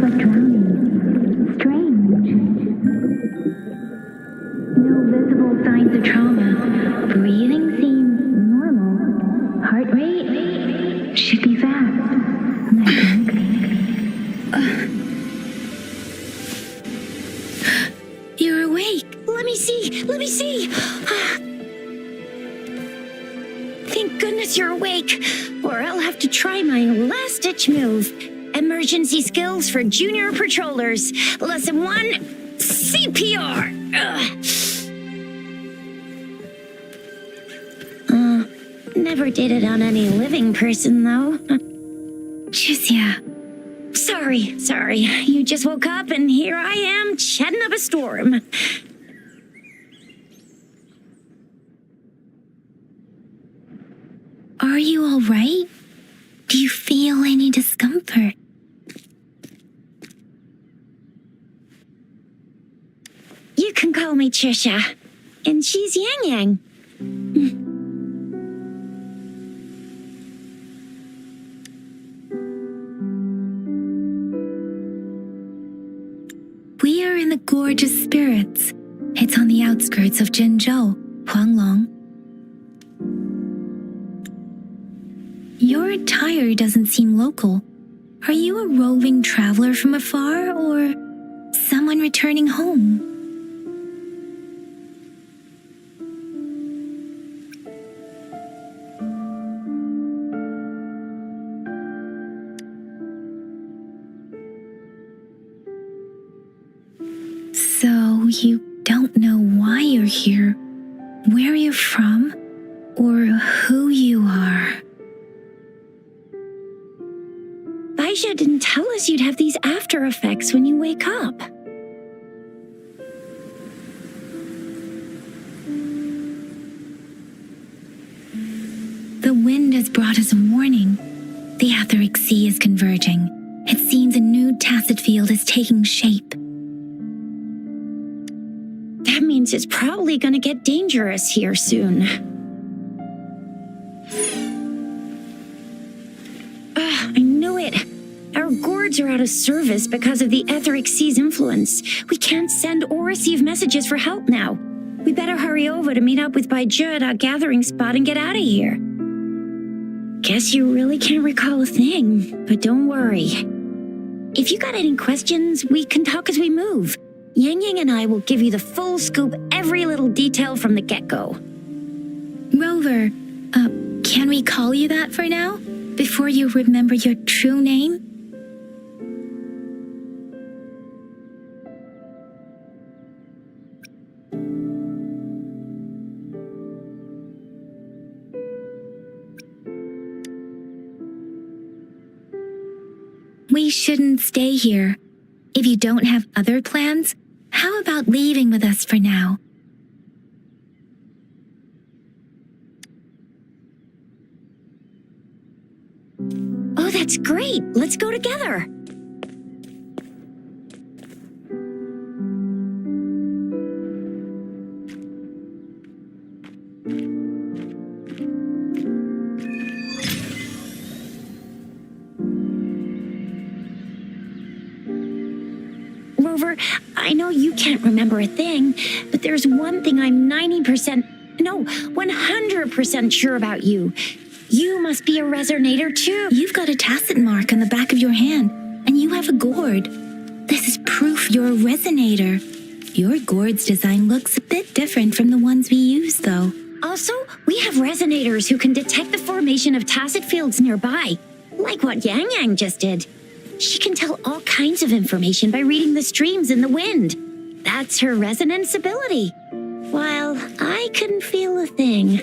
But drowning. Strange. No visible signs of trauma. Breathing seems normal. Heart rate should be fast. I think. You're awake. Let me see. Let me see. Thank goodness you're awake, or I'll have to try my last-ditch move. Emergency skills for junior patrollers. Lesson 1, CPR. Never did it on any living person, though. Jusia. Sorry. You just woke up, and here I am, chatting up a storm. Are you all right? Do you feel any discomfort? You can call me Trisha, and she's Yang Yang. We are in the Gorge of Spirits. It's on the outskirts of Jinzhou, Huanglong. Your attire doesn't seem local. Are you a roving traveler from afar, or someone returning home? So you don't know why you're here, where you're from, or who you are. Baisha didn't tell us you'd have these after effects when you wake up. The wind has brought us a warning. The etheric sea is converging. It seems a new tacit field is taking shape. That means it's probably going to get dangerous here soon. I knew it. Our gourds are out of service because of the etheric sea's influence. We can't send or receive messages for help now. We better hurry over to meet up with Baizhi at our gathering spot and get out of here. Guess you really can't recall a thing, but don't worry. If you got any questions, we can talk as we move. Yang Yang and I will give you the full scoop, every little detail from the get-go. Rover, can we call you that for now? Before you remember your true name? really shouldn't stay here. If you don't have other plans, how about leaving with us for now? Oh, that's great. Let's go together. Rover, I know you can't remember a thing, but there's one thing I'm 100% sure about you. You must be a resonator too. You've got a tacit mark on the back of your hand, and you have a gourd. This is proof you're a resonator. Your gourd's design looks a bit different from the ones we use, though. Also, we have resonators who can detect the formation of tacit fields nearby, like what Yang Yang just did. She can tell all kinds of information by reading the streams in the wind. That's her resonance ability. While I couldn't feel a thing.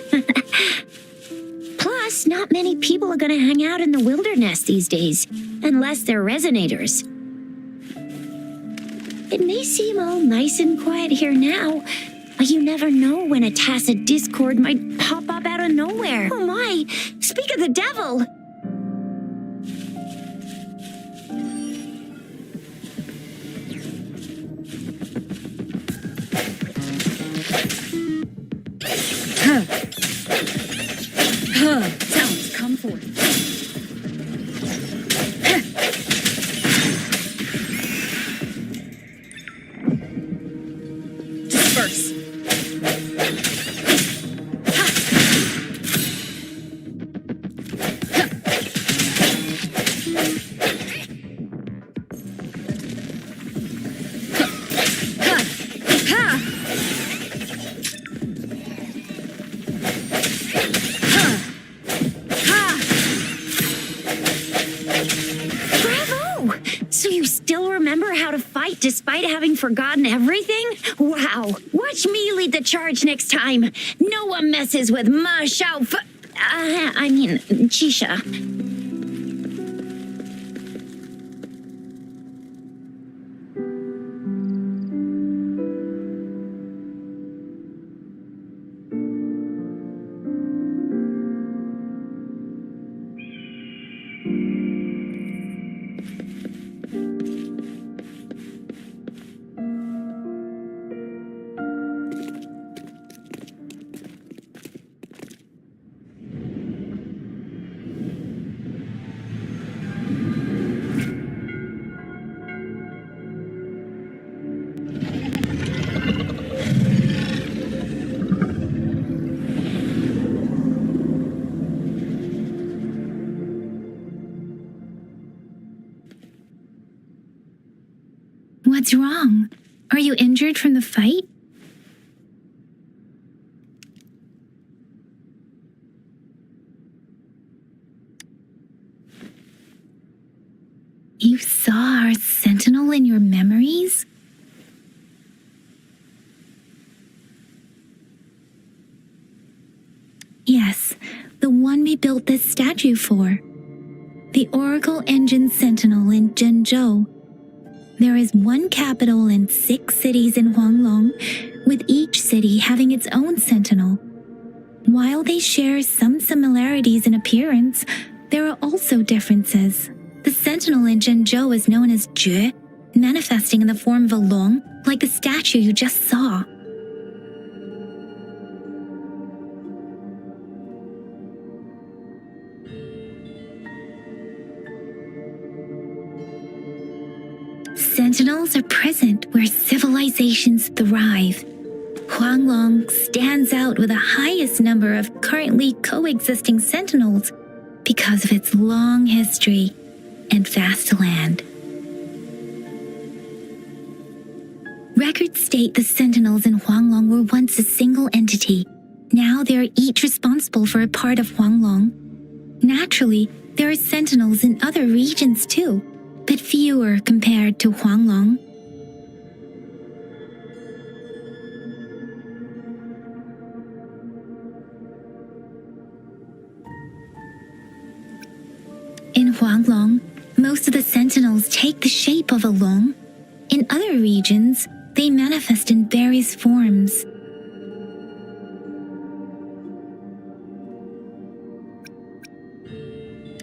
Plus, not many people are going to hang out in the wilderness these days, unless they're resonators. It may seem all nice and quiet here now, but you never know when a tacit discord might pop up out of nowhere. Oh my, speak of the devil! Sounds come forth. Disperse. Despite having forgotten everything? Wow. Watch me lead the charge next time. No one messes with Ma Shao Chisha. What's wrong? Are you injured from the fight? You saw our sentinel in your memories? Yes, the one we built this statue for. The Oracle Engine Sentinel in Zhenzhou. There is one capital and 6 cities in Huanglong, with each city having its own sentinel. While they share some similarities in appearance, there are also differences. The sentinel in Zhenzhou is known as Jue, manifesting in the form of a long, like the statue you just saw. Sentinels are present where civilizations thrive. Huanglong stands out with the highest number of currently coexisting sentinels because of its long history and vast land. Records state the sentinels in Huanglong were once a single entity. Now they are each responsible for a part of Huanglong. Naturally, there are sentinels in other regions too, but fewer compared to Huanglong. In Huanglong, most Most of the sentinels take the shape of a long. In other regions, they manifest in various forms.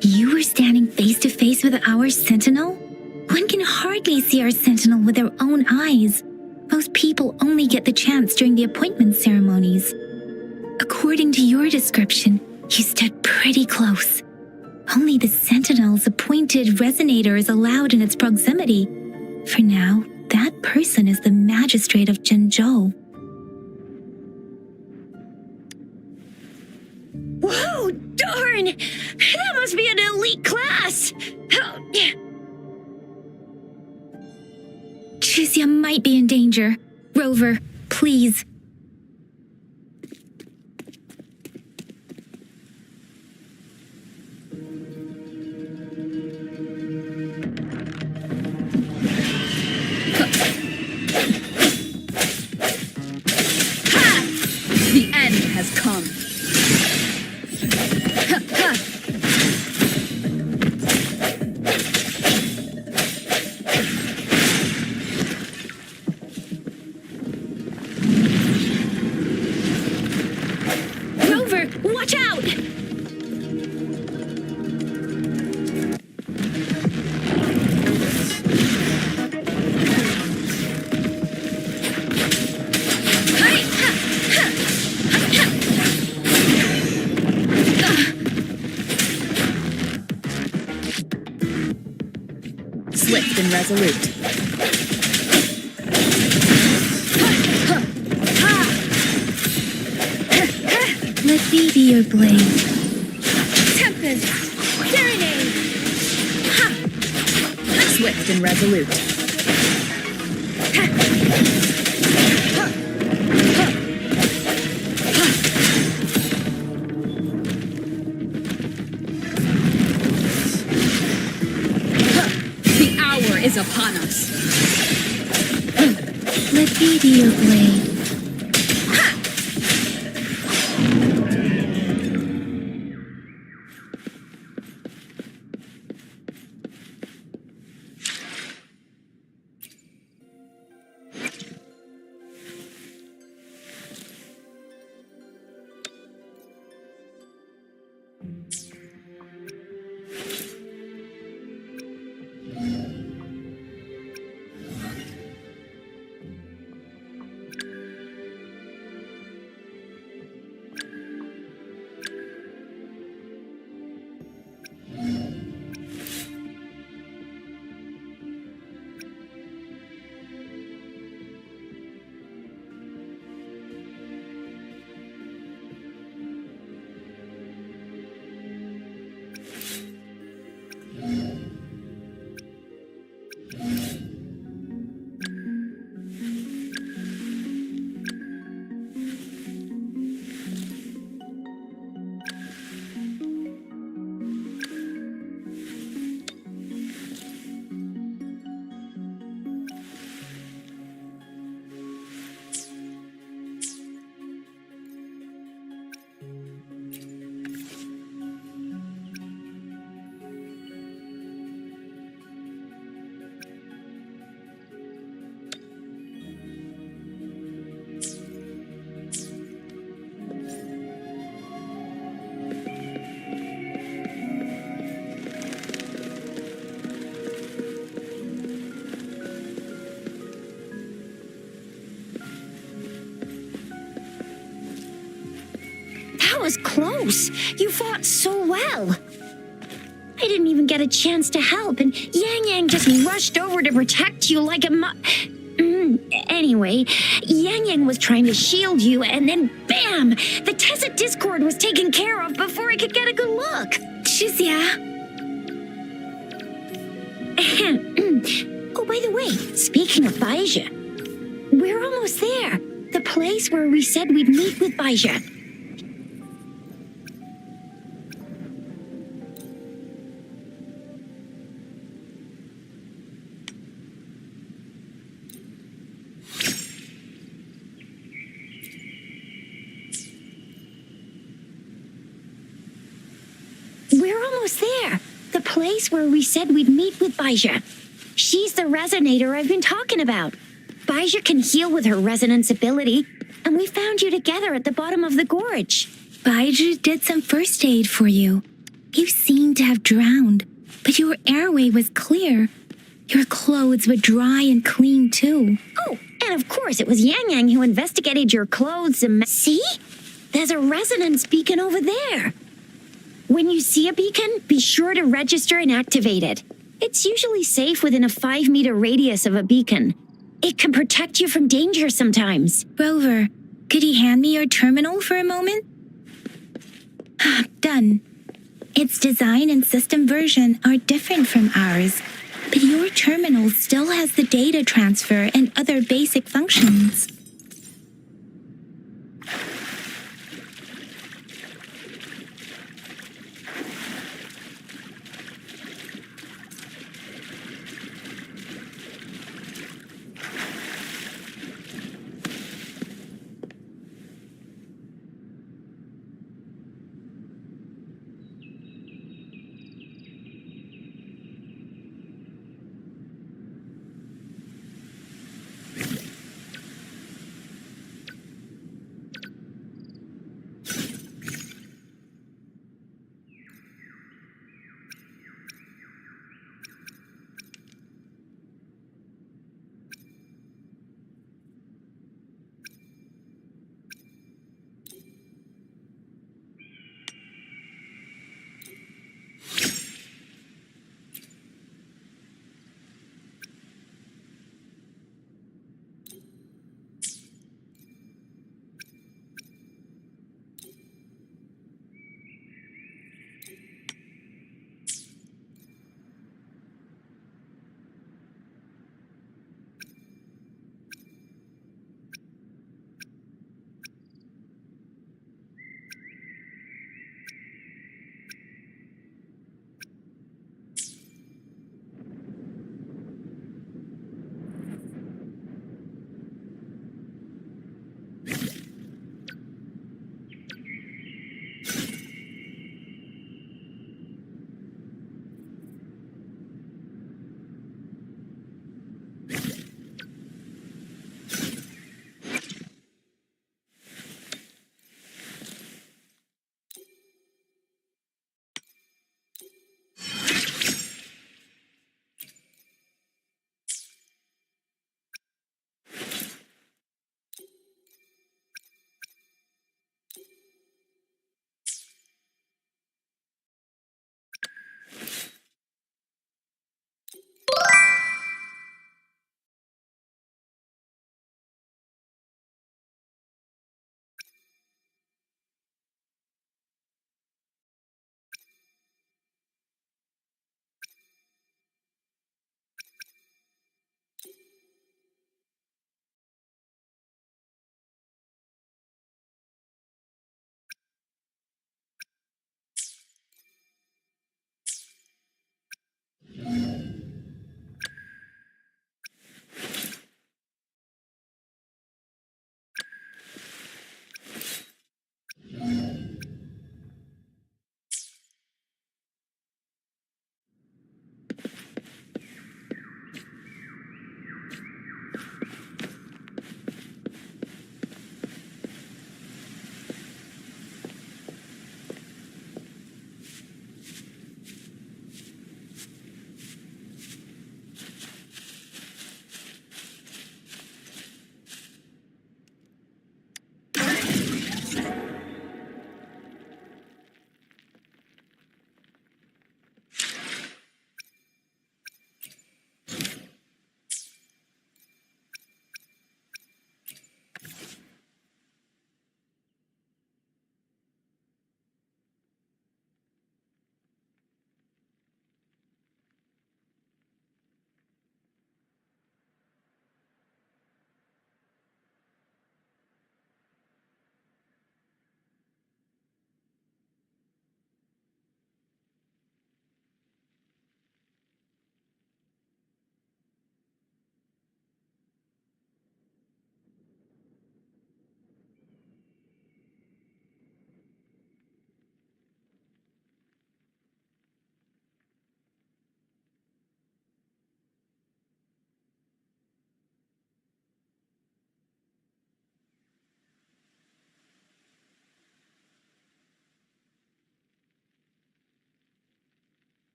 You were standing face to face with our sentinel? One can hardly see our sentinel with their own eyes. Most people only get the chance during the appointment ceremonies. According to your description, you stood pretty close. Only the sentinel's appointed resonator is allowed in its proximity. For now, that person is the magistrate of Zhengzhou. Whoa, darn! That must be an elite class! Chixia might be in danger. Rover, please. The end has come. Rover, watch out! Swift and resolute. Let me be your blade. Tempest! Serenade! Swift and resolute. The hour is upon us. Let me be your blade. That was close. You fought so well. I didn't even get a chance to help, and Yang Yang just rushed over to protect you like a Anyway, Yang Yang was trying to shield you, and then bam! The Tessa Discord was taken care of before I could get a good look. Chixia. Oh, by the way, speaking of Baija, we're almost there. The place where we said we'd meet with Baija. We're almost there. The place where we said we'd meet with Baija. She's the resonator I've been talking about. Baija can heal with her resonance ability, and we found you together at the bottom of the gorge. Baiju did some first aid for you. You seemed to have drowned, but your airway was clear. Your clothes were dry and clean, too. Oh, and of course it was Yang Yang who investigated your clothes and... See? There's a resonance beacon over there. When you see a beacon, be sure to register and activate it. It's usually safe within a 5-meter radius of a beacon. It can protect you from danger sometimes. Rover, could you hand me your terminal for a moment? Done. Its design and system version are different from ours, but your terminal still has the data transfer and other basic functions.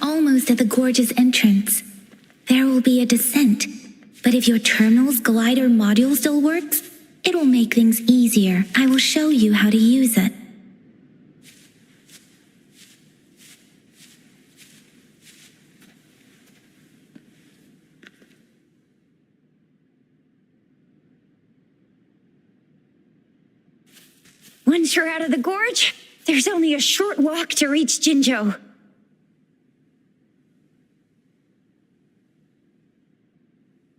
almost at the gorge's entrance. There will be a descent, but if your terminal's glider module still works, it will make things easier. I will show you how to use it. Once you're out of the gorge, there's only a short walk to reach Jinzhou.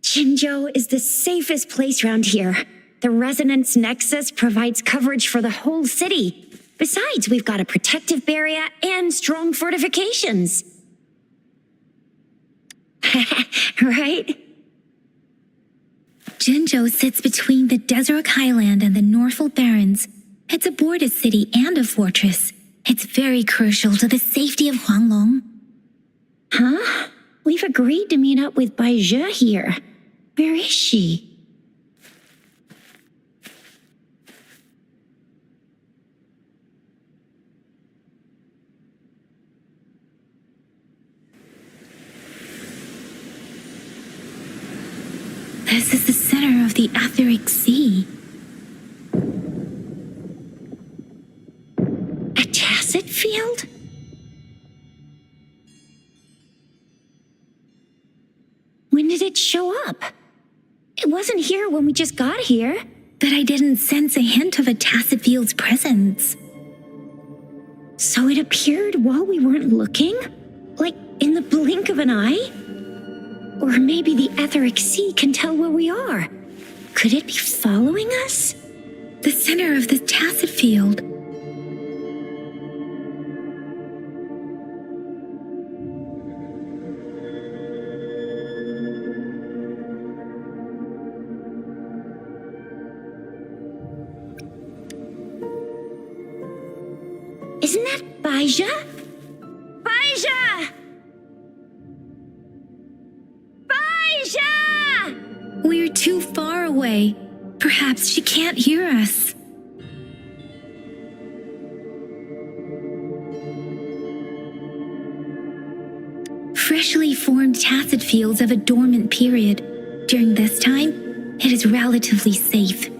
Jinzhou is the safest place around here. The Resonance Nexus provides coverage for the whole city. Besides, we've got a protective barrier and strong fortifications. Right? Jinzhou sits between the Desert Highland and the Northful Barrens. It's a border city and a fortress. It's very crucial to the safety of Huanglong. Huh? We've agreed to meet up with Bai Zhe here. Where is she? This is the center of the Etheric Sea. A tacit field? When did it show up? It wasn't here when we just got here. But I didn't sense a hint of a tacit field's presence. So it appeared while we weren't looking? Like in the blink of an eye? Or maybe the Etheric Sea can tell where we are. Could it be following us? The center of the tacit field. Isn't that Bai Zhe? Bai Zhe! Bai Zhe! We're too far away. Perhaps she can't hear us. Freshly formed tacit fields have a dormant period. During this time, it is relatively safe.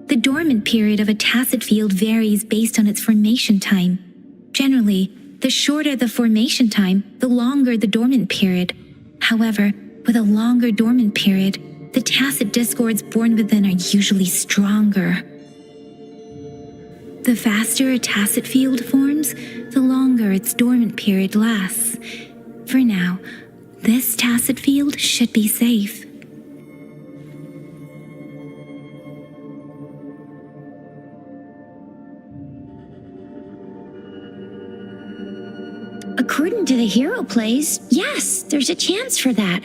The dormant period of a tacit field varies based on its formation time. Generally, the shorter the formation time, the longer the dormant period. However, with a longer dormant period, the tacit discords born within are usually stronger. The faster a tacit field forms, the longer its dormant period lasts. For now, this tacit field should be safe. According to the hero plays, yes, there's a chance for that.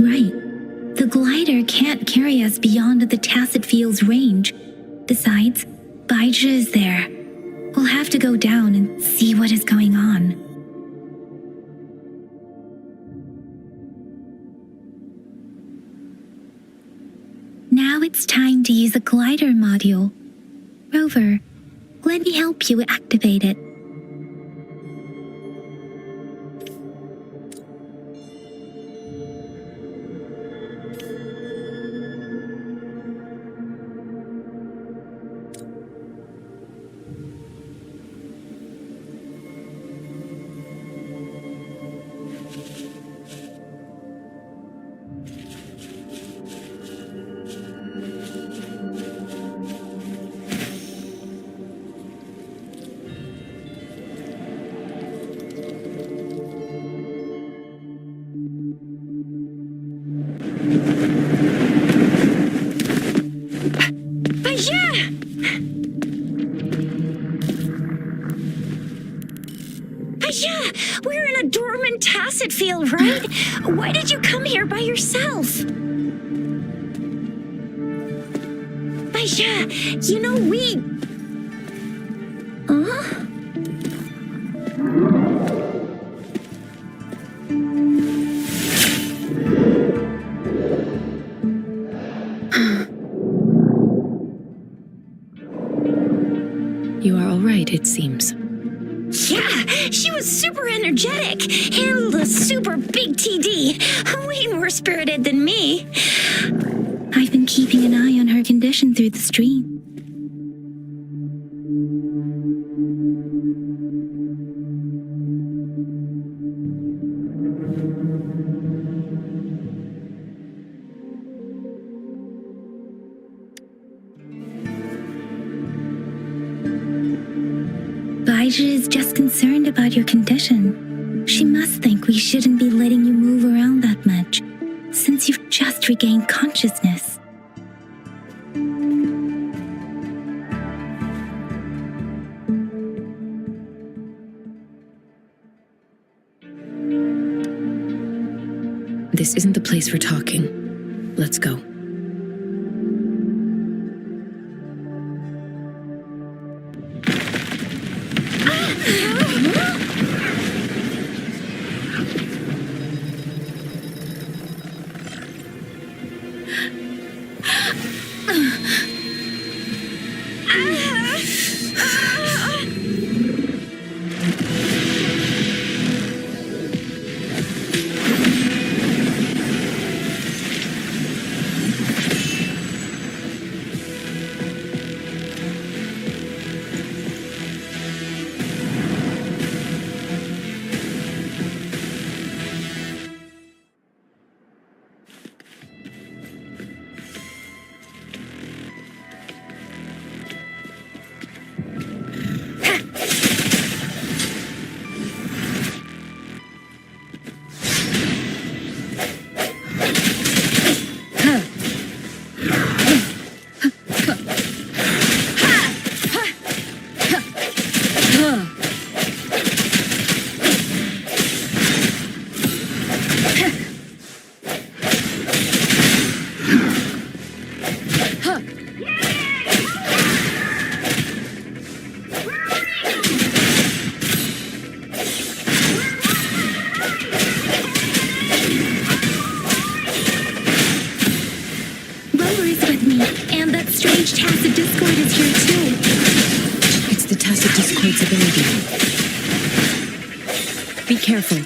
Right. The glider can't carry us beyond the tacit field's range. Besides, Bai Zhe is there. We'll have to go down and see what is going on. Now it's time to use the glider module. Rover, let me help you activate it. Yeah, we're in a dormant tacit field, right? Why did you come here by yourself? Baisha, you know, it seems. Yeah, she was super energetic. Handled a super big TD. Way more spirited than me. I've been keeping an eye on her condition through the stream. Baija is just concerned about your condition. She must think we shouldn't be letting you move around that much, since you've just regained consciousness. This isn't the place for talking. Let's go. Be careful.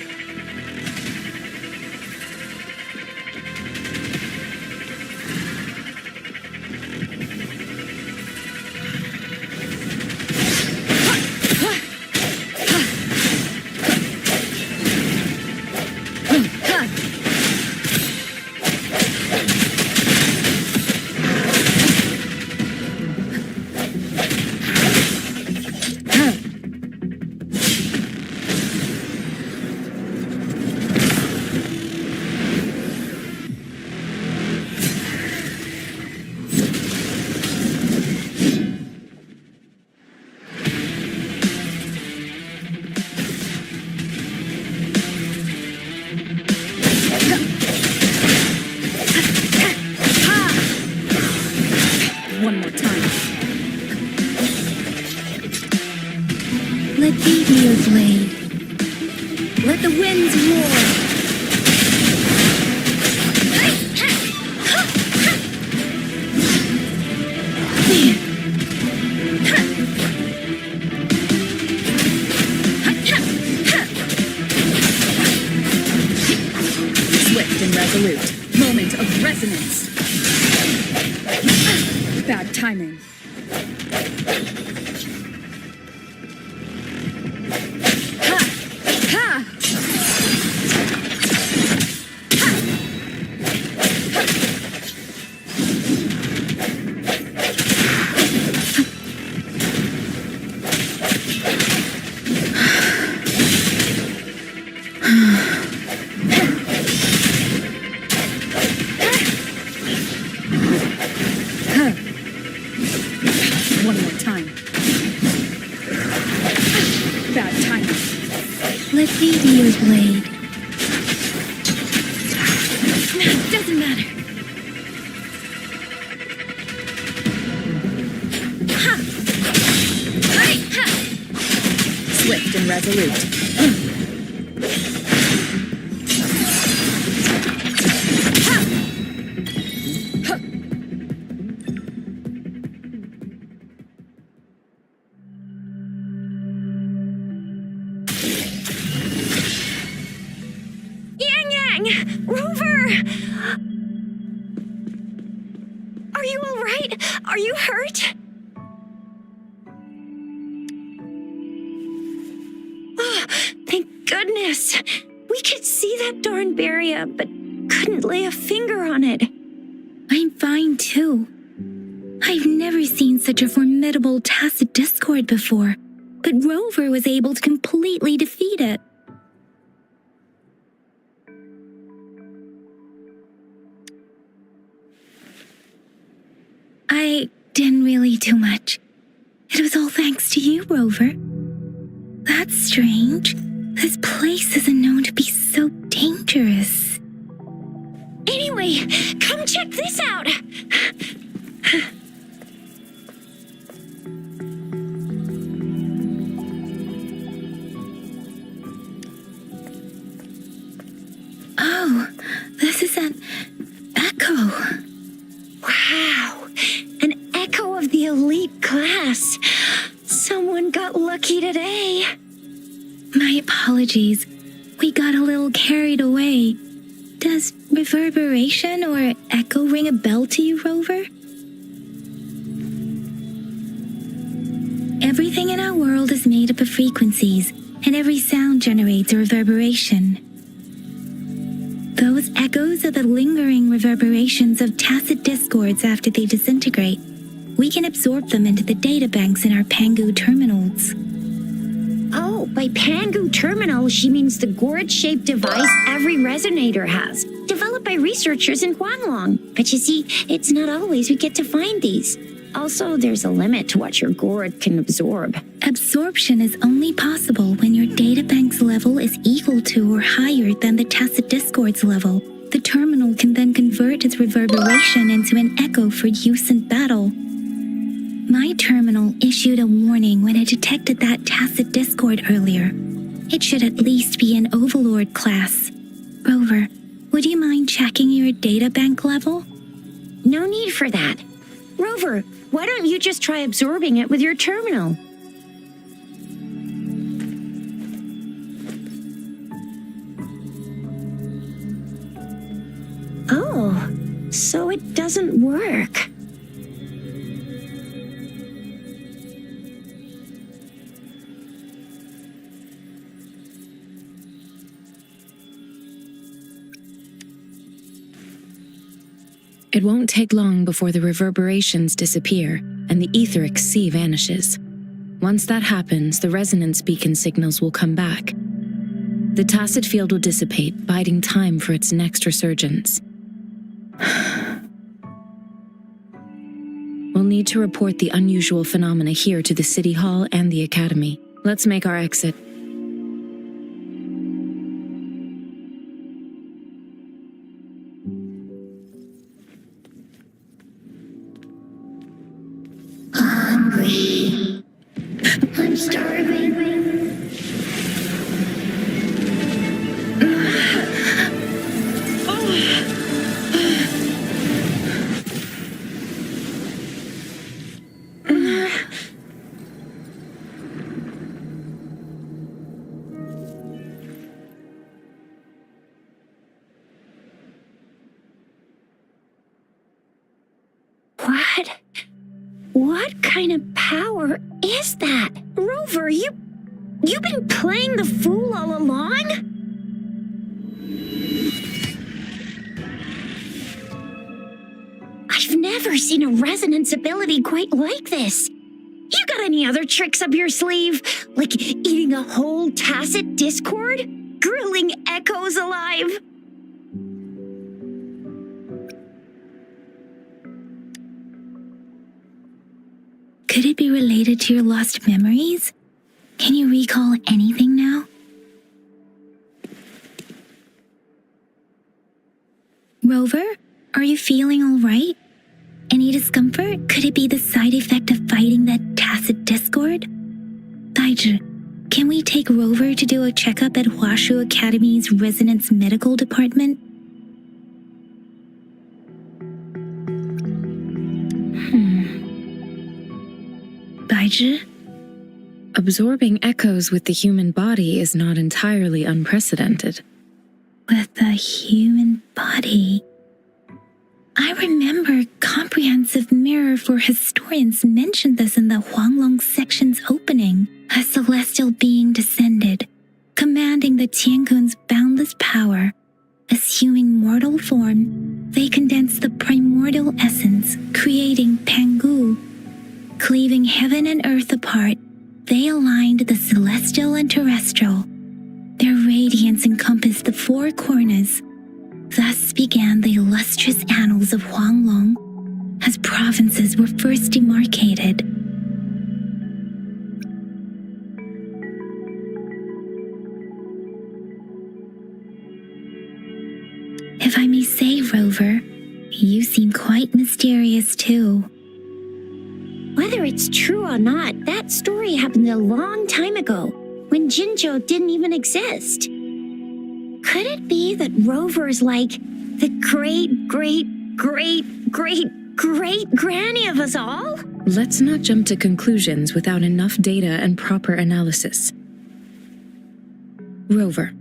One more time. Let be your blade. Let the winds roar. Swift and resolute. Moment of resonance. Bad timing. Ha! Ha! One more time. Bad timing. Let be your blade. Doesn't matter. Swift and resolute. Are you hurt? Oh, thank goodness. We could see that darn barrier, but couldn't lay a finger on it. I'm fine too. I've never seen such a formidable tacit discord before, but Rover was able to completely defeat it. I didn't really do much. It was all thanks to you, Rover. That's strange. This place isn't known to be so dangerous. Anyway, come check this out. Oh, this is an echo. Wow, an echo of the elite class. Someone got lucky today. My apologies. We got a little carried away. Does reverberation or echo ring a bell to you, Rover? Everything in our world is made up of frequencies, and every sound generates a reverberation. Those echoes are the lingering reverberations of tacit discords after they disintegrate. We can absorb them into the data banks in our Pangu terminals. Oh, by Pangu terminal, she means the gourd-shaped device every resonator has, developed by researchers in Huanglong. But you see, it's not always we get to find these. Also, there's a limit to what your gourd can absorb. Absorption is only possible when your databank's level is equal to or higher than the tacit discord's level. The terminal can then convert its reverberation into an echo for use in battle. My terminal issued a warning when it detected that tacit discord earlier. It should at least be an Overlord class. Rover, would you mind checking your databank level? No need for that. Rover, why don't you just try absorbing it with your terminal? Oh, so it doesn't work. It won't take long before the reverberations disappear and the etheric sea vanishes. Once that happens, the resonance beacon signals will come back. The tacit field will dissipate, biding time for its next resurgence. We'll need to report the unusual phenomena here to the City Hall and the Academy. Let's make our exit. Hungry. I'm starving. What kind of power is that? Rover, you've been playing the fool all along? I've never seen a resonance ability quite like this. You got any other tricks up your sleeve? Like eating a whole tacit discord? Grilling echoes alive? Could it be related to your lost memories? Can you recall anything now? Rover, are you feeling all right? Any discomfort? Could it be the side effect of fighting that tacit discord? Baizhi, can we take Rover to do a checkup at Huashu Academy's Resonance Medical Department? Baizhi? Absorbing echoes with the human body is not entirely unprecedented. With the human body. I remember comprehending comprehensive mirror for historians mentioned this in the Huanglong section's opening. A celestial being descended, commanding the Tiankun's boundless power. Assuming mortal form, they condensed the primordial essence, creating Pangu. Cleaving heaven and earth apart, they aligned the celestial and terrestrial. Their radiance encompassed the four corners. Thus began the illustrious annals of Huanglong, as provinces were first demarcated. If I may say, Rover, you seem quite mysterious too. Whether it's true or not, that story happened a long time ago, when Jinzhou didn't even exist. Could it be that Rover's like the great granny of us all? Let's not jump to conclusions without enough data and proper analysis. Rover.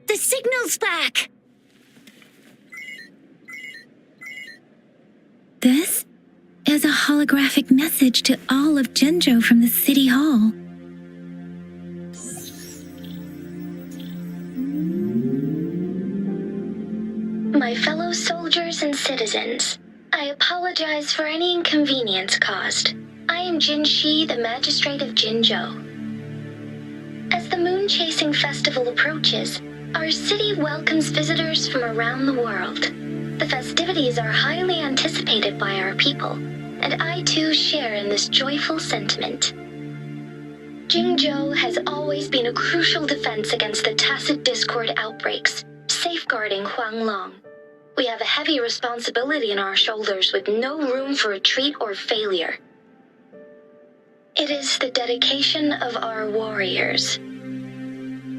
The signal's back! This is a holographic message to all of Jinzhou from the City Hall. My fellow soldiers and citizens, I apologize for any inconvenience caused. I am Jin Shi, the Magistrate of Jinzhou. As the Moon Chasing Festival approaches, our city welcomes visitors from around the world. The festivities are highly anticipated by our people, and I too share in this joyful sentiment. Jingzhou has always been a crucial defense against the tacit discord outbreaks, safeguarding Huanglong. We have a heavy responsibility on our shoulders with no room for retreat or failure. It is the dedication of our warriors,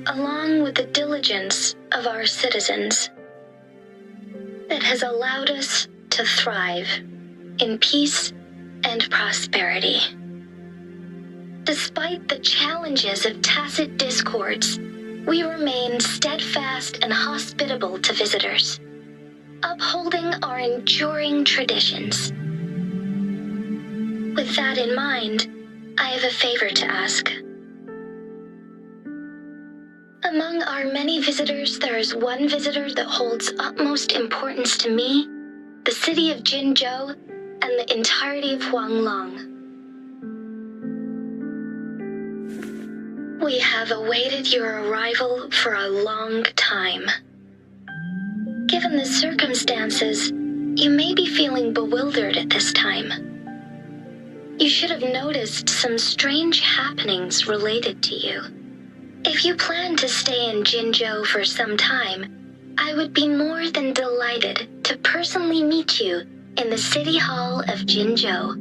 along with the diligence of our citizens, that has allowed us to thrive in peace and prosperity. Despite the challenges of tacit discords, we remain steadfast and hospitable to visitors, upholding our enduring traditions. With that in mind, I have a favor to ask. Among our many visitors, there is one visitor that holds utmost importance to me, the city of Jinzhou, and the entirety of Huanglong. We have awaited your arrival for a long time. Given the circumstances, you may be feeling bewildered at this time. You should have noticed some strange happenings related to you. If you plan to stay in Jinzhou for some time, I would be more than delighted to personally meet you in the City Hall of Jinzhou.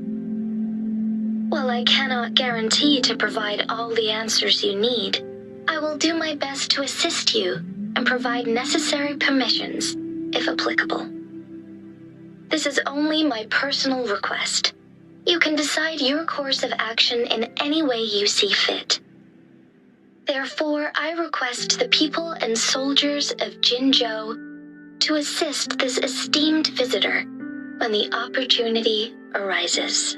While I cannot guarantee to provide all the answers you need, I will do my best to assist you and provide necessary permissions, if applicable. This is only my personal request. You can decide your course of action in any way you see fit. Therefore, I request the people and soldiers of Jinzhou to assist this esteemed visitor when the opportunity arises.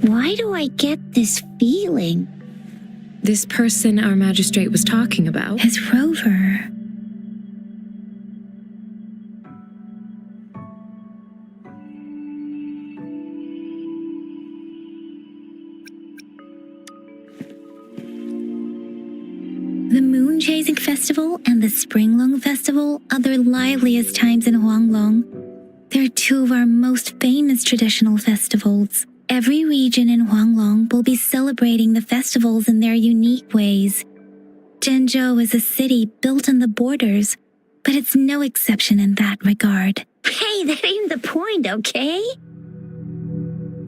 Why do I get this feeling? This person our magistrate was talking about Is Rover. The Moon Chasing Festival and the Springlong Festival are the liveliest times in Huanglong. They're two of our most famous traditional festivals. Every region in Huanglong will be celebrating the festivals in their unique ways. Zhengzhou is a city built on the borders, but it's no exception in that regard. Hey, that ain't the point, okay?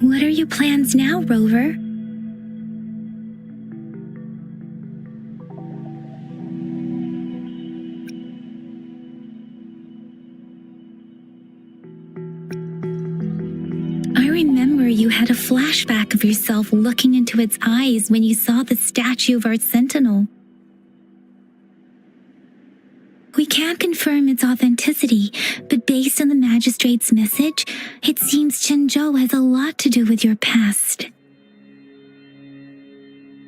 What are your plans now, Rover? I remember you had a flashback of yourself looking into its eyes when you saw the statue of our sentinel. We can't confirm its authenticity, but based on the magistrate's message, it seems Zhengzhou has a lot to do with your past.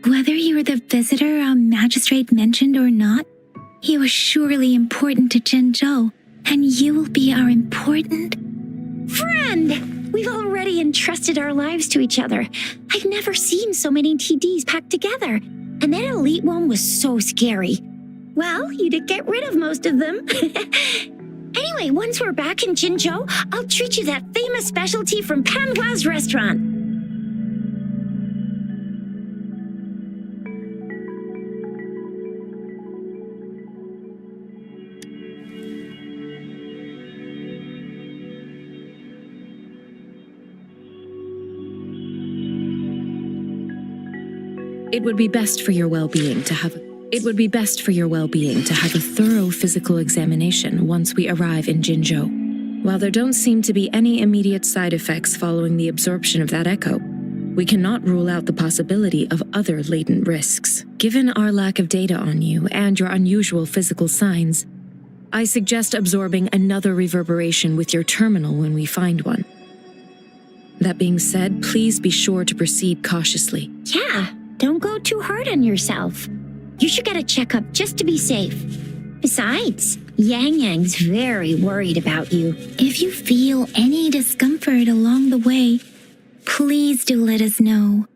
Whether you are the visitor our magistrate mentioned or not, you are surely important to Zhengzhou, and you will be our important Friend! We've already entrusted our lives to each other. I've never seen so many TDs packed together. And that elite one was so scary. Well, you did get rid of most of them. Anyway, once we're back in Jinzhou, I'll treat you that famous specialty from Panhua's restaurant. It would be best for your well-being to have a thorough physical examination once we arrive in Jinzhou. While there don't seem to be any immediate side effects following the absorption of that echo, we cannot rule out the possibility of other latent risks. Given our lack of data on you and your unusual physical signs, I suggest absorbing another reverberation with your terminal when we find one. That being said, please be sure to proceed cautiously. Yeah, don't go too hard on yourself. You should get a checkup just to be safe. Besides, Yang Yang's very worried about you. If you feel any discomfort along the way, please do let us know.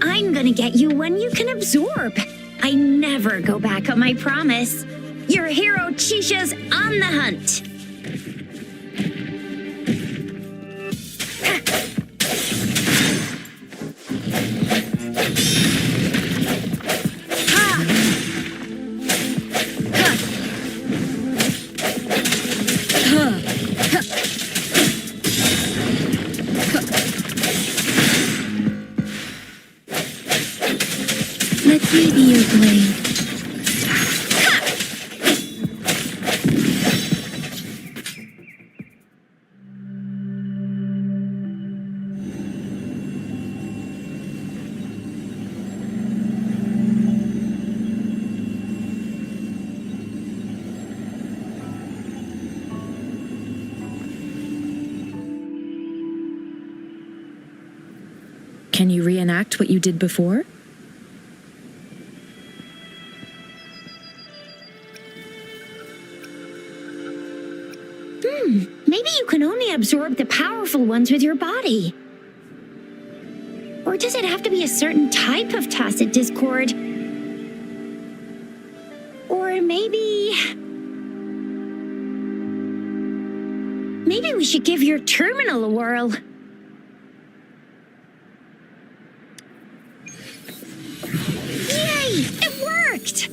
I'm gonna get you one you can absorb. I never go back on my promise. Your hero Chisha's on the hunt. Let me be your blade. Can you reenact what you did before? Maybe you can only absorb the powerful ones with your body. Or does it have to be a certain type of tacit discord? Or maybe we should give your terminal a whirl. Yay! It worked!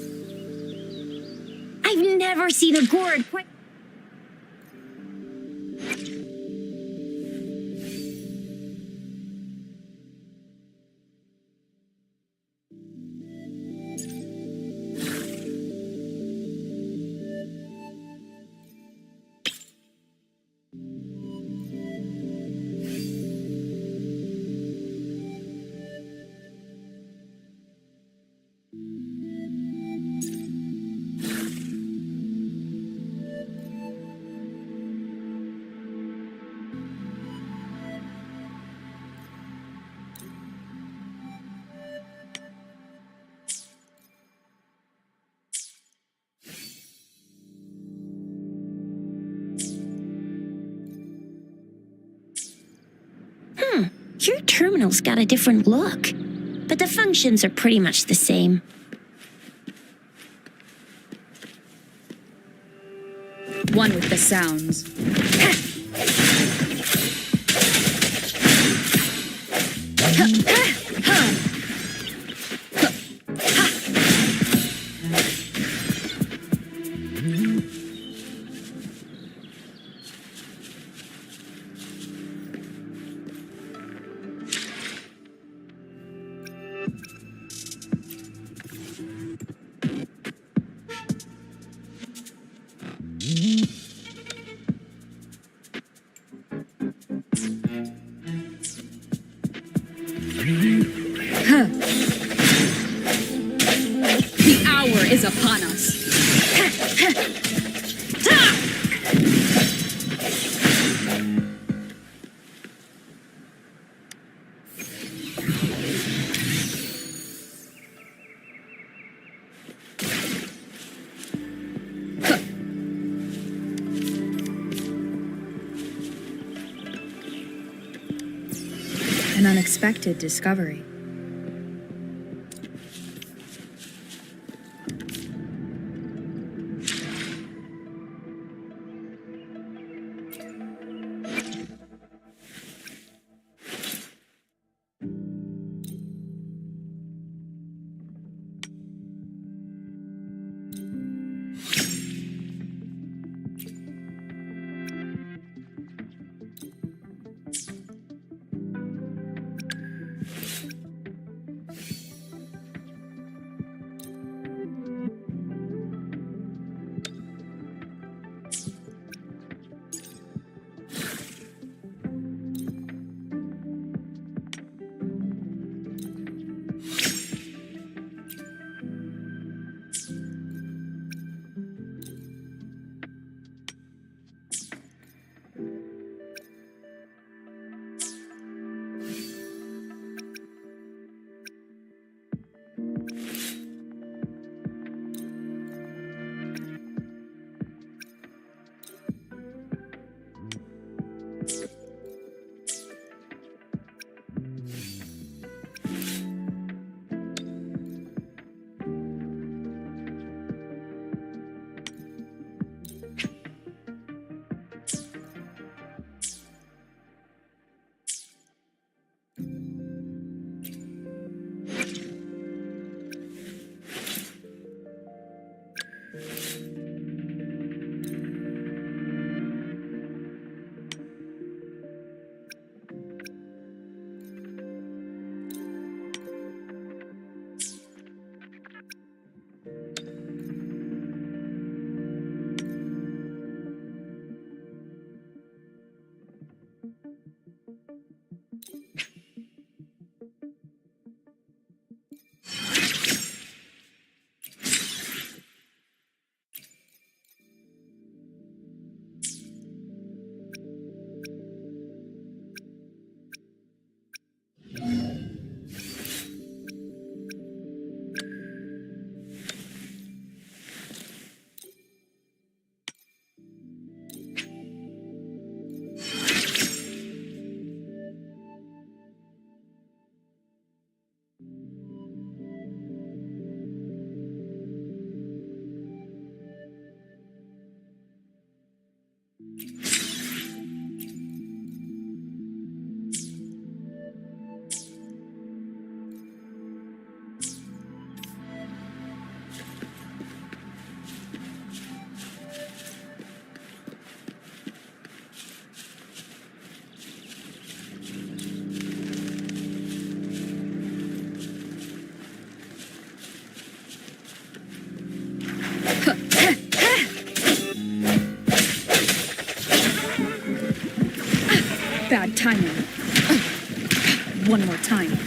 I've never seen a gourd quite... Your terminal's got a different look, but the functions are pretty much the same. One with the sounds. The hour is upon us. An unexpected discovery. Bad timing. One more time.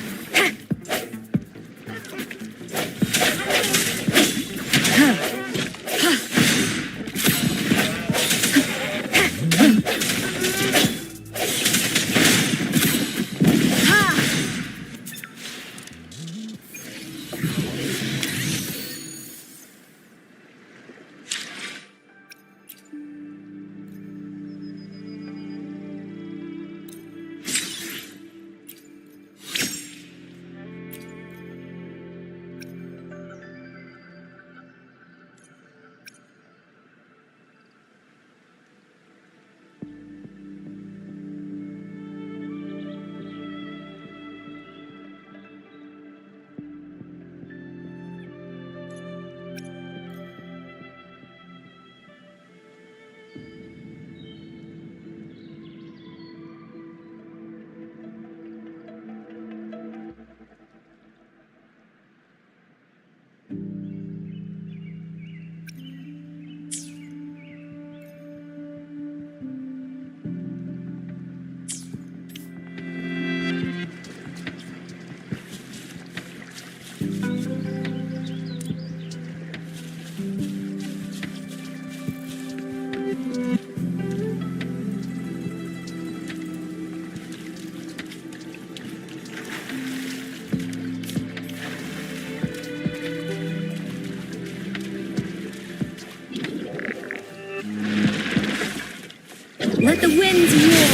wins war.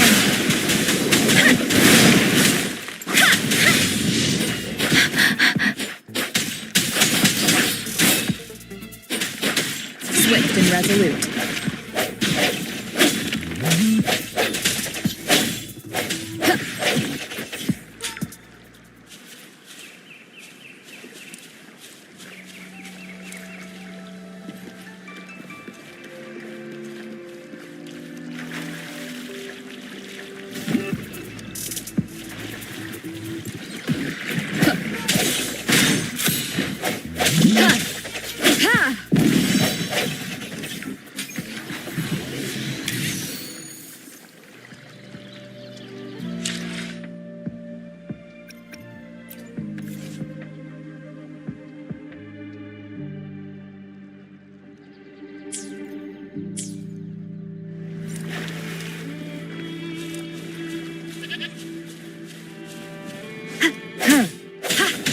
Swift and resolute.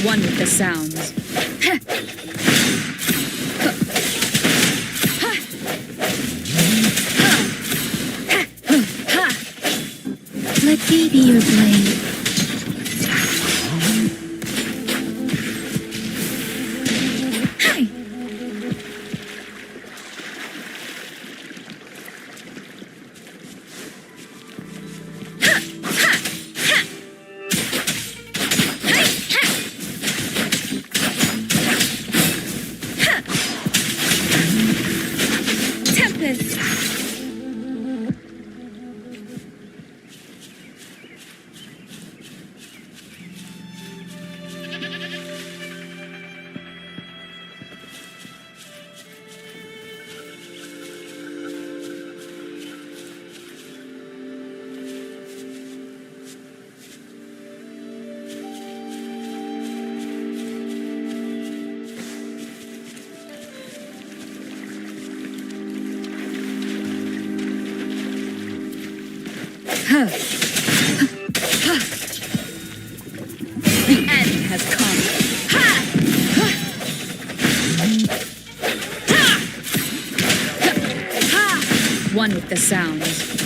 One with the sounds. Let me be your blade. Hi. Tempest. The end has come. One with the sounds.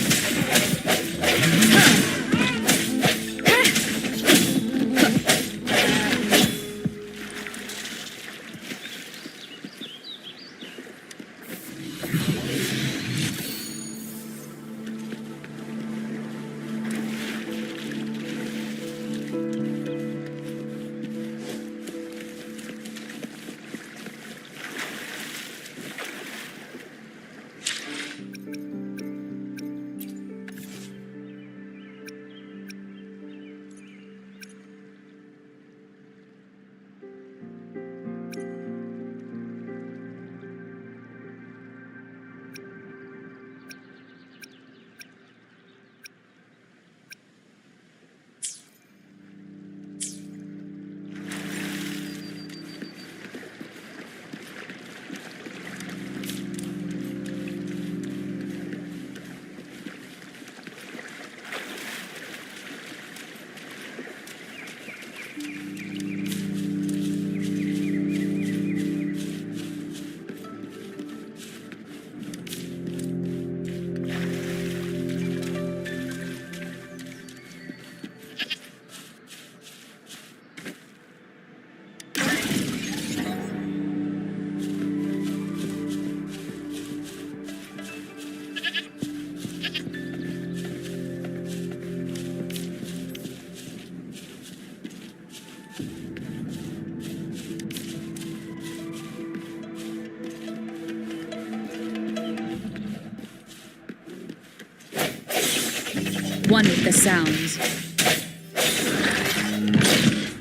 One with the sounds.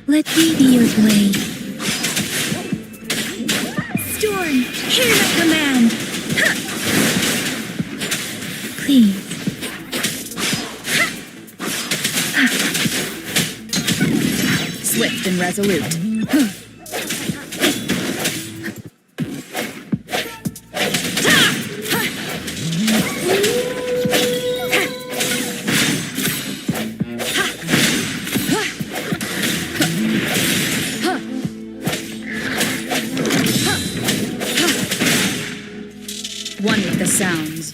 Let me be your blade. Storm, hear the command. Please. Swift and resolute. One with the sounds.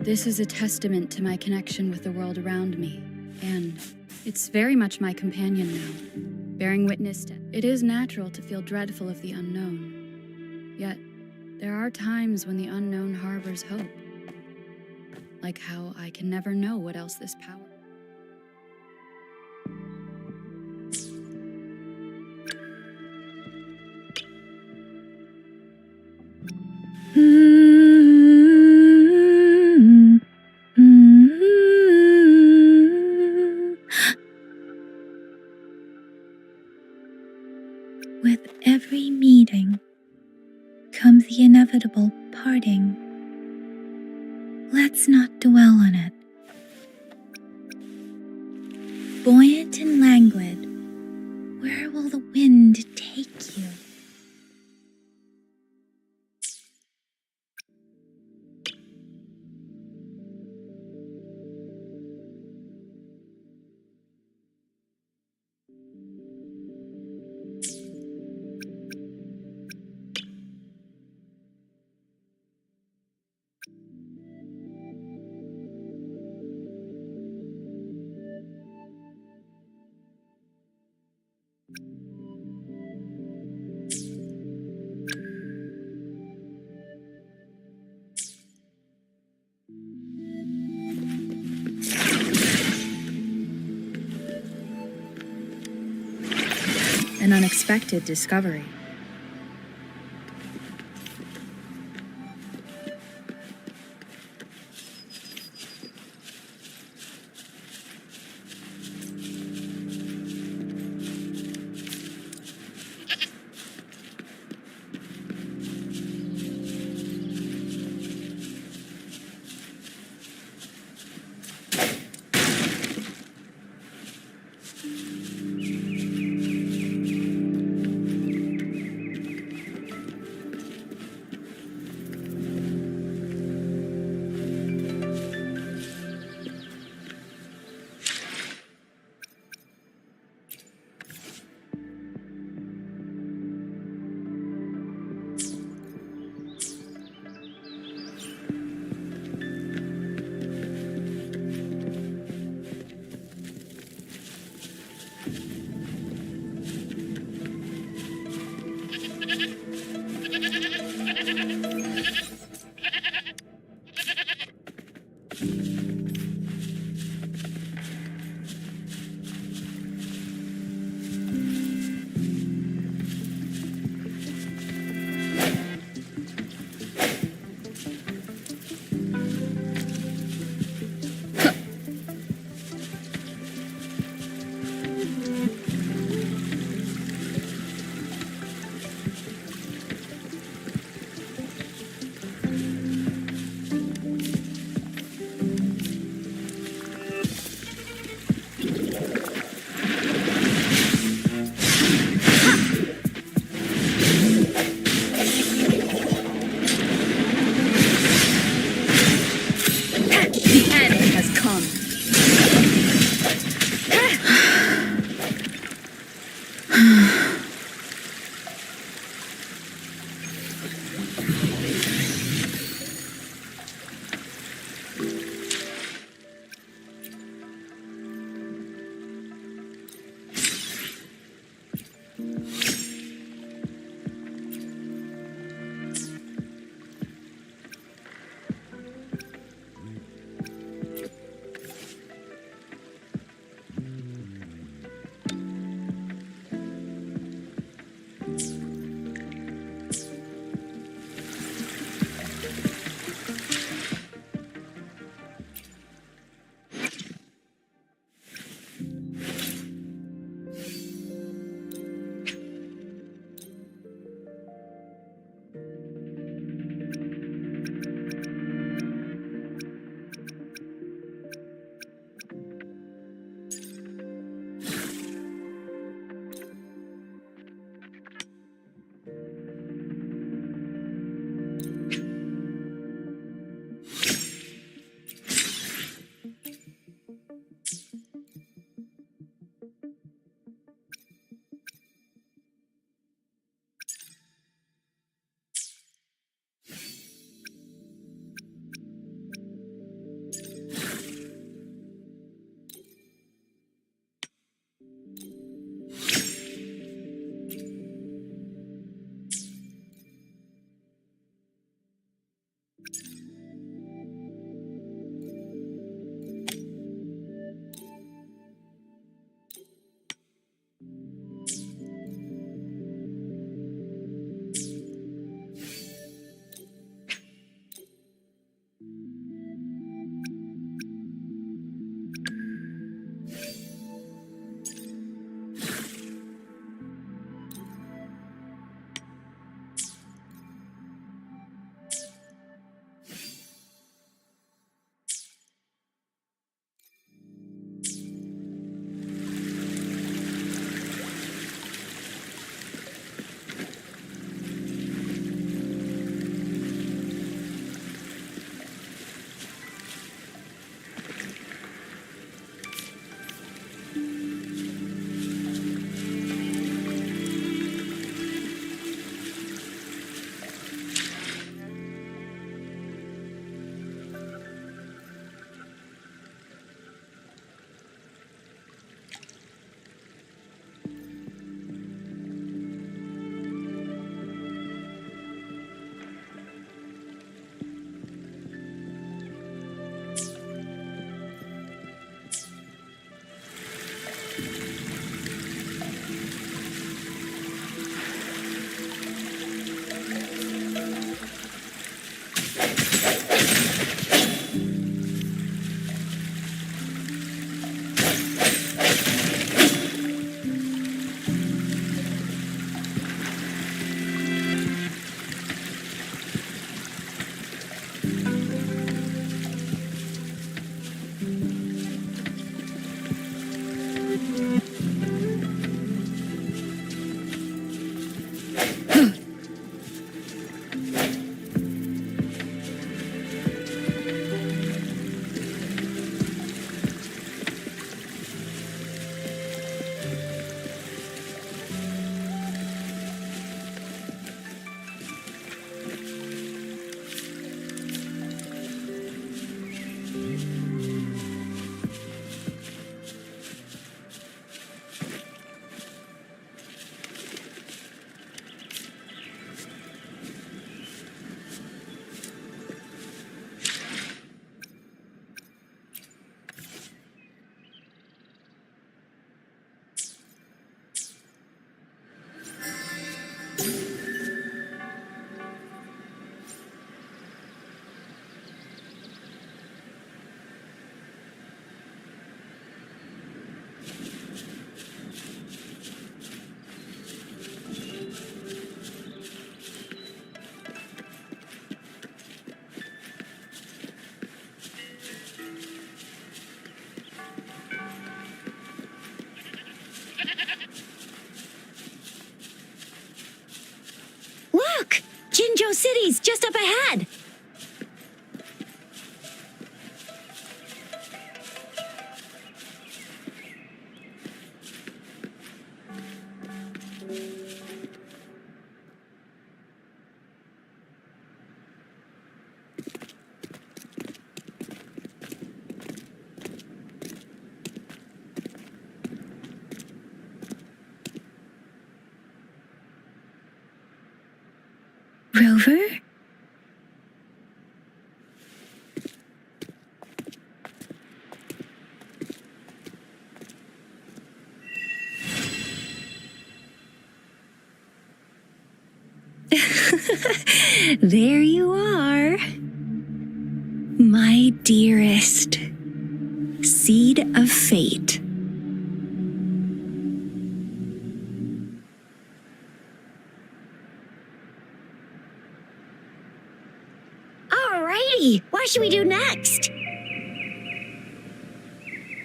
This is a testament to my connection with the world around me, and it's very much my companion now, bearing witness to it is natural to feel dreadful of the unknown. Yet, there are times when the unknown harbors hope, like how I can never know what else this power. With every meeting comes the inevitable parting. Let's not dwell on it. Buoyant and languid, where will the wind take you? An unexpected discovery. trees just up ahead. Rover? There you are. My dearest. Seed of fate. Alrighty, what should we do next?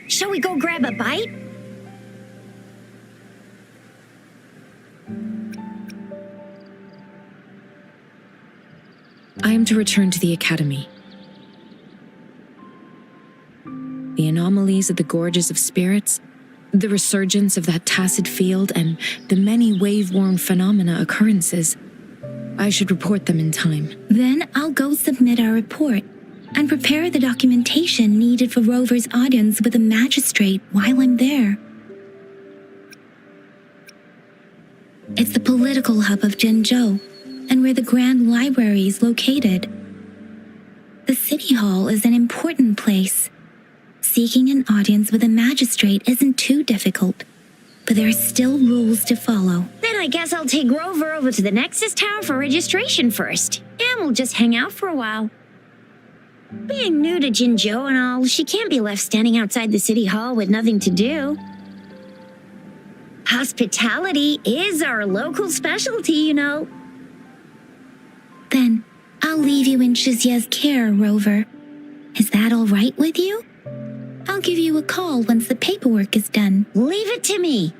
Shall we go grab a bite? I am to return to the academy. The anomalies of the gorges of spirits, the resurgence of that tacit field, and the many wave-worn phenomena occurrences. I should report them in time. Then I'll go submit our report and prepare the documentation needed for Rover's audience with the magistrate while I'm there. It's the political hub of Zhengzhou and where the Grand Library is located. The City Hall is an important place. Seeking an audience with a magistrate isn't too difficult, but there are still rules to follow. Then I guess I'll take Rover over to the Nexus Tower for registration first, and we'll just hang out for a while. Being new to Jinzhou and all, she can't be left standing outside the City Hall with nothing to do. Hospitality is our local specialty, you know. Then I'll leave you in Shizia's care, Rover. Is that all right with you? I'll give you a call once the paperwork is done. Leave it to me.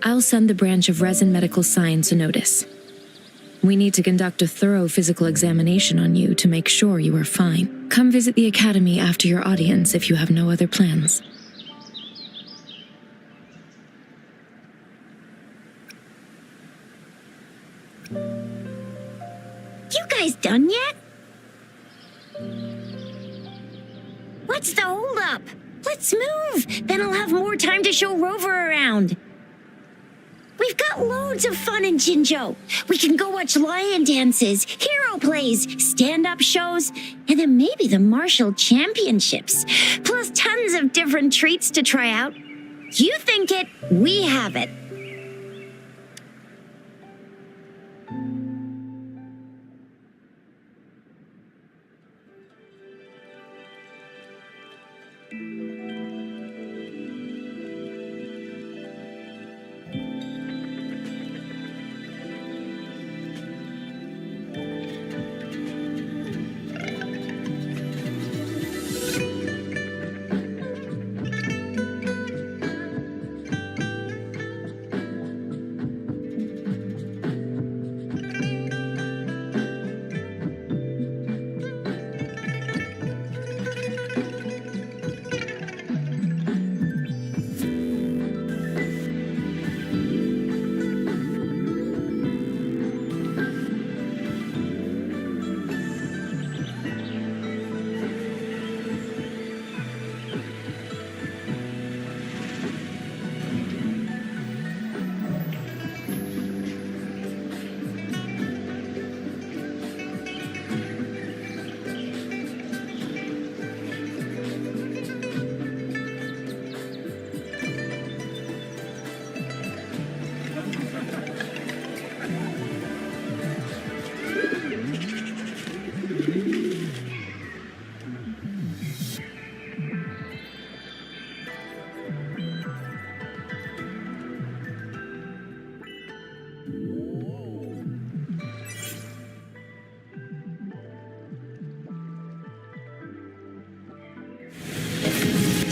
I'll send the branch of Resin Medical Science a notice. We need to conduct a thorough physical examination on you to make sure you are fine. Come visit the academy after your audience if you have no other plans. You guys done yet? What's the holdup? Let's move. Then I'll have more time to show Rover around. We've got loads of fun in Jinzhou. We can go watch lion dances, hero plays, stand-up shows, and then maybe the martial championships. Plus tons of different treats to try out. You think it, we have it.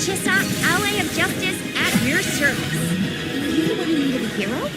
Chisa, ally of justice at your service. Are you the one who needed a hero?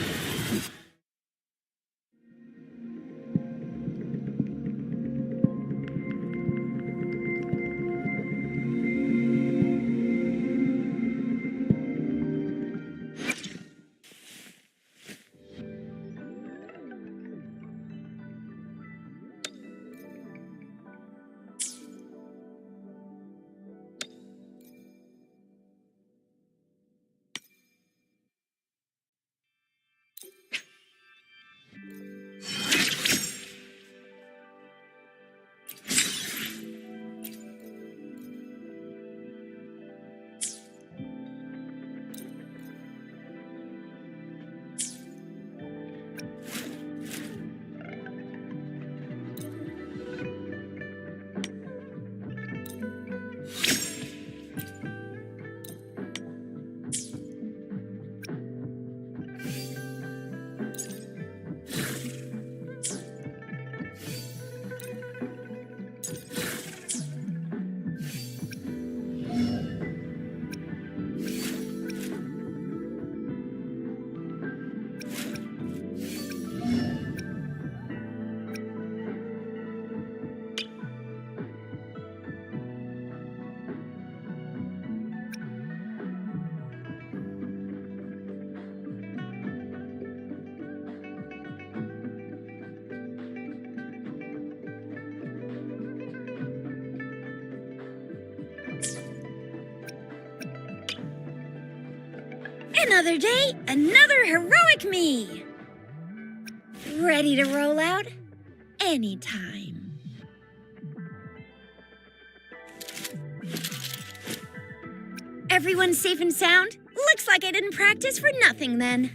Another day, another heroic me. Ready to roll out? Anytime. Everyone safe and sound? Looks like I didn't practice for nothing then.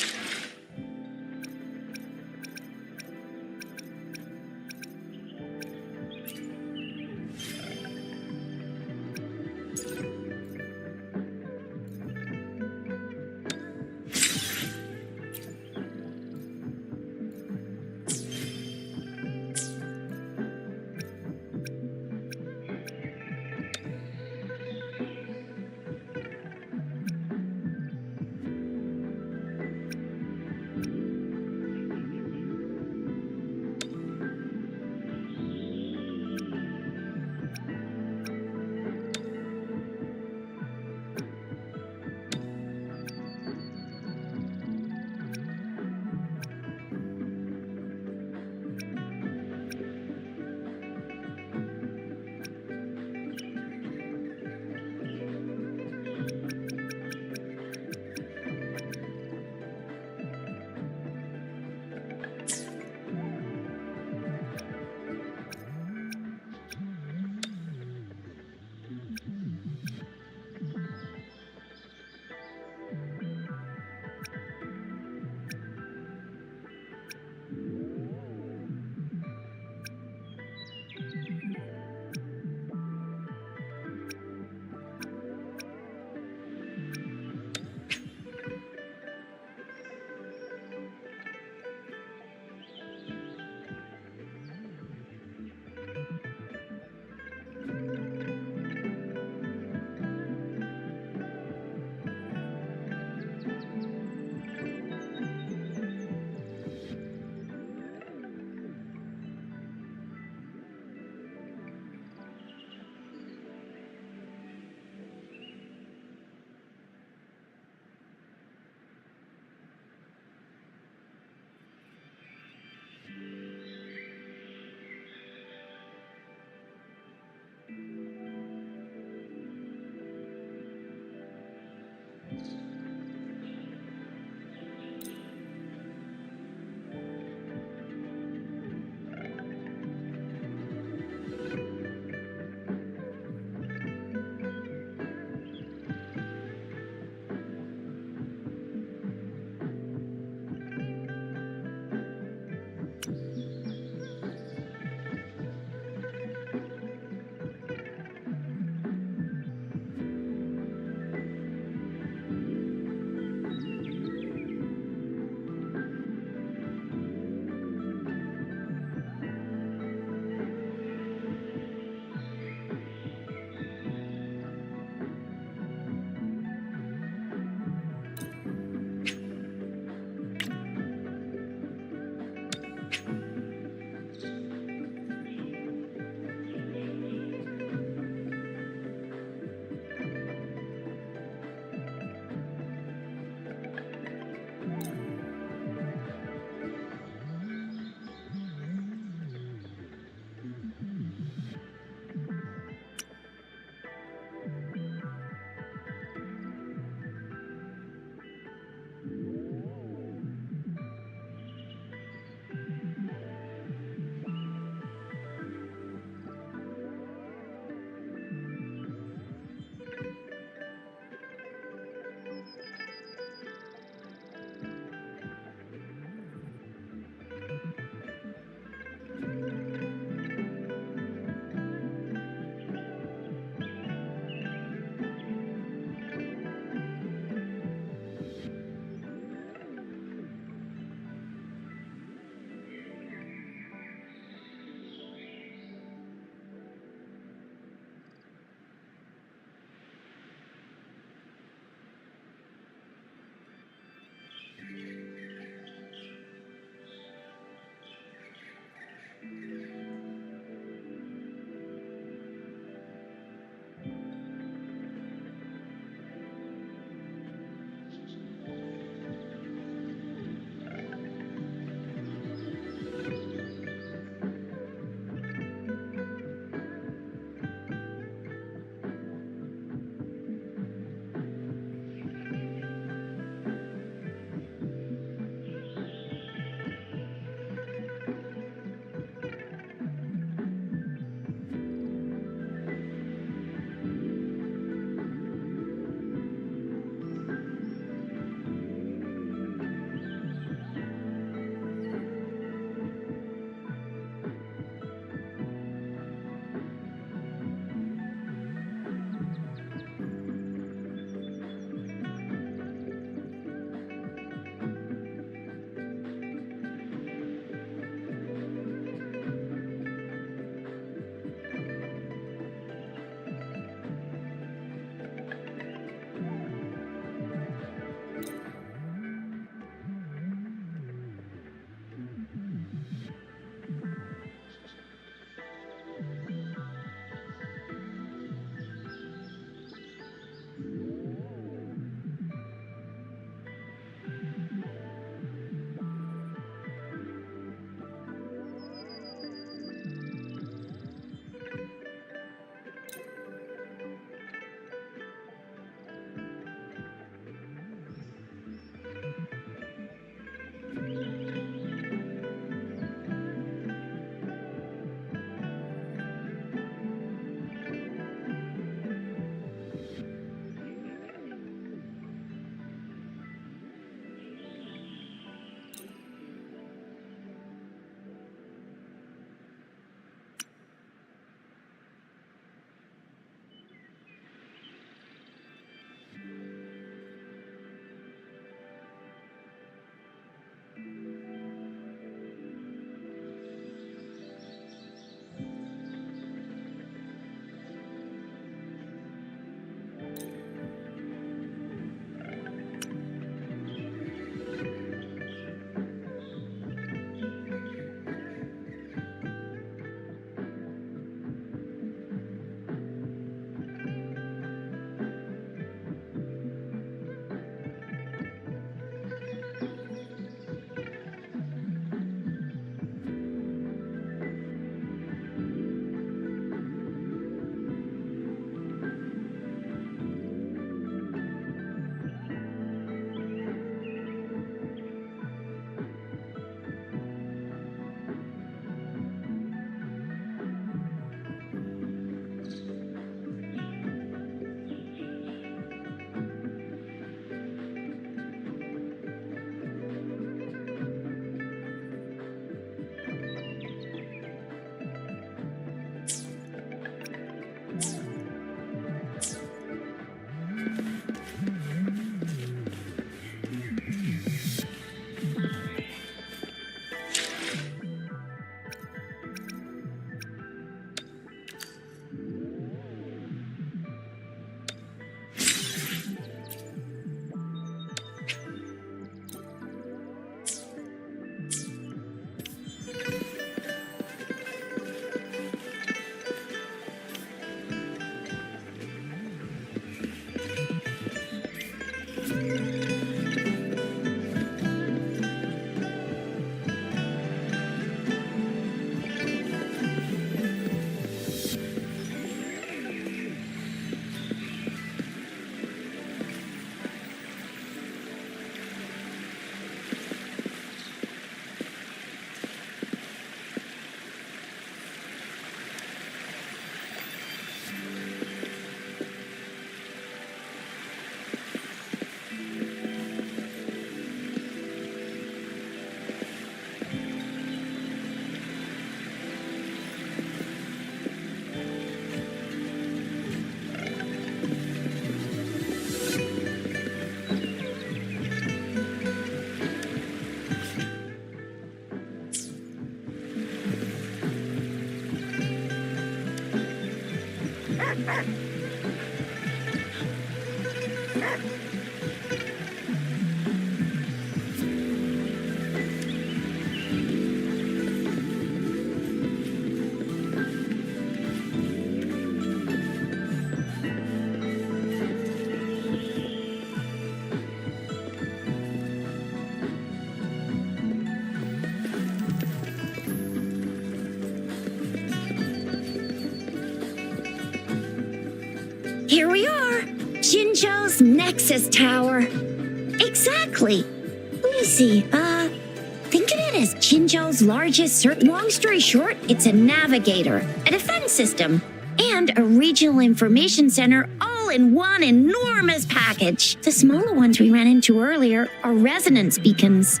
Here we are, Jinzhou's Nexus Tower. Exactly. Let me see, think of it as Jinzhou's largest long story short, it's a navigator, a defense system, and a regional information center all in one enormous package. The smaller ones we ran into earlier are resonance beacons.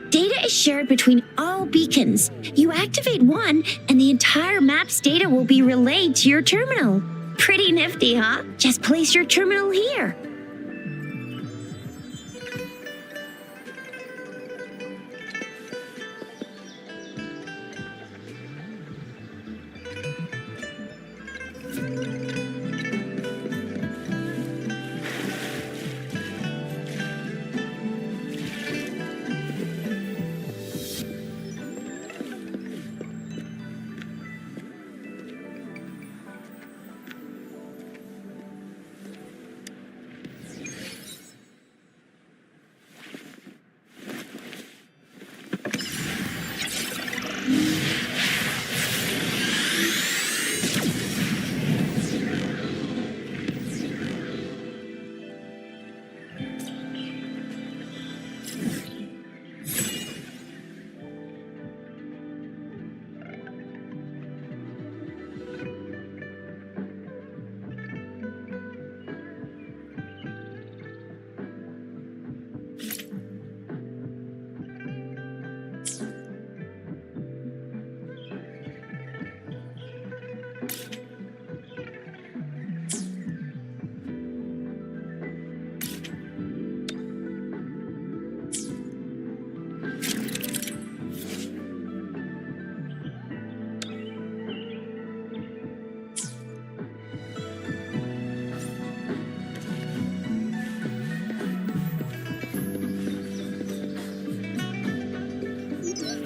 Data is shared between all beacons. You activate one, and the entire map's data will be relayed to your terminal. Pretty nifty, huh? Just place your terminal here.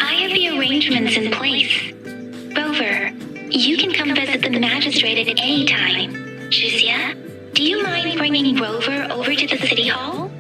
I have the arrangements in place. Rover, you can come visit the magistrate at any time. Shuzia, do you mind bringing Rover over to the city hall?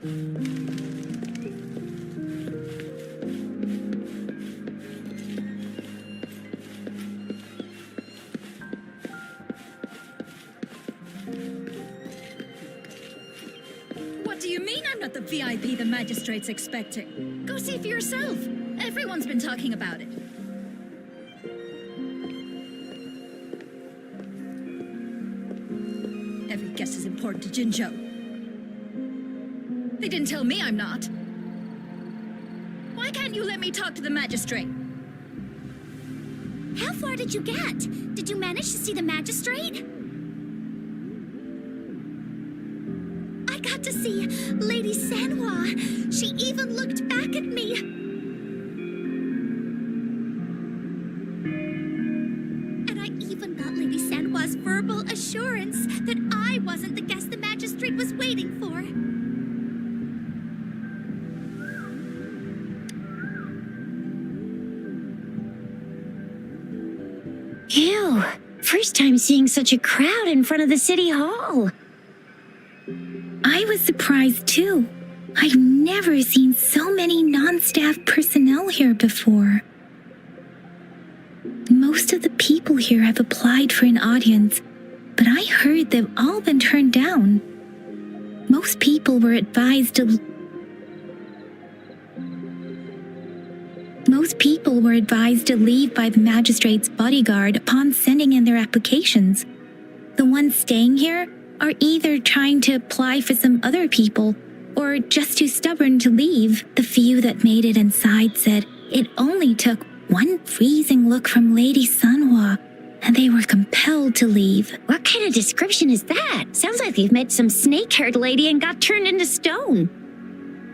What do you mean I'm not the VIP the magistrate's expecting? Go see for yourself. Everyone's been talking about it. Every guess is important to Jinzhou. They didn't tell me I'm not. Why can't you let me talk to the magistrate? How far did you get? Did you manage to see the magistrate? I got to see Lady Sanhua. She even looked back at me. And I even got Lady Sanhua's verbal assurance that I wasn't the guest the magistrate was waiting for. Ew, first time seeing such a crowd in front of the city hall. I was surprised too. I've never seen so many non-staff personnel here before. Most of the people here have applied for an audience, but I heard they've all been turned down. Most people were advised to leave by the magistrate's bodyguard upon sending in their applications. The ones staying here are either trying to apply for some other people or just too stubborn to leave. The few that made it inside said it only took one freezing look from Lady Sanhua and they were compelled to leave. What kind of description is that? Sounds like they've met some snake-haired lady and got turned into stone.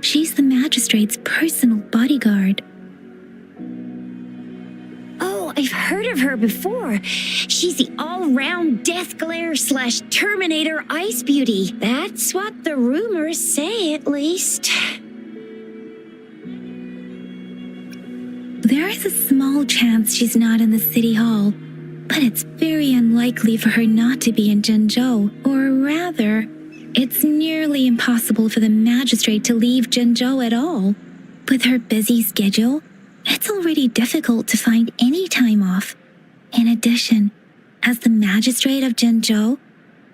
She's the magistrate's personal bodyguard. Oh, I've heard of her before. She's the all-round death glare / Terminator ice beauty. That's what the rumors say, at least. There is a small chance she's not in the city hall, but it's very unlikely for her not to be in Jinzhou. Or rather, it's nearly impossible for the magistrate to leave Jinzhou at all. With her busy schedule, it's already difficult to find any time off. In addition, as the magistrate of Jinzhou,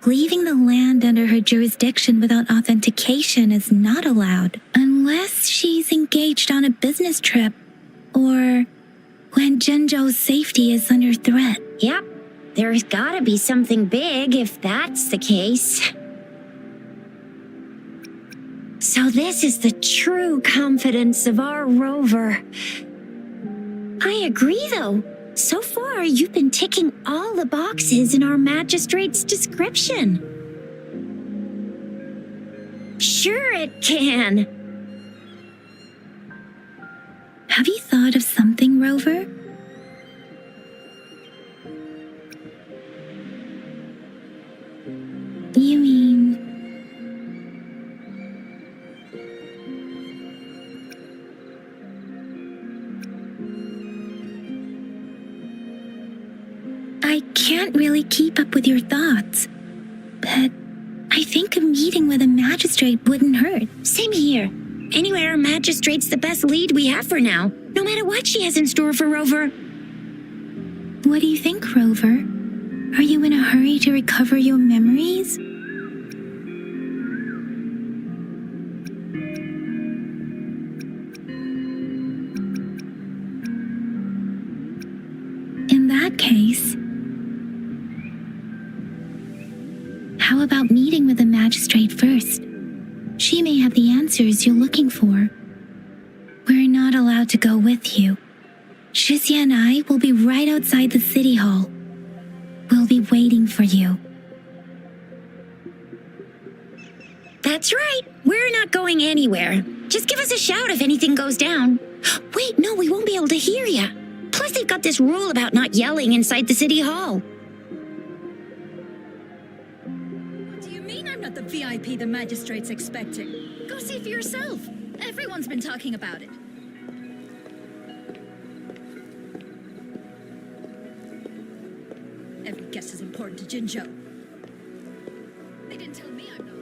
leaving the land under her jurisdiction without authentication is not allowed, unless she's engaged on a business trip or when Jinzhou's safety is under threat. Yep, there's gotta be something big if that's the case. So this is the true confidence of our rover. I agree, though. So far, you've been ticking all the boxes in our magistrate's description. Sure it can. Have you thought of something, Rover? You mean... I can't really keep up with your thoughts, but I think a meeting with a magistrate wouldn't hurt. Same here. Anyway, our magistrate's the best lead we have for now, no matter what she has in store for Rover. What do you think, Rover? Are you in a hurry to recover your memories? In that case, how about meeting with the magistrate first? She may have the answers you're looking for. We're not allowed to go with you. Shizia and I will be right outside the city hall. We'll be waiting for you. That's right. We're not going anywhere. Just give us a shout if anything goes down. Wait, no, we won't be able to hear you. Plus, they've got this rule about not yelling inside the city hall. What do you mean I'm not the VIP the magistrate's expecting? Go see for yourself. Everyone's been talking about it. Every guess is important to Jinzhou. They didn't tell me I'm not.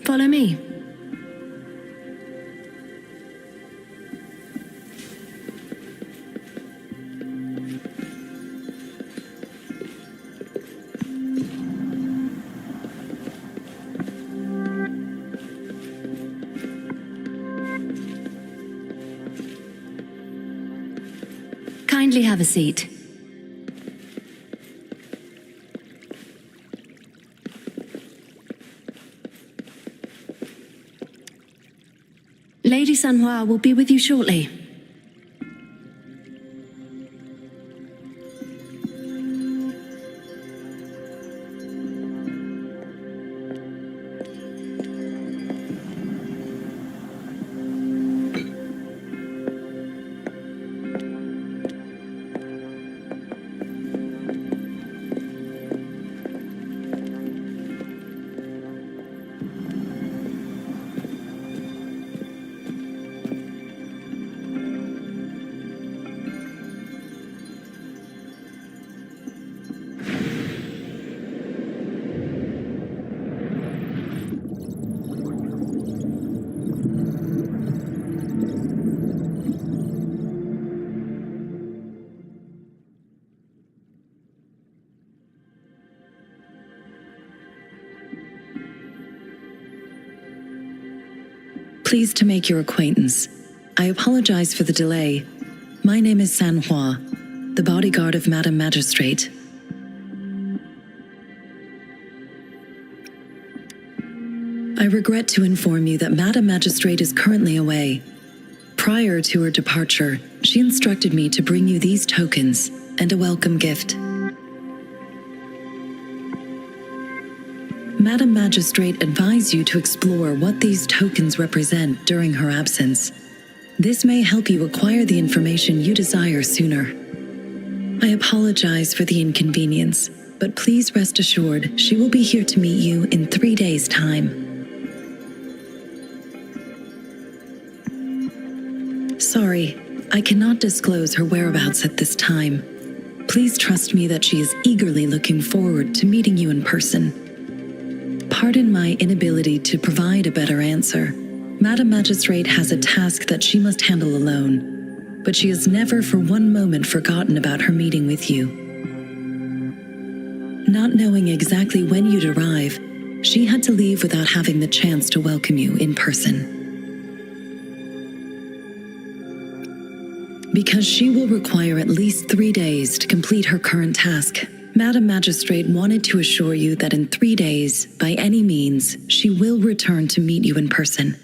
Follow me. Kindly have a seat. Lady Sanhua will be with you shortly. Pleased to make your acquaintance. I apologize for the delay. My name is Sanhua, the bodyguard of Madam Magistrate. I regret to inform you that Madam Magistrate is currently away. Prior to her departure, she instructed me to bring you these tokens and a welcome gift. Madam Magistrate advised you to explore what these tokens represent during her absence. This may help you acquire the information you desire sooner. I apologize for the inconvenience, but please rest assured she will be here to meet you in 3 days' time. Sorry, I cannot disclose her whereabouts at this time. Please trust me that she is eagerly looking forward to meeting you in person. Pardon my inability to provide a better answer. Madam Magistrate has a task that she must handle alone, but she has never for one moment forgotten about her meeting with you. Not knowing exactly when you'd arrive, she had to leave without having the chance to welcome you in person. Because she will require at least 3 days to complete her current task, Madam Magistrate wanted to assure you that in 3 days, by any means, she will return to meet you in person.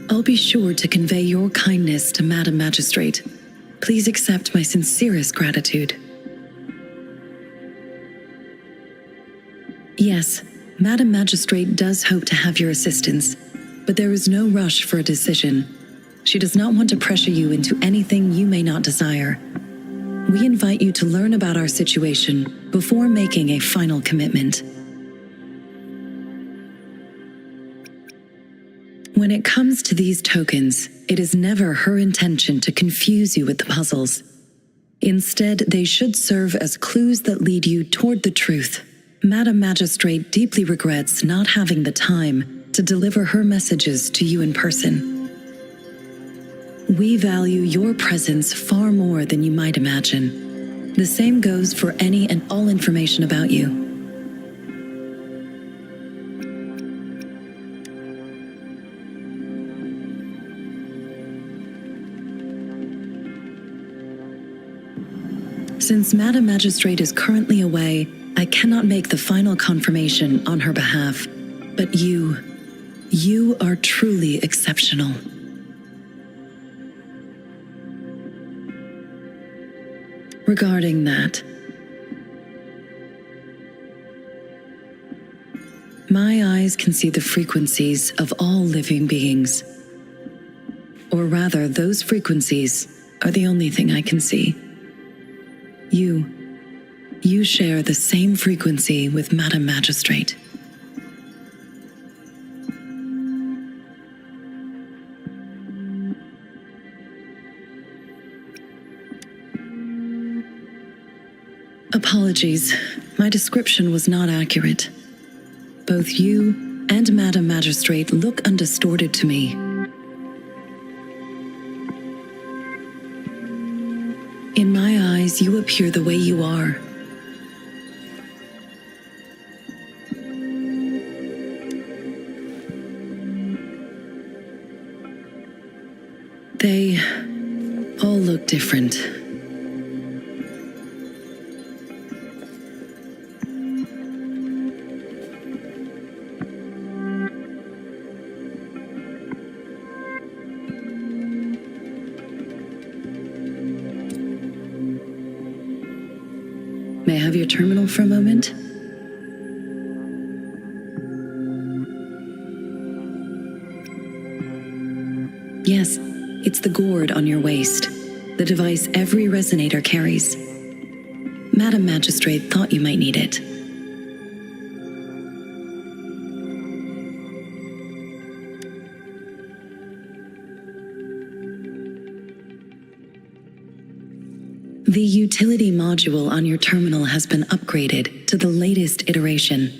I'll be sure to convey your kindness to Madam Magistrate. Please accept my sincerest gratitude. Yes, Madam Magistrate does hope to have your assistance, but there is no rush for a decision. She does not want to pressure you into anything you may not desire. We invite you to learn about our situation before making a final commitment. When it comes to these tokens, it is never her intention to confuse you with the puzzles. Instead, they should serve as clues that lead you toward the truth. Madam Magistrate deeply regrets not having the time to deliver her messages to you in person. We value your presence far more than you might imagine. The same goes for any and all information about you. Since Madam Magistrate is currently away, I cannot make the final confirmation on her behalf. But you are truly exceptional. Regarding that, my eyes can see the frequencies of all living beings. Or rather, those frequencies are the only thing I can see. You share the same frequency with Madam Magistrate. Apologies, my description was not accurate. Both you and Madam Magistrate look undistorted to me. In my eyes, you appear the way you are. They all look different. May I have your terminal for a moment? Yes, it's the gourd on your waist, the device every resonator carries. Madam Magistrate thought you might need it. The utility module on your terminal has been upgraded to the latest iteration.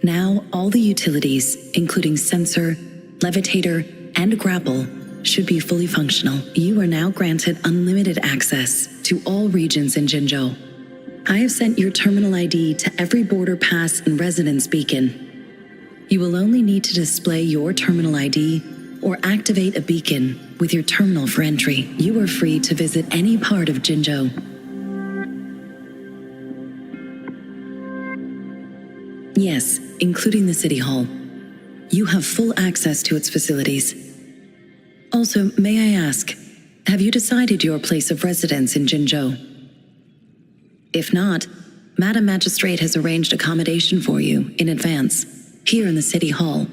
Now, all the utilities, including sensor, levitator, and grapple, should be fully functional. You are now granted unlimited access to all regions in Jinzhou. I have sent your terminal ID to every border pass and residence beacon. You will only need to display your terminal ID or activate a beacon with your terminal for entry. You are free to visit any part of Jinzhou. Yes, including the City Hall. You have full access to its facilities. Also, may I ask, have you decided your place of residence in Jinzhou? If not, Madam Magistrate has arranged accommodation for you in advance, here in the City Hall.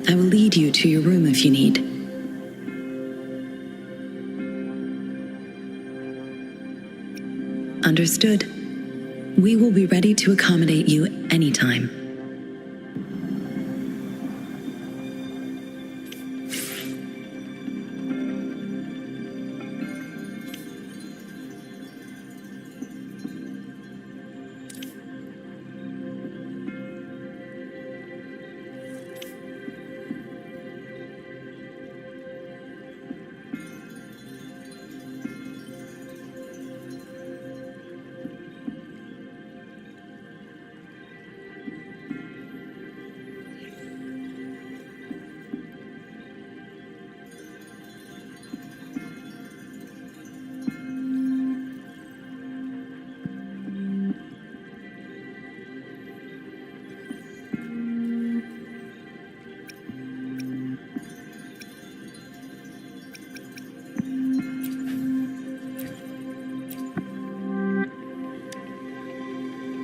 I will lead you to your room if you need. Understood. We will be ready to accommodate you anytime.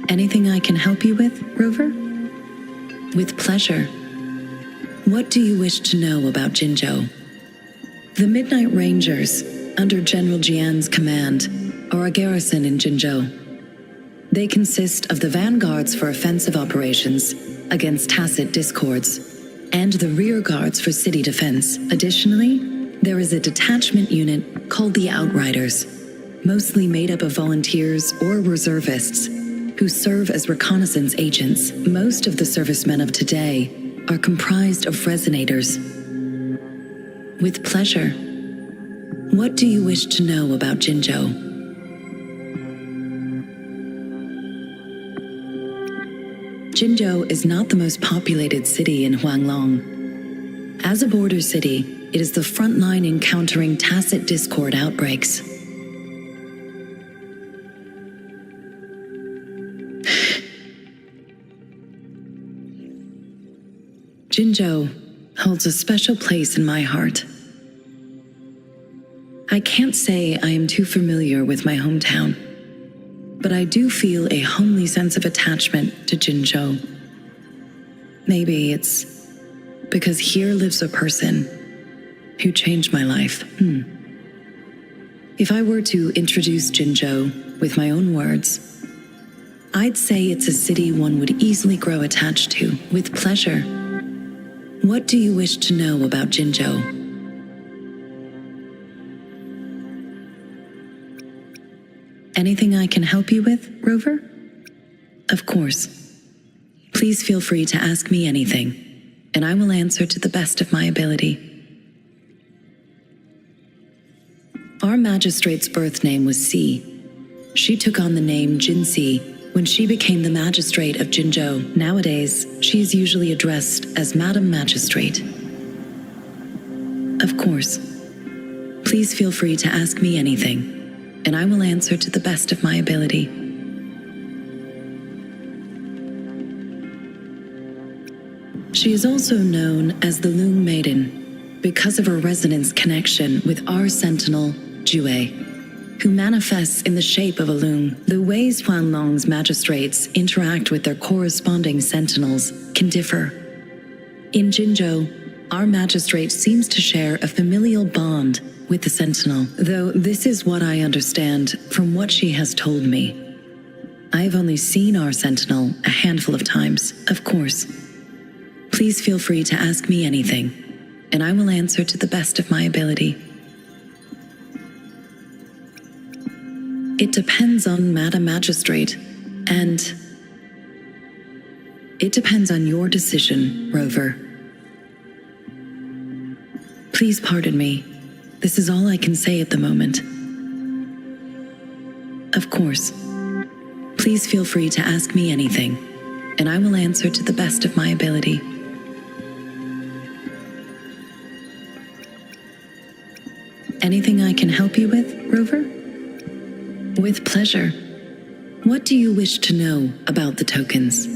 Anything I can help you with, Rover? With pleasure. What do you wish to know about Jinzhou? The Midnight Rangers, under General Jian's command, are a garrison in Jinzhou. They consist of the vanguards for offensive operations against tacit discords, and the rear guards for city defense. Additionally, there is a detachment unit called the Outriders, mostly made up of volunteers or reservists who serve as reconnaissance agents. Most of the servicemen of today are comprised of resonators. With pleasure. What do you wish to know about Jinzhou? Jinzhou is not the most populated city in Huanglong. As a border city, it is the front line in countering tacit discord outbreaks. Jinzhou holds a special place in my heart. I can't say I am too familiar with my hometown, but I do feel a homely sense of attachment to Jinzhou. Maybe it's because here lives a person who changed my life. If I were to introduce Jinzhou with my own words, I'd say it's a city one would easily grow attached to with pleasure. What do you wish to know about Jinzhou? Anything I can help you with, Rover? Of course. Please feel free to ask me anything, and I will answer to the best of my ability. Our magistrate's birth name was Si. She took on the name Jinsi when she became the magistrate of Jinzhou. Nowadays, she is usually addressed as Madam Magistrate. Of course. Please feel free to ask me anything, and I will answer to the best of my ability. She is also known as the Loong Maiden because of her resonance connection with our sentinel, Jue, who manifests in the shape of a loon. The ways Huanglong's magistrates interact with their corresponding sentinels can differ. In Jinzhou, our magistrate seems to share a familial bond with the sentinel, though this is what I understand from what she has told me. I have only seen our sentinel a handful of times, of course. Please feel free to ask me anything, and I will answer to the best of my ability. It depends on Madam Magistrate, and it depends on your decision, Rover. Please pardon me. This is all I can say at the moment. Of course. Please feel free to ask me anything, and I will answer to the best of my ability. Anything I can help you with, Rover? With pleasure. What do you wish to know about the tokens?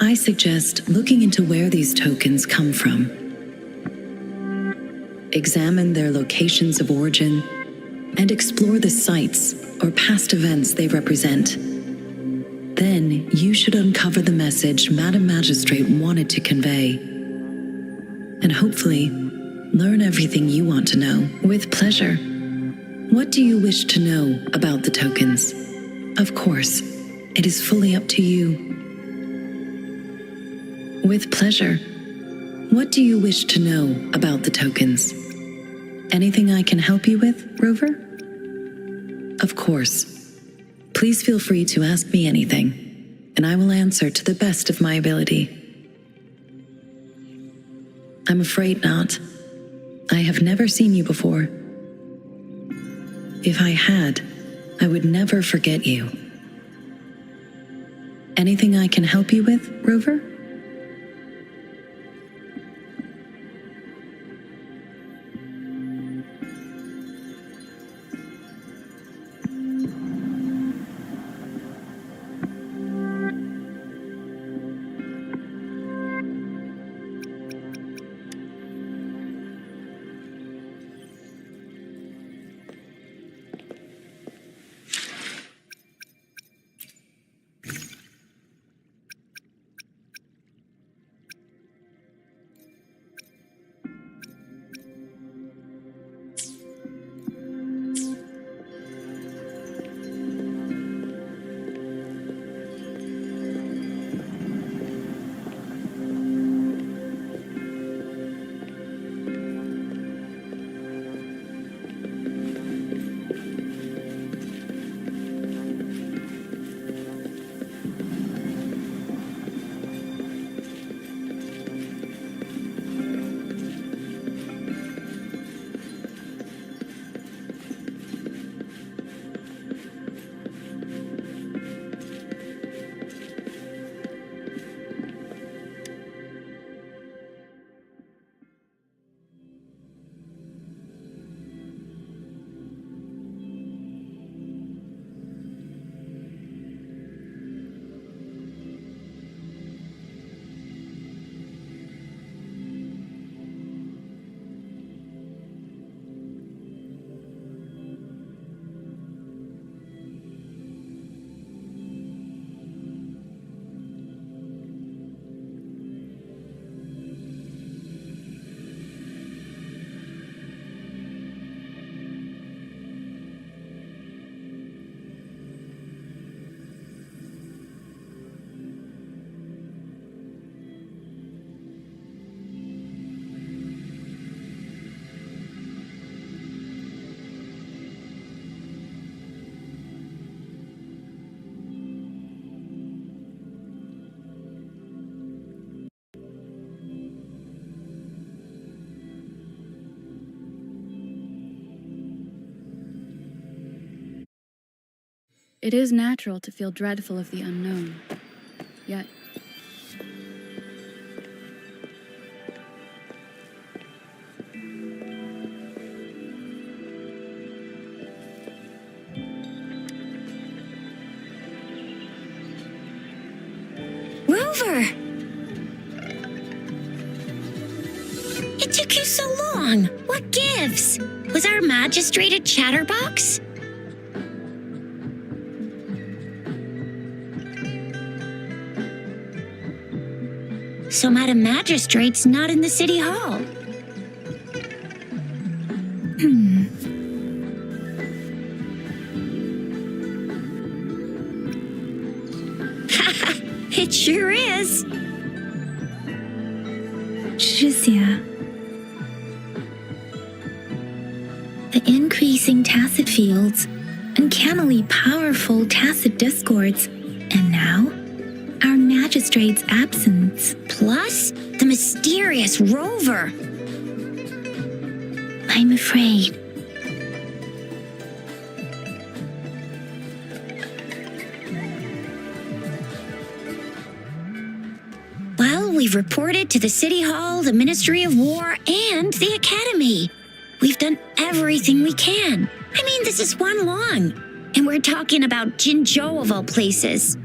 I suggest looking into where these tokens come from. Examine their locations of origin and explore the sites or past events they represent. Then you should uncover the message Madam Magistrate wanted to convey, and hopefully learn everything you want to know. With pleasure. What do you wish to know about the tokens? Of course, it is fully up to you. With pleasure. What do you wish to know about the tokens? Anything I can help you with, Rover? Of course. Please feel free to ask me anything, and I will answer to the best of my ability. I'm afraid not. I have never seen you before. If I had, I would never forget you. Anything I can help you with, Rover? it is natural to feel dreadful of the unknown. Yet, Rover! It took you so long. What gives? Was our magistrate a chatterbox? So Madam Magistrate's not in the city hall. It sure is. Jizya. The increasing tacit fields, uncannily powerful tacit discords, and now, our magistrate's absence. Plus, the mysterious Rover. I'm afraid. Well, we've reported to the City Hall, the Ministry of War, and the Academy. We've done everything we can. I mean, this is one long. And we're talking about Jinzhou of all places.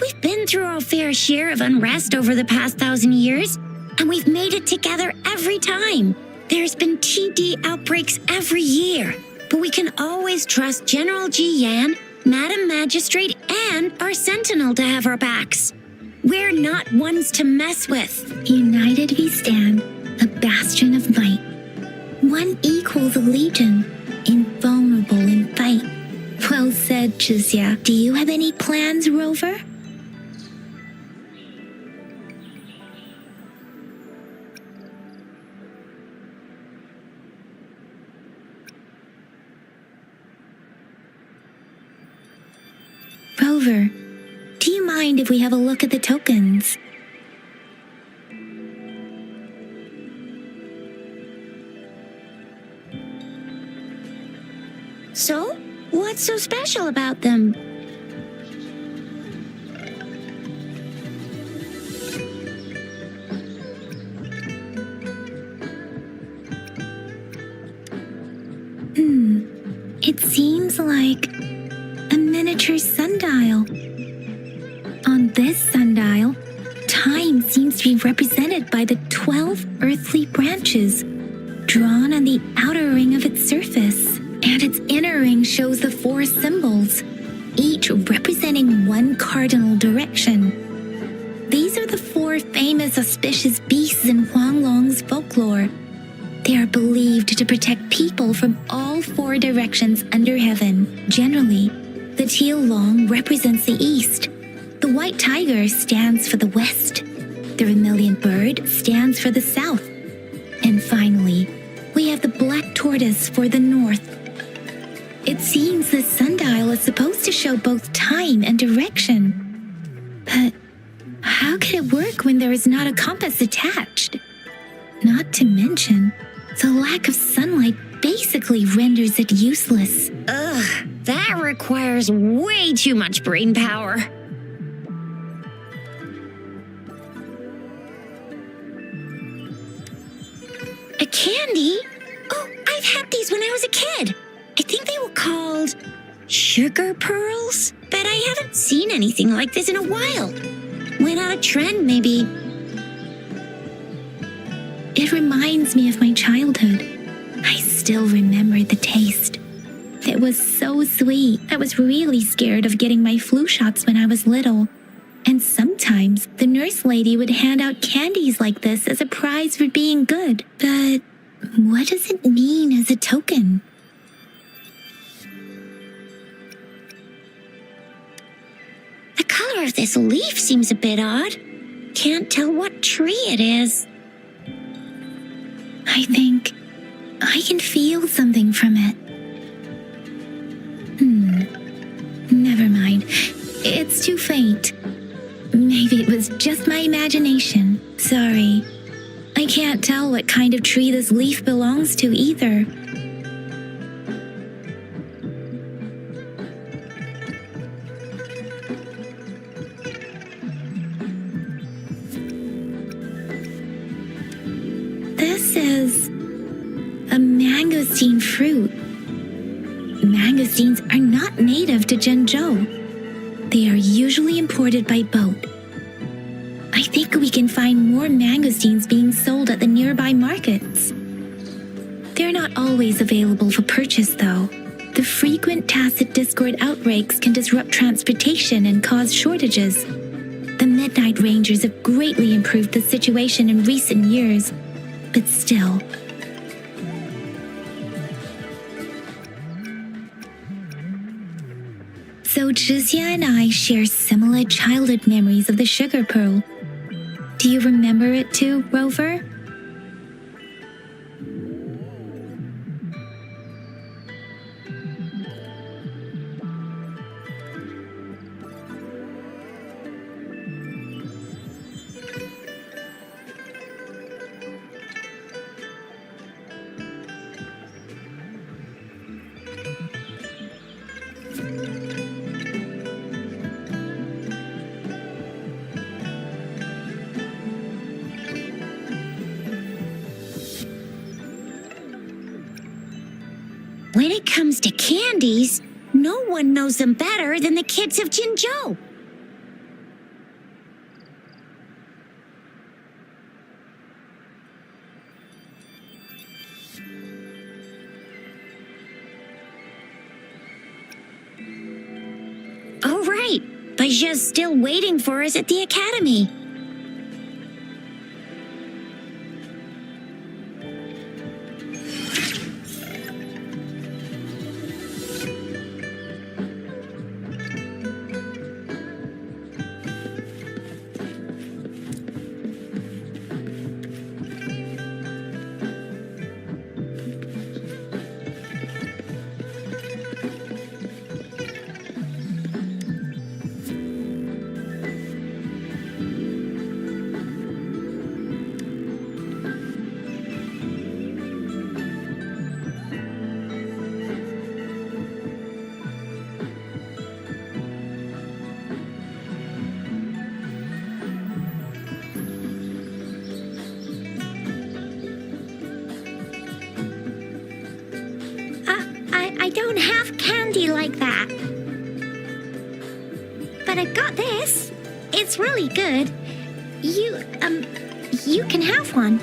We've been through our fair share of unrest over the past 1,000 years, and we've made it together every time. There's been TD outbreaks every year, but we can always trust General Ji Yan, Madam Magistrate, and our Sentinel to have our backs. We're not ones to mess with. United we stand, a bastion of might. One equals a legion, invulnerable in fight. Well said, Jizya. Do you have any plans, Rover? Rover, do you mind if we have a look at the tokens? So, what's so special about them? It seems like a miniature sundial. On this sundial, time seems to be represented by the 12 earthly branches drawn on the outer ring of its surface. And its inner ring shows the 4 symbols, each representing one cardinal direction. These are the 4 famous auspicious beasts in Huanglong's folklore. They are believed to protect people from all 4 directions under heaven. Generally, the teal long represents the east. The white tiger stands for the west. The vermilion bird stands for the south. And finally, we have the black tortoise for the north. It seems this sundial is supposed to show both time and direction. But how can it work when there is not a compass attached? Not to mention, the lack of sunlight basically renders it useless. Ugh, that requires way too much brain power. A candy? Oh, I've had these when I was a kid. I think they were called sugar pearls, but I haven't seen anything like this in a while. Went out of trend, maybe. It reminds me of my childhood. I still remember the taste. It was so sweet. I was really scared of getting my flu shots when I was little. And sometimes the nurse lady would hand out candies like this as a prize for being good. But what does it mean as a token? The color of this leaf seems a bit odd. Can't tell what tree it is. I think I can feel something from it. Never mind. It's too faint. Maybe it was just my imagination. Sorry. I can't tell what kind of tree this leaf belongs to either. mangosteen fruit. Mangosteens are not native to Zhengzhou. They are usually imported by boat. I think we can find more mangosteens being sold at the nearby markets. They're not always available for purchase, though. The frequent tacit discord outbreaks can disrupt transportation and cause shortages. The Midnight Rangers have greatly improved the situation in recent years, but still. So Zhixia and I share similar childhood memories of the Sugar Pearl. Do you remember it too, Rover? When it comes to candies, no one knows them better than the kids of Jinzhou. Oh, right. Baijia's still waiting for us at the academy. I don't have candy like that. But I got this. It's really good. You can have one.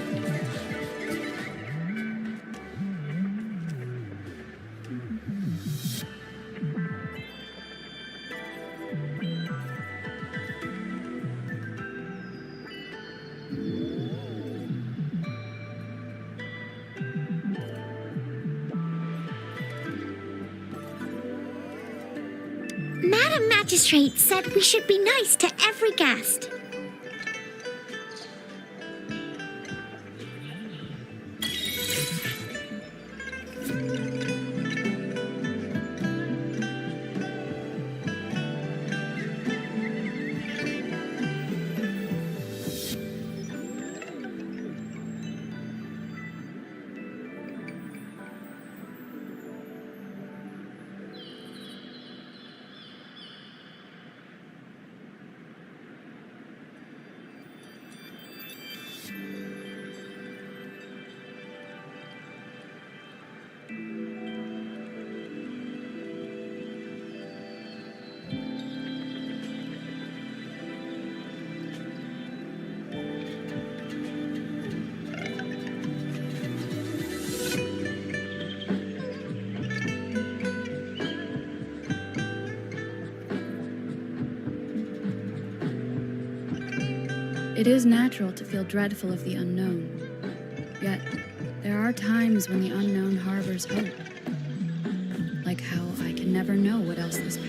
Madam Magistrate said we should be nice to every guest. It is natural to feel dreadful of the unknown. Yet, there are times when the unknown harbors hope. Like how I can never know what else this path.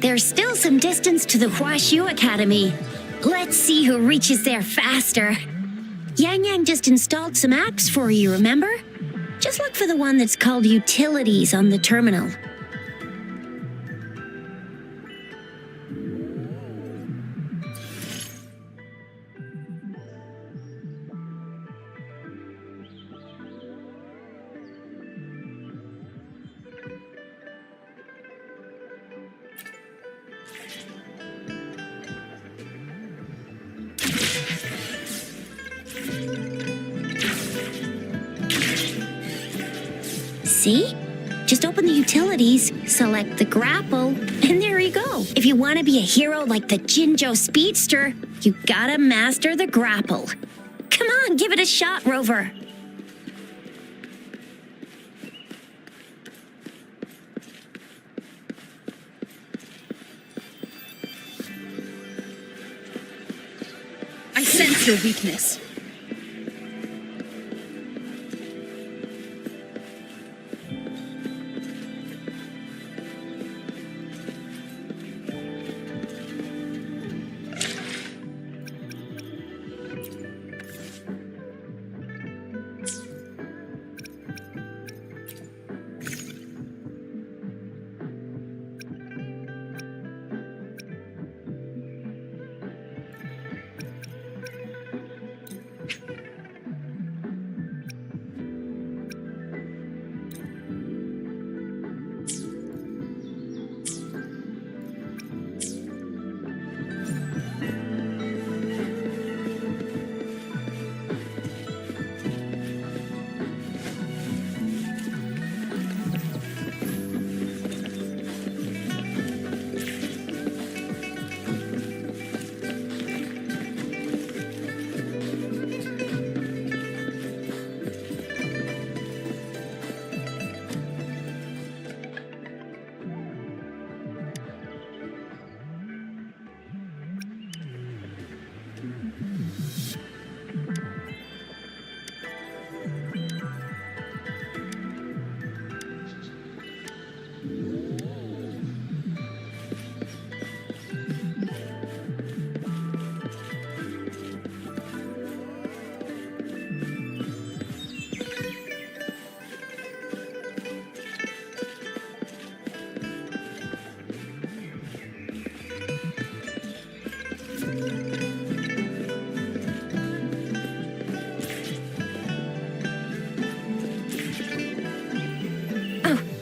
There's still some distance to the Huaxiu Academy. Let's see who reaches there faster. Yang Yang just installed some apps for you, remember? Just look for the one that's called Utilities on the terminal. See? Just open the utilities, select the grapple, and there you go. If you want to be a hero like the Jinjo Speedster, you gotta master the grapple. Come on, give it a shot, Rover. I sense your weakness.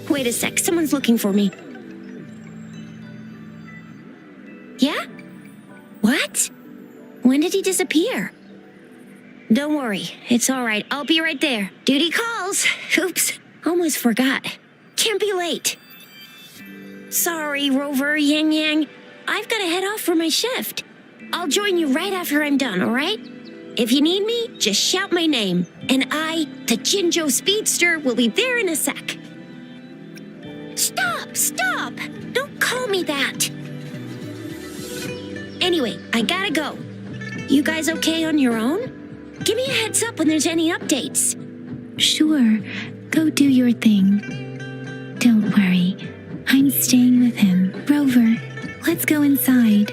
Wait a sec, someone's looking for me. Yeah? What? When did he disappear? Don't worry, it's all right. I'll be right there. Duty calls. Oops, almost forgot. Can't be late. Sorry, Rover, Yang Yang. I've got to head off for my shift. I'll join you right after I'm done, all right? If you need me, just shout my name, and I, the Jinjo Speedster, will be there in a sec. Stop! Don't call me that. Anyway, I gotta go. You guys okay on your own? Give me a heads up when there's any updates. Sure, go do your thing. Don't worry, I'm staying with him. Rover, let's go inside.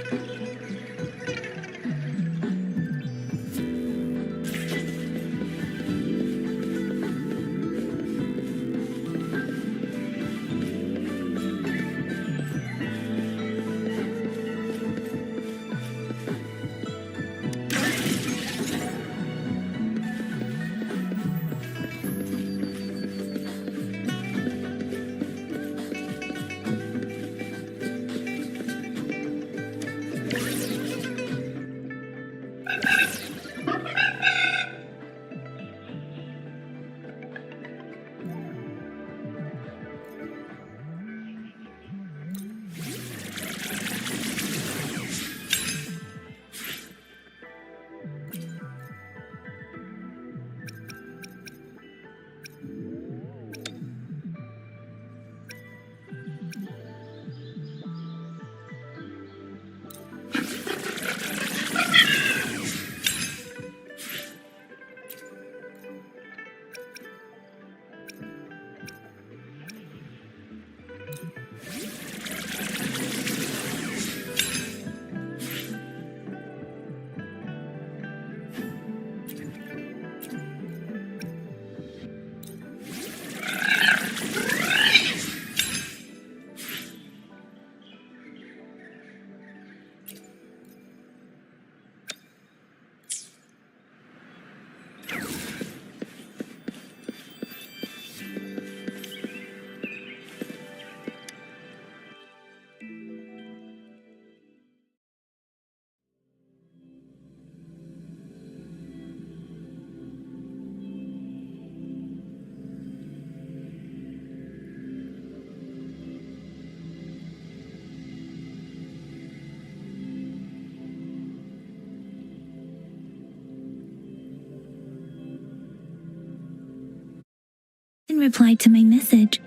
replied to my message.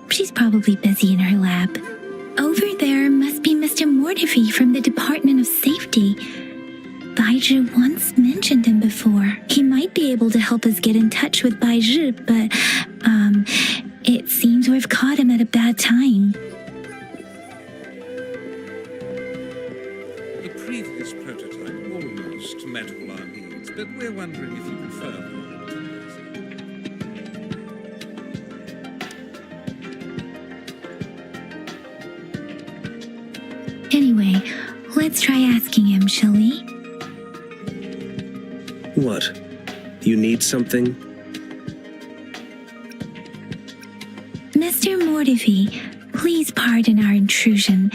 She's probably busy in her lab. Over there must be Mr. Mortifi from the Department of Safety. Baizhi once mentioned him before. He might be able to help us get in touch with Baizhi, but, it seems we've caught him at a bad time. The previous prototype almost met all our needs, but we're wondering if you can further. Anyway, let's try asking him, shall we? What? You need something? Mr. Mortifi, please pardon our intrusion.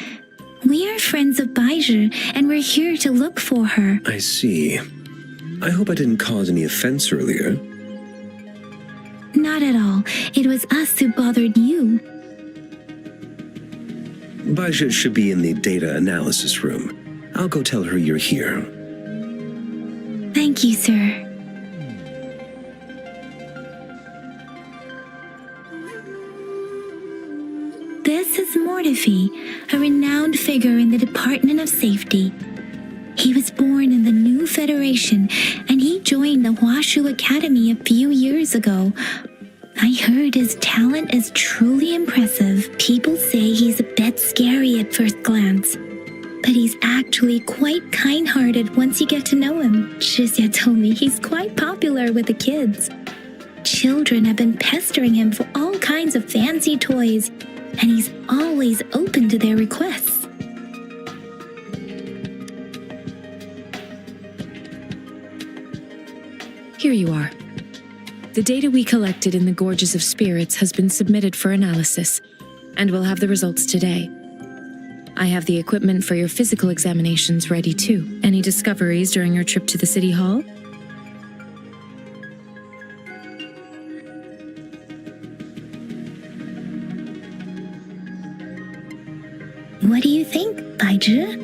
We are friends of Baizhi, and we're here to look for her. I see. I hope I didn't cause any offense earlier. Not at all. It was us who bothered you. Baizhi should be in the data analysis room. I'll go tell her you're here. Thank you, sir. This is Mortifi, a renowned figure in the Department of Safety. He was born in the New Federation, and he joined the Huashu Academy a few years ago. I heard his talent is truly impressive. People say he's a bit scary at first glance, but he's actually quite kind-hearted once you get to know him. Shizia told me he's quite popular with the kids. Children have been pestering him for all kinds of fancy toys, and he's always open to their requests. Here you are. The data we collected in the Gorges of Spirits has been submitted for analysis, and we'll have the results today. I have the equipment for your physical examinations ready too. Any discoveries during your trip to the City Hall? What do you think, Baizhi?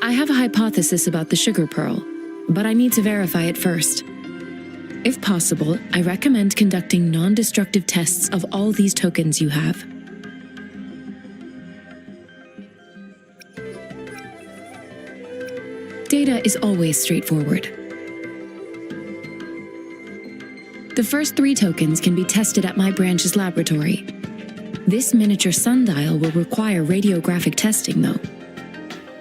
I have a hypothesis about the sugar pearl, but I need to verify it first. If possible, I recommend conducting non-destructive tests of all these tokens you have. Data is always straightforward. The first 3 tokens can be tested at my branch's laboratory. This miniature sundial will require radiographic testing, though.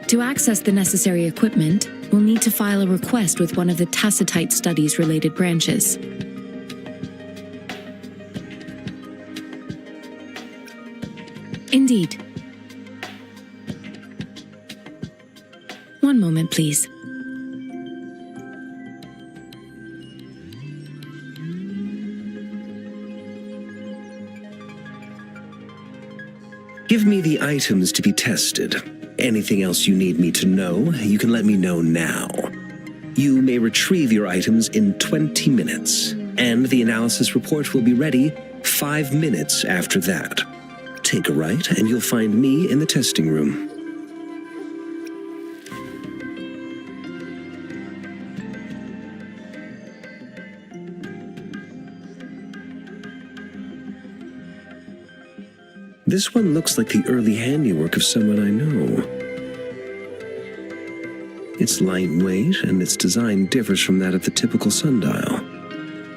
To access the necessary equipment, we'll need to file a request with one of the Tacitite Studies-related branches. Indeed. One moment, please. Give me the items to be tested. Anything else you need me to know, you can let me know now. You may retrieve your items in 20 minutes, and the analysis report will be ready 5 minutes after that. Take a right, and you'll find me in the testing room. This one looks like the early handiwork of someone I know. It's lightweight, and its design differs from that of the typical sundial.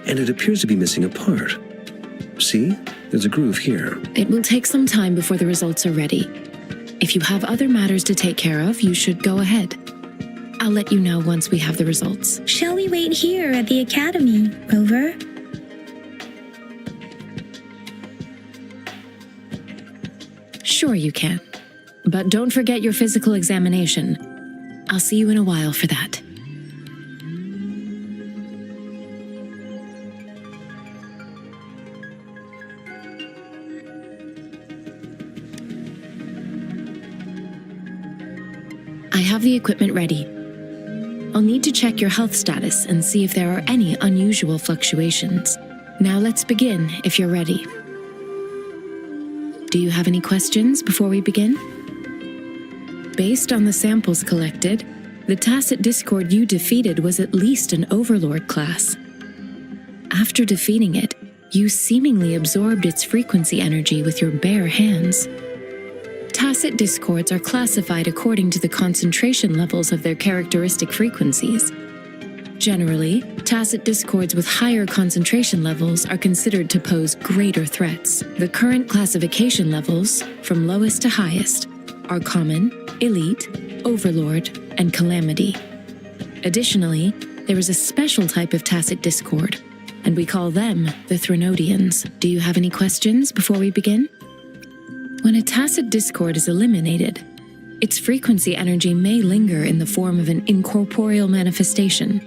And it appears to be missing a part. See? There's a groove here. It will take some time before the results are ready. If you have other matters to take care of, you should go ahead. I'll let you know once we have the results. Shall we wait here at the academy, Rover? Sure you can. But don't forget your physical examination. I'll see you in a while for that. I have the equipment ready. I'll need to check your health status and see if there are any unusual fluctuations. Now let's begin, if you're ready. Do you have any questions before we begin? Based on the samples collected, the Tacit Discord you defeated was at least an Overlord class. After defeating it, you seemingly absorbed its frequency energy with your bare hands. Tacit Discords are classified according to the concentration levels of their characteristic frequencies. Generally, Tacit Discords with higher concentration levels are considered to pose greater threats. The current classification levels, from lowest to highest, are Common, Elite, Overlord, and Calamity. Additionally, there is a special type of Tacit Discord, and we call them the Threnodians. Do you have any questions before we begin? When a Tacit Discord is eliminated, its frequency energy may linger in the form of an incorporeal manifestation,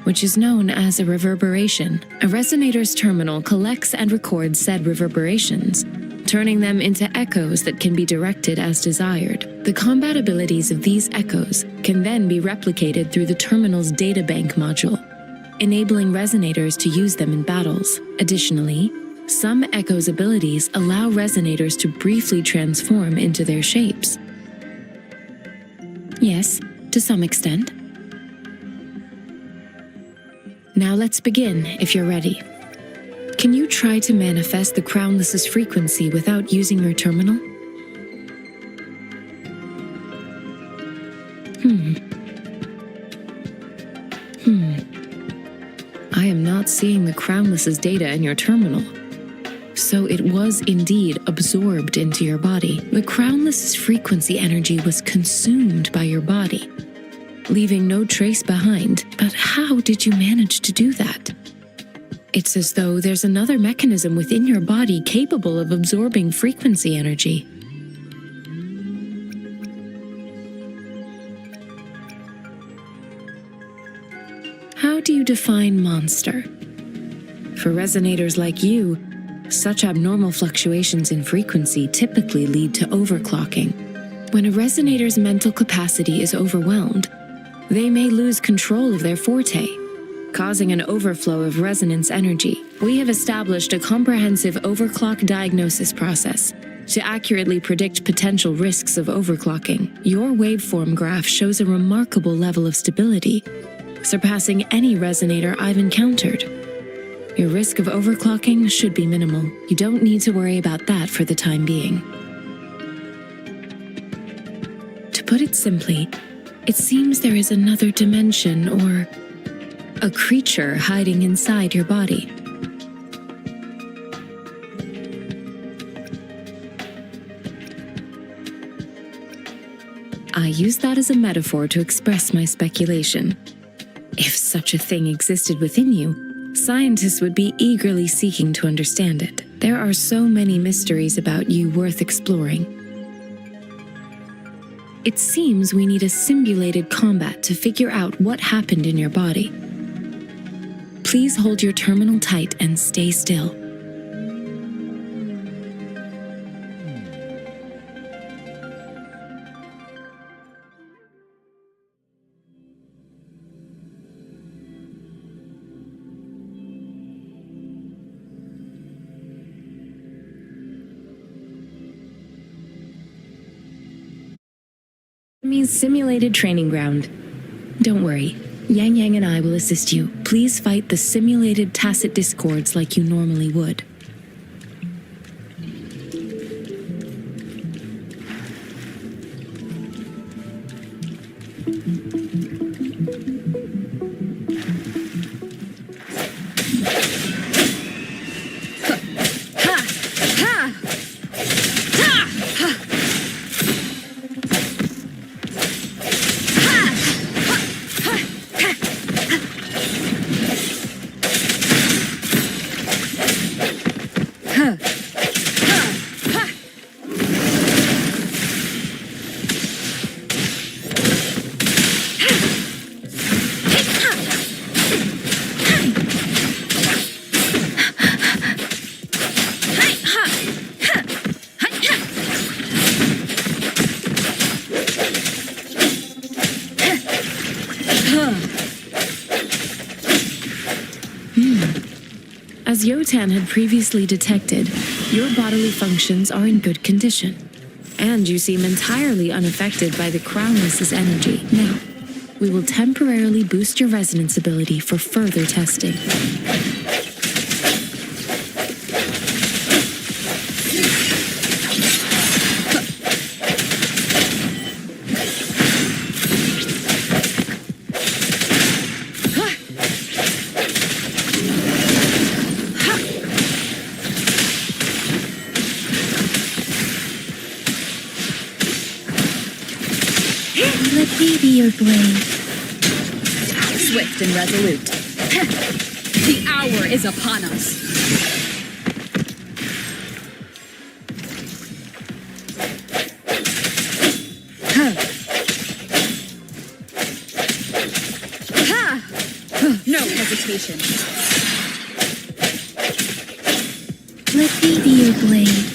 which is known as a reverberation. A resonator's terminal collects and records said reverberations, turning them into echoes that can be directed as desired. The combat abilities of these echoes can then be replicated through the terminal's databank module, enabling resonators to use them in battles. Additionally, some echoes' abilities allow resonators to briefly transform into their shapes. Yes, to some extent. Now let's begin, if you're ready. Can you try to manifest the Crownless's frequency without using your terminal? I am not seeing the Crownless's data in your terminal. So it was indeed absorbed into your body. The Crownless's frequency energy was consumed by your body, leaving no trace behind. But how did you manage to do that? It's as though there's another mechanism within your body capable of absorbing frequency energy. How do you define monster? For resonators like you, such abnormal fluctuations in frequency typically lead to overclocking. When a resonator's mental capacity is overwhelmed, they may lose control of their forte, causing an overflow of resonance energy. We have established a comprehensive overclock diagnosis process to accurately predict potential risks of overclocking. Your waveform graph shows a remarkable level of stability, surpassing any resonator I've encountered. Your risk of overclocking should be minimal. You don't need to worry about that for the time being. To put it simply, it seems there is another dimension or a creature hiding inside your body. I use that as a metaphor to express my speculation. If such a thing existed within you, scientists would be eagerly seeking to understand it. There are so many mysteries about you worth exploring. It seems we need a simulated combat to figure out what happened in your body. Please hold your terminal tight and stay still. Means simulated training ground. Don't worry, Yang Yang and I will assist you. Please fight the simulated Tacit Discords like you normally would. As Yotan had previously detected, your bodily functions are in good condition, and you seem entirely unaffected by the Crownless's energy. Now, we will temporarily boost your resonance ability for further testing. Let me be your blade. Swift and resolute. The hour is upon us. No hesitation. Let me be your blade.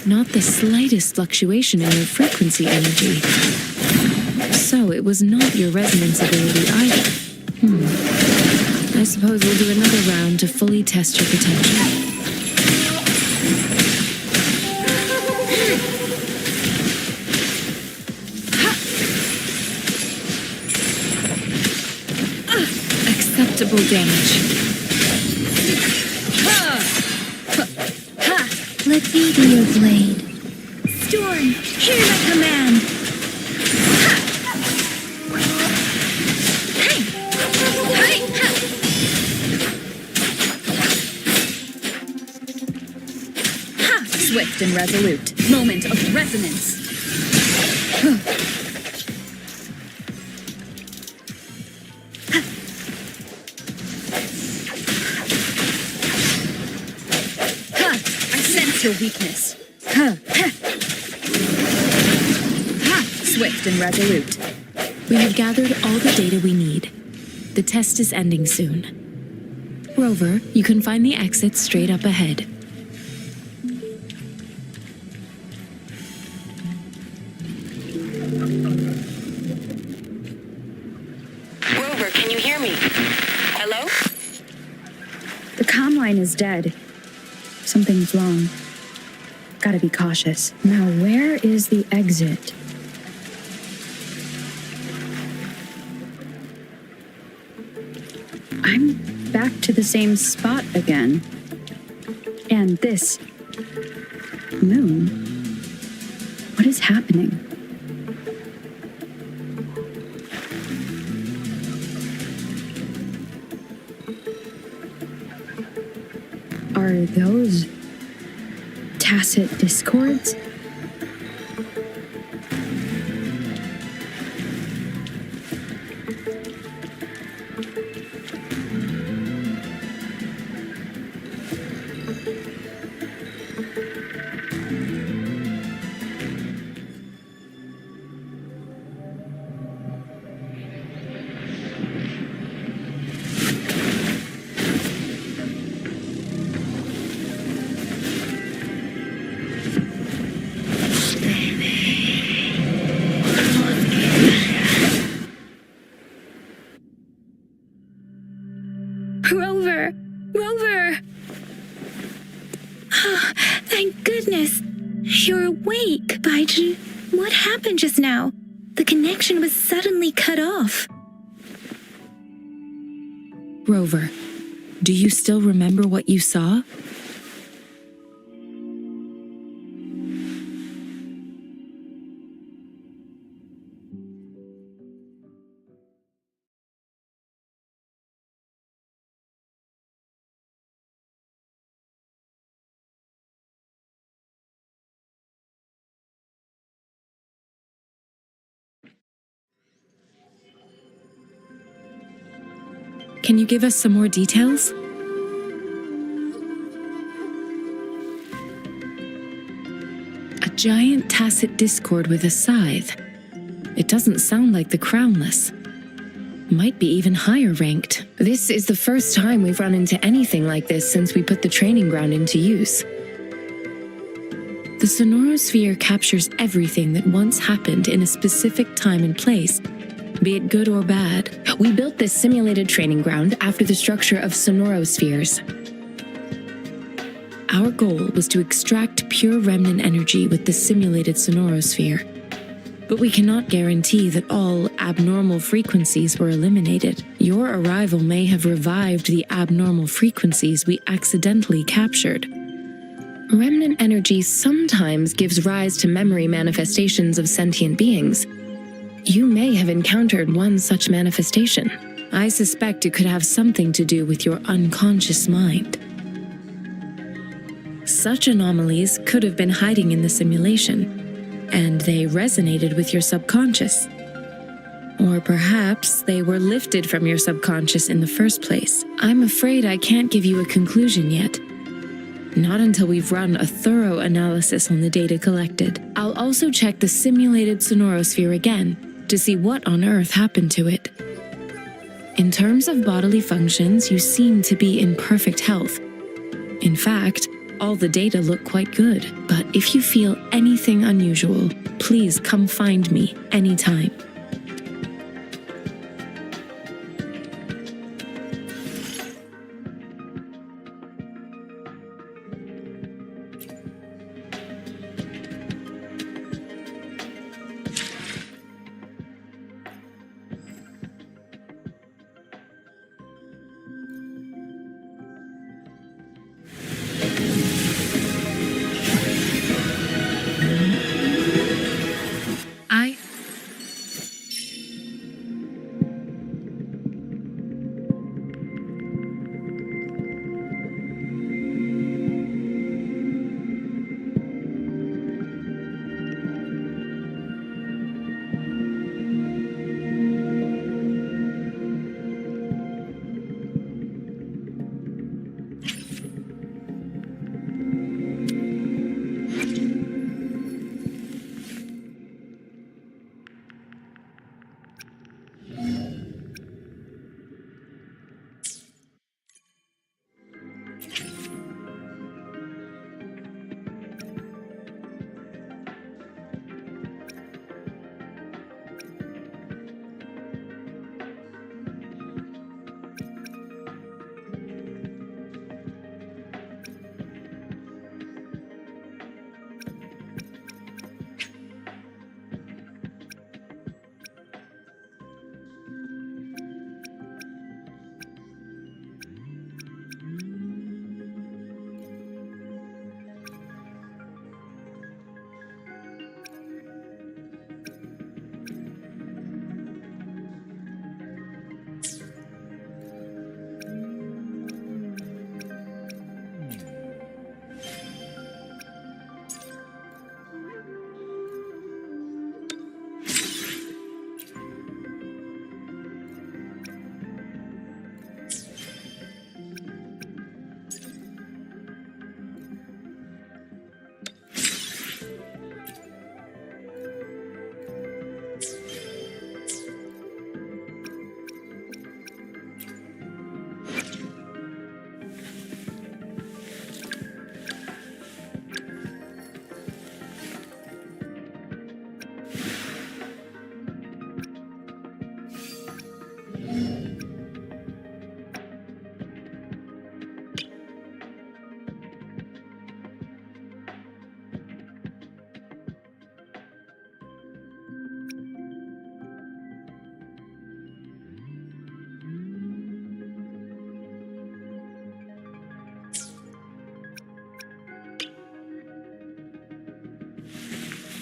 Not the slightest fluctuation in your frequency energy. So it was not your resonance ability either. I suppose we'll do another round to fully test your potential. Acceptable damage. Let me be your blade. Storm, hear my command. Swift and resolute. Moment of resonance. Your weakness. Swift and resolute. We have gathered all the data we need. The test is ending soon. Rover, you can find the exit straight up ahead. Rover, can you hear me? Hello? The comm line is dead. Something's wrong. Gotta be cautious. Now, where is the exit? I'm back to the same spot again. And this moon. What is happening? Are those tacit discords? Rover! Rover! Oh, thank goodness. You're awake, Baiju. What happened just now? The connection was suddenly cut off. Rover, do you still remember what you saw? Can you give us some more details? A giant tacit discord with a scythe. It doesn't sound like the crownless. Might be even higher ranked. This is the first time we've run into anything like this since we put the training ground into use. The sonorosphere captures everything that once happened in a specific time and place, be it good or bad. We built this simulated training ground after the structure of sonorospheres. Our goal was to extract pure remnant energy with the simulated sonorosphere. But we cannot guarantee that all abnormal frequencies were eliminated. Your arrival may have revived the abnormal frequencies we accidentally captured. Remnant energy sometimes gives rise to memory manifestations of sentient beings. You may have encountered one such manifestation. I suspect it could have something to do with your unconscious mind. Such anomalies could have been hiding in the simulation, and they resonated with your subconscious. Or perhaps they were lifted from your subconscious in the first place. I'm afraid I can't give you a conclusion yet. Not until we've run a thorough analysis on the data collected. I'll also check the simulated sonorosphere again to see what on earth happened to it. In terms of bodily functions, you seem to be in perfect health. In fact, all the data look quite good. But if you feel anything unusual, please come find me anytime.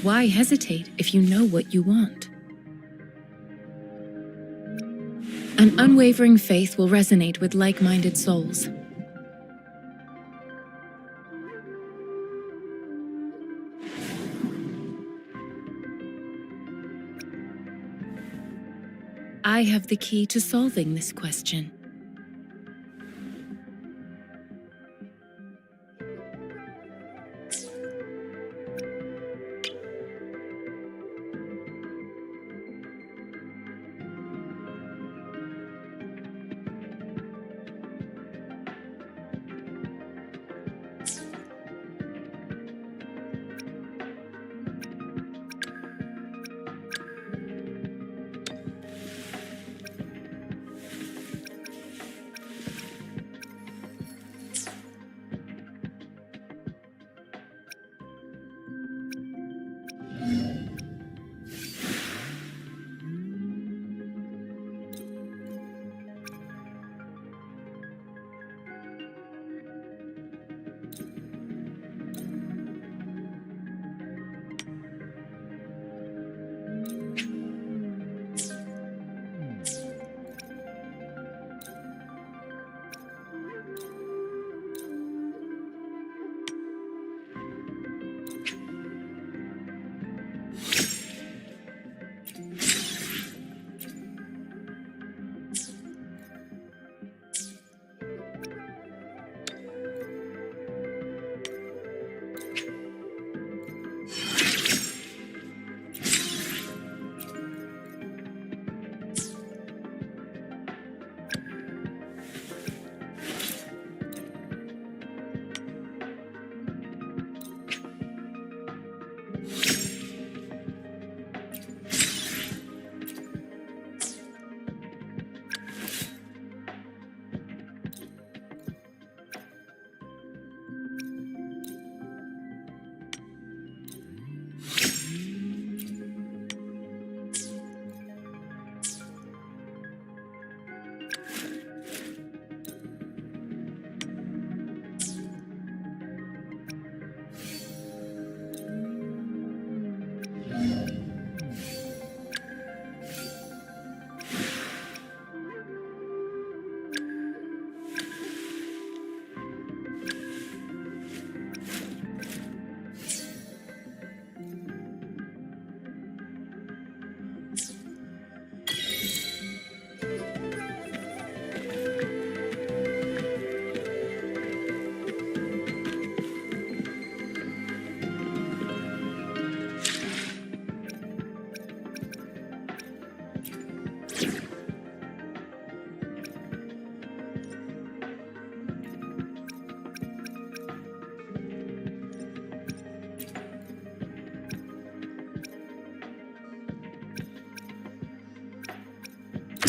Why hesitate if you know what you want? An unwavering faith will resonate with like-minded souls. I have the key to solving this question.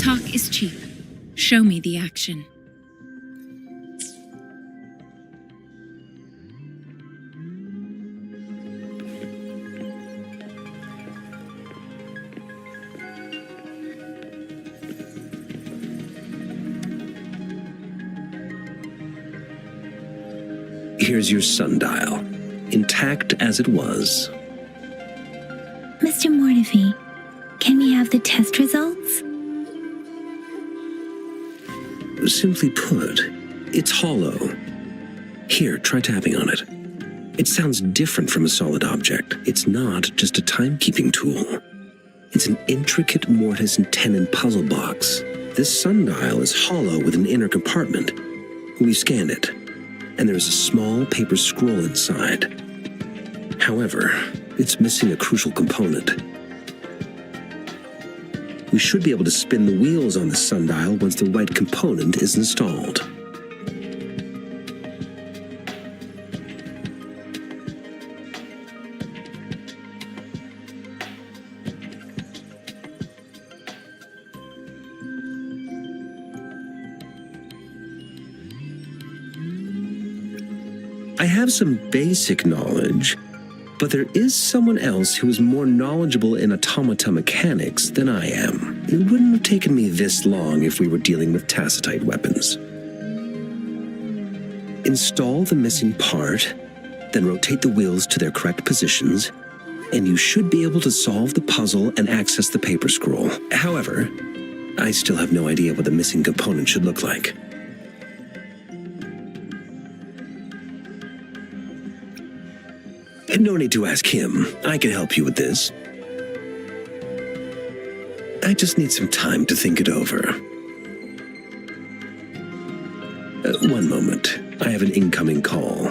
Talk is cheap. Show me the action. Here's your sundial, intact as it was. Mr. Mortefi, can we have the test results? Simply put, it's hollow. Here, try tapping on it. It sounds different from a solid object. It's not just a timekeeping tool. It's an intricate mortise and tenon puzzle box. This sundial is hollow with an inner compartment. We scanned it, and there's a small paper scroll inside. However, it's missing a crucial component. We should be able to spin the wheels on the sundial once the right component is installed. I have some basic knowledge, but there is someone else who is more knowledgeable in automata mechanics than I am. It wouldn't have taken me this long if we were dealing with tacitite weapons. Install the missing part, then rotate the wheels to their correct positions, and you should be able to solve the puzzle and access the paper scroll. However, I still have no idea what the missing component should look like. No need to ask him. I can help you with this. I just need some time to think it over. One moment. I have an incoming call.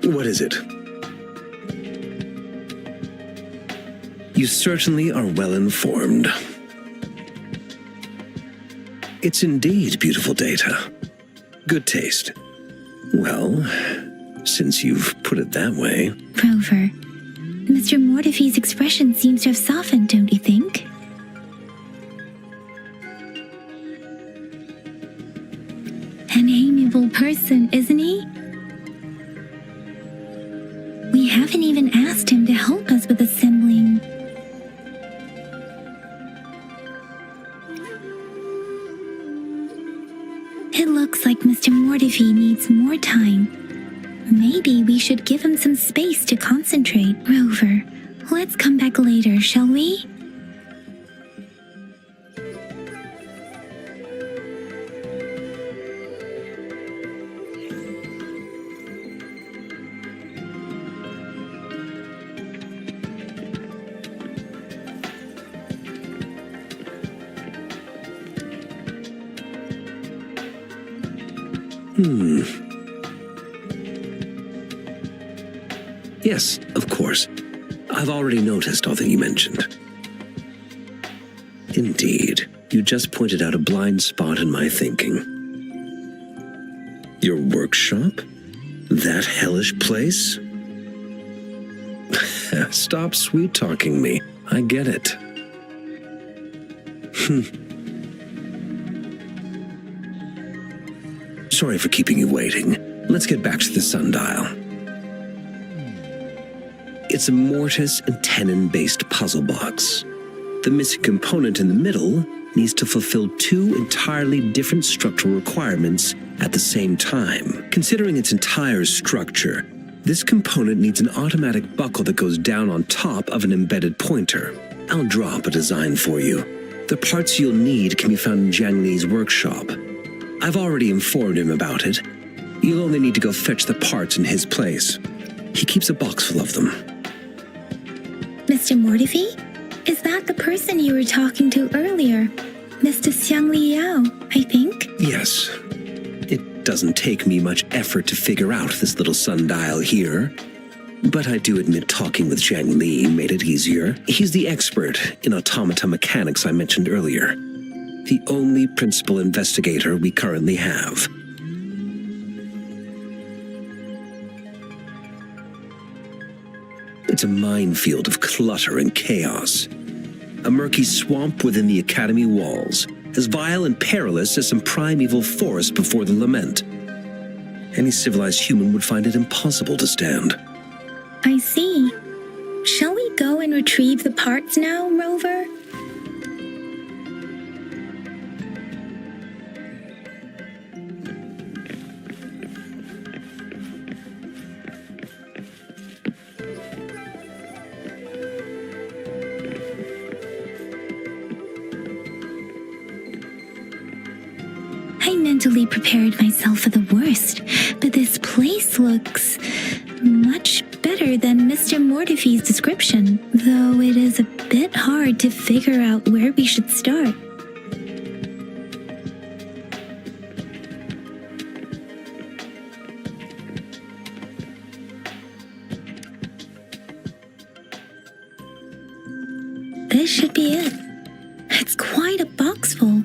What is it? You certainly are well informed. It's indeed beautiful data. Good taste. Well, since you've put it that way... Rover, Mr. Mortefi's expression seems to have softened, don't you think? An amiable person, isn't he? We haven't even asked him to help us with assembling... It looks like Mr. Mortefi needs more time. Maybe we should give him some space to concentrate. Rover, let's come back later, shall we? Yes, of course. I've already noticed all that you mentioned. Indeed, you just pointed out a blind spot in my thinking. Your workshop? That hellish place? Stop sweet-talking me. I get it. Sorry for keeping you waiting. Let's get back to the sundial. It's a mortise and tenon-based puzzle box. The missing component in the middle needs to fulfill two entirely different structural requirements at the same time. Considering its entire structure, this component needs an automatic buckle that goes down on top of an embedded pointer. I'll draw up a design for you. The parts you'll need can be found in Jiang Li's workshop. I've already informed him about it. You'll only need to go fetch the parts in his place. He keeps a box full of them. Mr. Mortefi? Is that the person you were talking to earlier? Mr. Xiang Liao, I think? Yes. It doesn't take me much effort to figure out this little sundial here. But I do admit talking with Jiang Li made it easier. He's the expert in automata mechanics I mentioned earlier. The only principal investigator we currently have. It's a minefield of clutter and chaos. A murky swamp within the Academy walls, as vile and perilous as some primeval forest before the lament. Any civilized human would find it impossible to stand. I see. Shall we go and retrieve the parts now, Rover? I mentally prepared myself for the worst, but this place looks much better than Mr. Mortifee's description, though it is a bit hard to figure out where we should start. This should be it. It's quite a box full.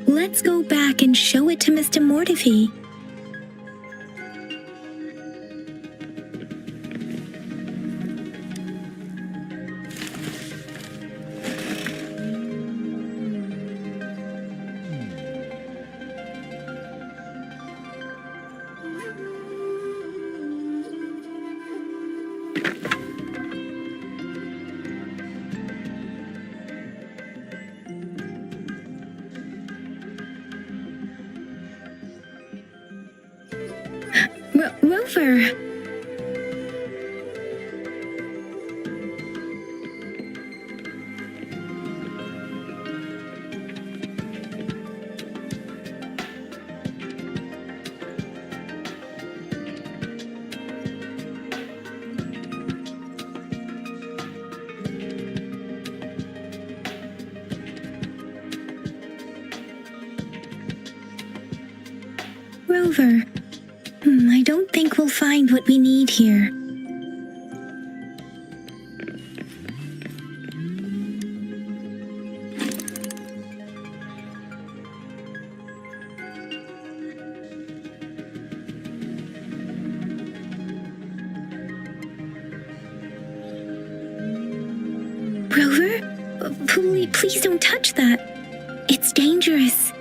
Let's go back and show it to Mr. Mortifee. Rover! Rover, I don't think we'll find what we need here. Rover, please don't touch that. It's dangerous.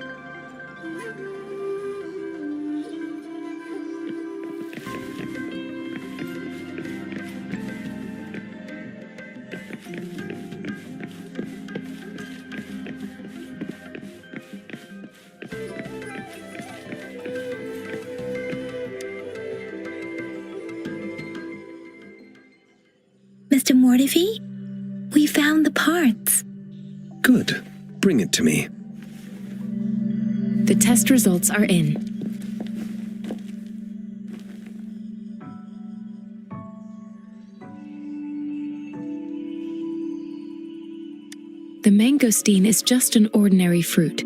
Mr. Mortifee, we found the parts. Good. Bring it to me. The test results are in. The mangosteen is just an ordinary fruit.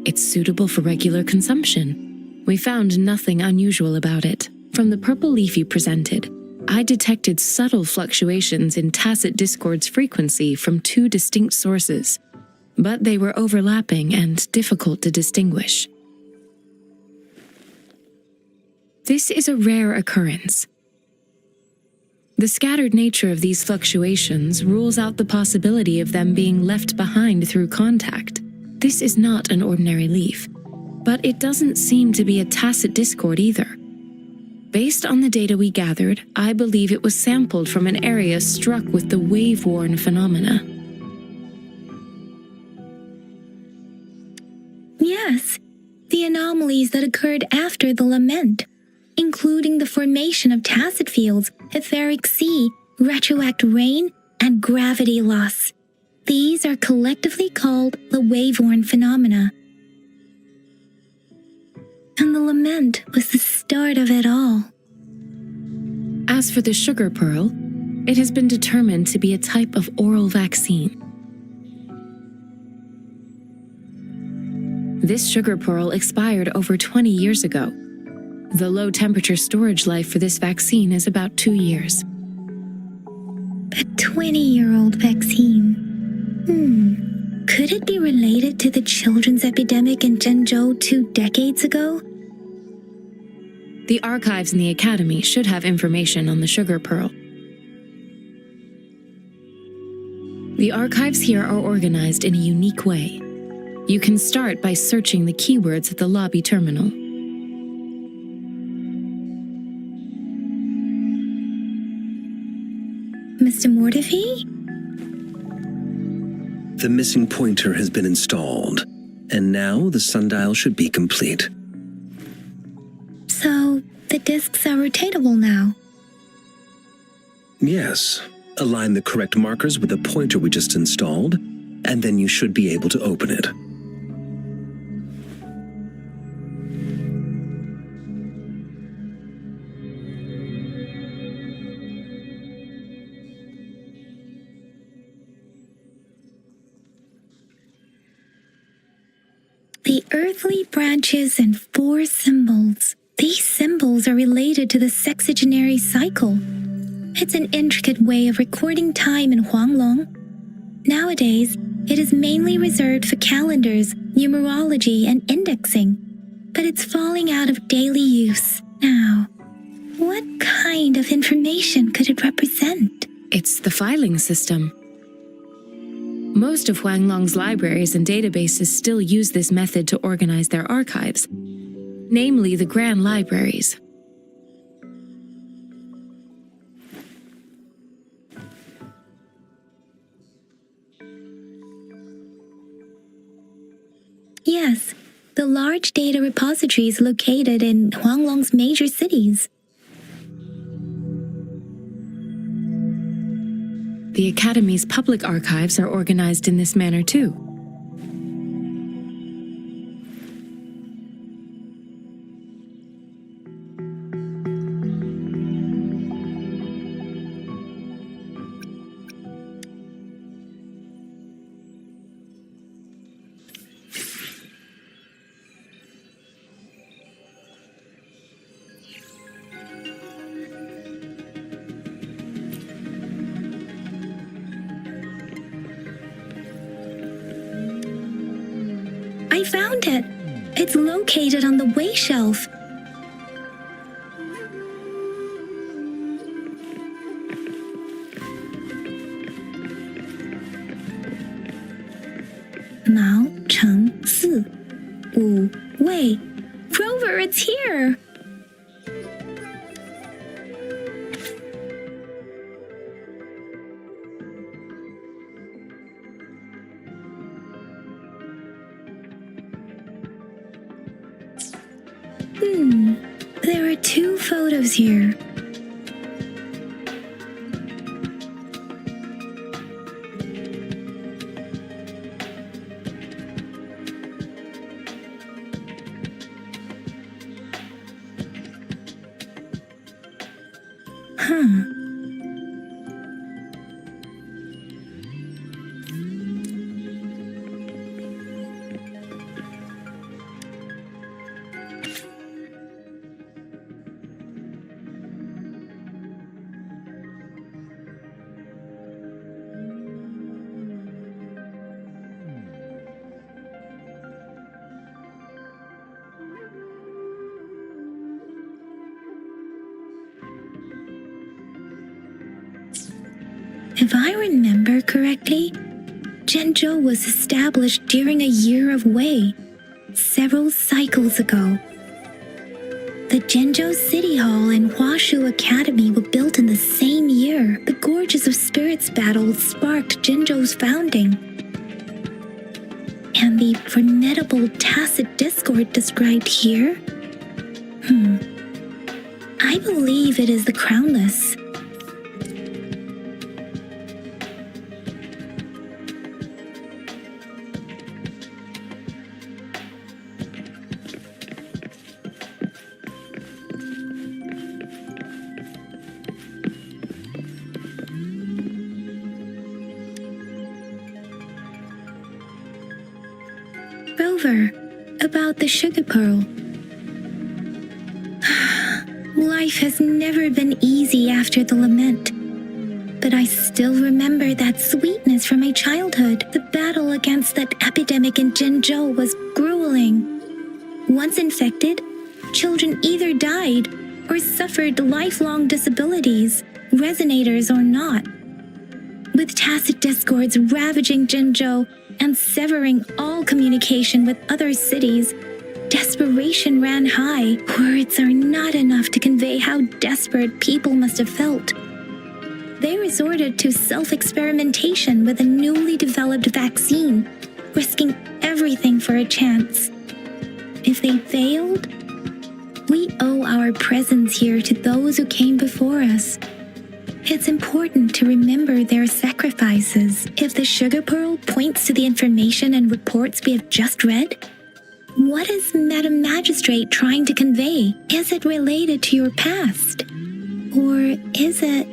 It's suitable for regular consumption. We found nothing unusual about it. From the purple leaf you presented, I detected subtle fluctuations in tacit discord's frequency from two distinct sources, but they were overlapping and difficult to distinguish. This is a rare occurrence. The scattered nature of these fluctuations rules out the possibility of them being left behind through contact. This is not an ordinary leaf, but it doesn't seem to be a tacit discord either. Based on the data we gathered, I believe it was sampled from an area struck with the wave-worn phenomena. Yes, the anomalies that occurred after the lament, including the formation of tacit fields, etheric sea, retroact rain, and gravity loss. These are collectively called the wave-worn phenomena. And the lament was the start of it all. As for the sugar pearl, it has been determined to be a type of oral vaccine. This sugar pearl expired over 20 years ago. The low-temperature storage life for this vaccine is about 2 years. A 20-year-old vaccine. Could it be related to the children's epidemic in Zhengzhou 2 decades ago? The archives in the Academy should have information on the sugar pearl. The archives here are organized in a unique way. You can start by searching the keywords at the lobby terminal. Mr. Mortefi? The missing pointer has been installed, and now the sundial should be complete. So, the discs are rotatable now. Yes. Align the correct markers with the pointer we just installed, and then you should be able to open it. The earthly branches and 4 symbols. These symbols are related to the sexagenary cycle. It's an intricate way of recording time in Huanglong. Nowadays, it is mainly reserved for calendars, numerology, and indexing. But it's falling out of daily use now. What kind of information could it represent? It's the filing system. Most of Huanglong's libraries and databases still use this method to organize their archives, namely the Grand Libraries. Yes, the large data repositories located in Huanglong's major cities. The Academy's public archives are organized in this manner too. I found it. It's located on the way shelf. Mao Cheng Si Wu Wei. Rover, it's here. There are 2 photos here. If I remember correctly, Zhenzhou was established during a year of Wei, several cycles ago. The Zhenzhou City Hall and Huashu Academy were built in the same year. The Gorges of Spirits battle sparked Zhenzhou's founding. And the formidable tacit discord described here? I believe it is the Crownless. Rover, about the sugar pearl. Life has never been easy after the lament. But I still remember that sweetness from my childhood. The battle against that epidemic in Zhenzhou was grueling. Once infected, children either died or suffered lifelong disabilities, resonators or not. With tacit discords ravaging Jinzhou and severing all communication with other cities, desperation ran high. Words are not enough to convey how desperate people must have felt. They resorted to self-experimentation with a newly developed vaccine, risking everything for a chance. If they failed, we owe our presence here to those who came before us. It's important to remember their sacrifices. If the sugar pearl points to the information and reports we have just read, what is Madam Magistrate trying to convey? Is it related to your past? Or is it...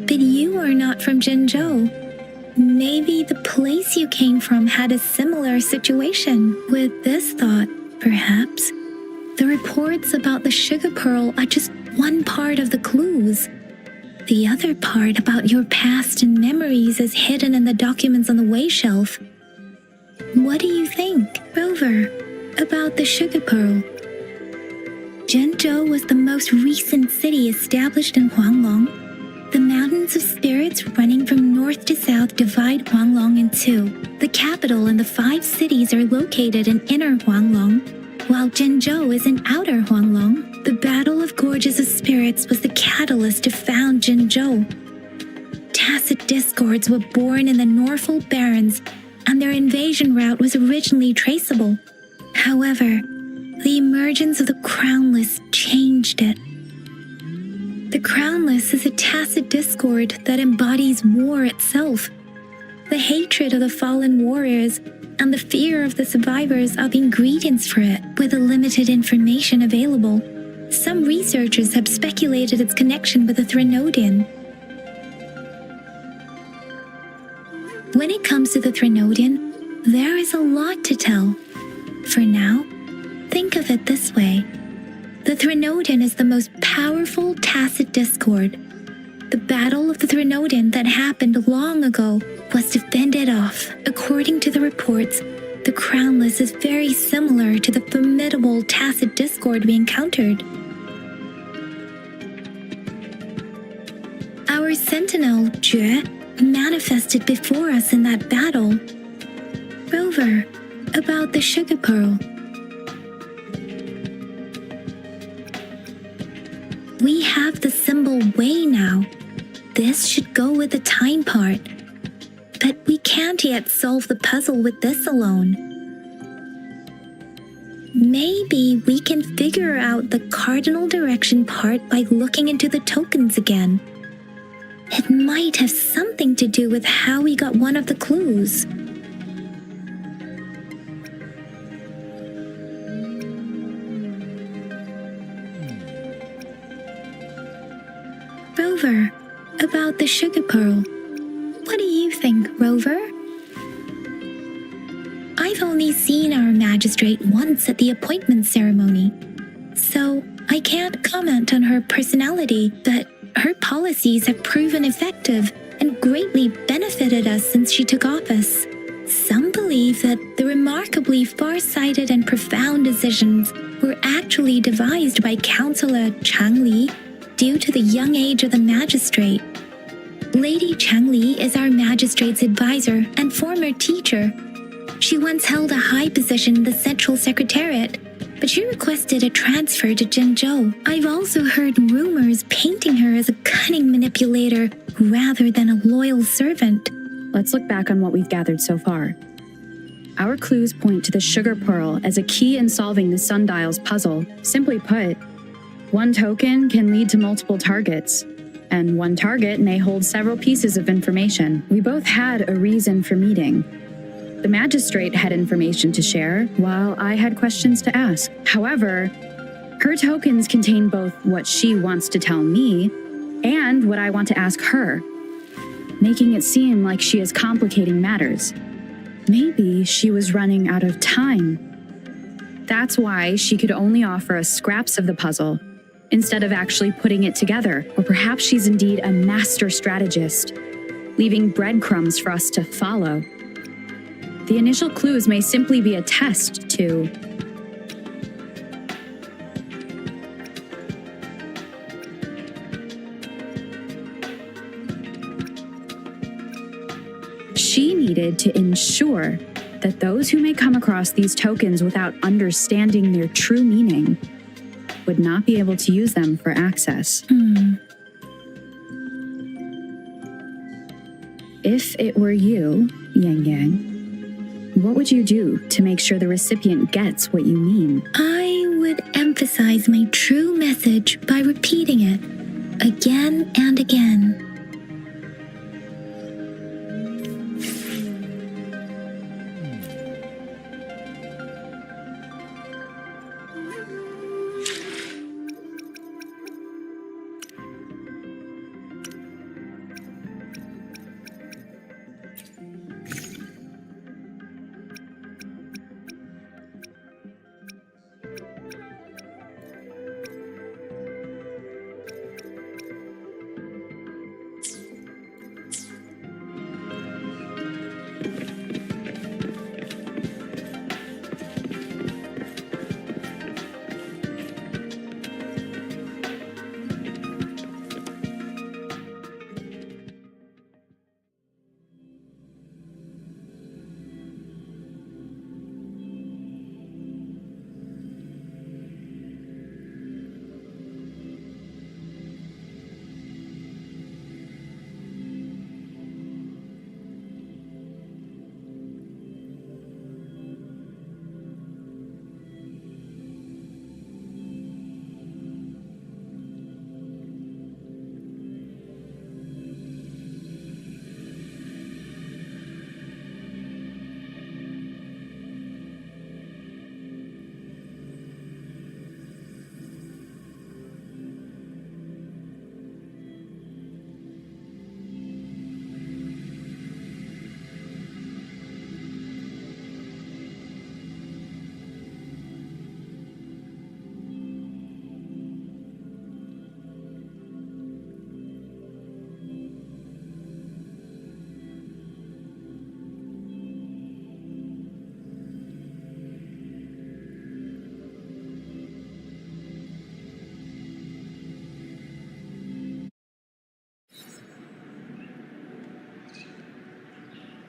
But you are not from Jinzhou. Maybe the place you came from had a similar situation. With this thought, perhaps, the reports about the sugar pearl are just one part of the clues. The other part about your past and memories is hidden in the documents on the way shelf. What do you think, Rover, about the sugar pearl? Jinzhou was the most recent city established in Huanglong. The mountains of spirits running from north to south divide Huanglong in two. The capital and the 5 cities are located in inner Huanglong, while Jinzhou is in outer Huanglong. The Battle of Gorges of Spirits was the catalyst to found Jinzhou. Tacit discords were born in the Norfolk Barrens, and their invasion route was originally traceable. However, the emergence of the Crownless changed it. The Crownless is a tacit discord that embodies war itself. The hatred of the fallen warriors and the fear of the survivors are the ingredients for it. With the limited information available, some researchers have speculated its connection with the Threnodian. When it comes to the Threnodian, there is a lot to tell. For now, think of it this way. The Threnodian is the most powerful tacit discord. The Battle of the Threnodian that happened long ago was to fend it off. According to the reports, the Crownless is very similar to the formidable tacit discord we encountered. Our sentinel, Jue, manifested before us in that battle. Rover, about the sugar pearl. We have the symbol way now. This should go with the time part. But we can't yet solve the puzzle with this alone. Maybe we can figure out the cardinal direction part by looking into the tokens again. It might have something to do with how we got one of the clues. Rover, about the sugar pearl. What do you think, Rover? I've only seen our magistrate once at the appointment ceremony, so I can't comment on her personality, but her policies have proven effective and greatly benefited us since she took office. Some believe that the remarkably far-sighted and profound decisions were actually devised by Councillor Changli due to the young age of the magistrate. Lady Changli is our magistrate's advisor and former teacher. She once held a high position in the Central Secretariat, but she requested a transfer to Jinzhou. I've also heard rumors painting her as a cunning manipulator rather than a loyal servant. Let's look back on what we've gathered so far. Our clues point to the sugar pearl as a key in solving the sundial's puzzle. Simply put, one token can lead to multiple targets, and one target may hold several pieces of information. We both had a reason for meeting. The magistrate had information to share, while I had questions to ask. However, her tokens contain both what she wants to tell me and what I want to ask her, making it seem like she is complicating matters. Maybe she was running out of time. That's why she could only offer us scraps of the puzzle, instead of actually putting it together. Or perhaps she's indeed a master strategist, leaving breadcrumbs for us to follow. The initial clues may simply be a test to... She needed to ensure that those who may come across these tokens without understanding their true meaning would not be able to use them for access. If it were you, Yang Yang, what would you do to make sure the recipient gets what you mean? I would emphasize my true message by repeating it again and again.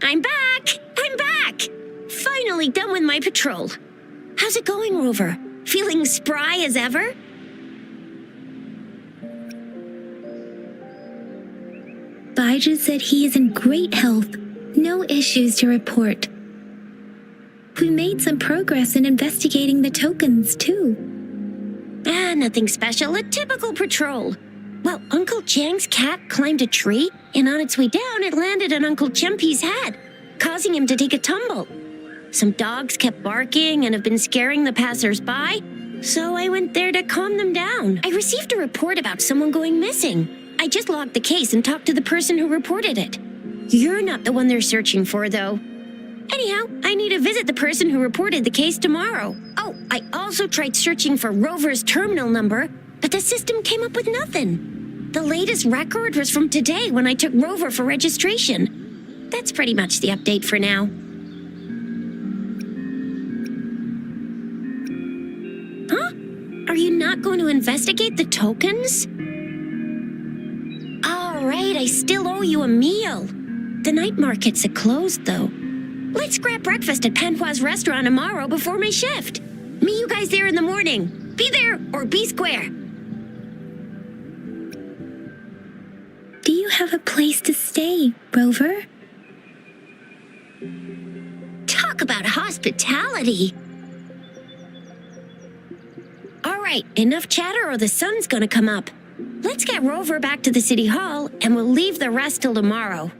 I'm back! I'm back! Finally done with my patrol. How's it going, Rover? Feeling spry as ever? Baiju said he is in great health. No issues to report. We made some progress in investigating the tokens, too. Nothing special. A typical patrol. Well, Uncle Chang's cat climbed a tree, and on its way down, it landed on Uncle Chempi's head, causing him to take a tumble. Some dogs kept barking and have been scaring the passers-by, so I went there to calm them down. I received a report about someone going missing. I just logged the case and talked to the person who reported it. You're not the one they're searching for, though. Anyhow, I need to visit the person who reported the case tomorrow. Oh, I also tried searching for Rover's terminal number, but the system came up with nothing. The latest record was from today when I took Rover for registration. That's pretty much the update for now. Huh? Are you not going to investigate the tokens? All right, I still owe you a meal. The night markets are closed, though. Let's grab breakfast at Panhua's restaurant tomorrow before my shift. Meet you guys there in the morning. Be there or be square. Do you have a place to stay, Rover? Talk about hospitality. All right, enough chatter or the sun's gonna come up. Let's get Rover back to the city hall and we'll leave the rest till tomorrow.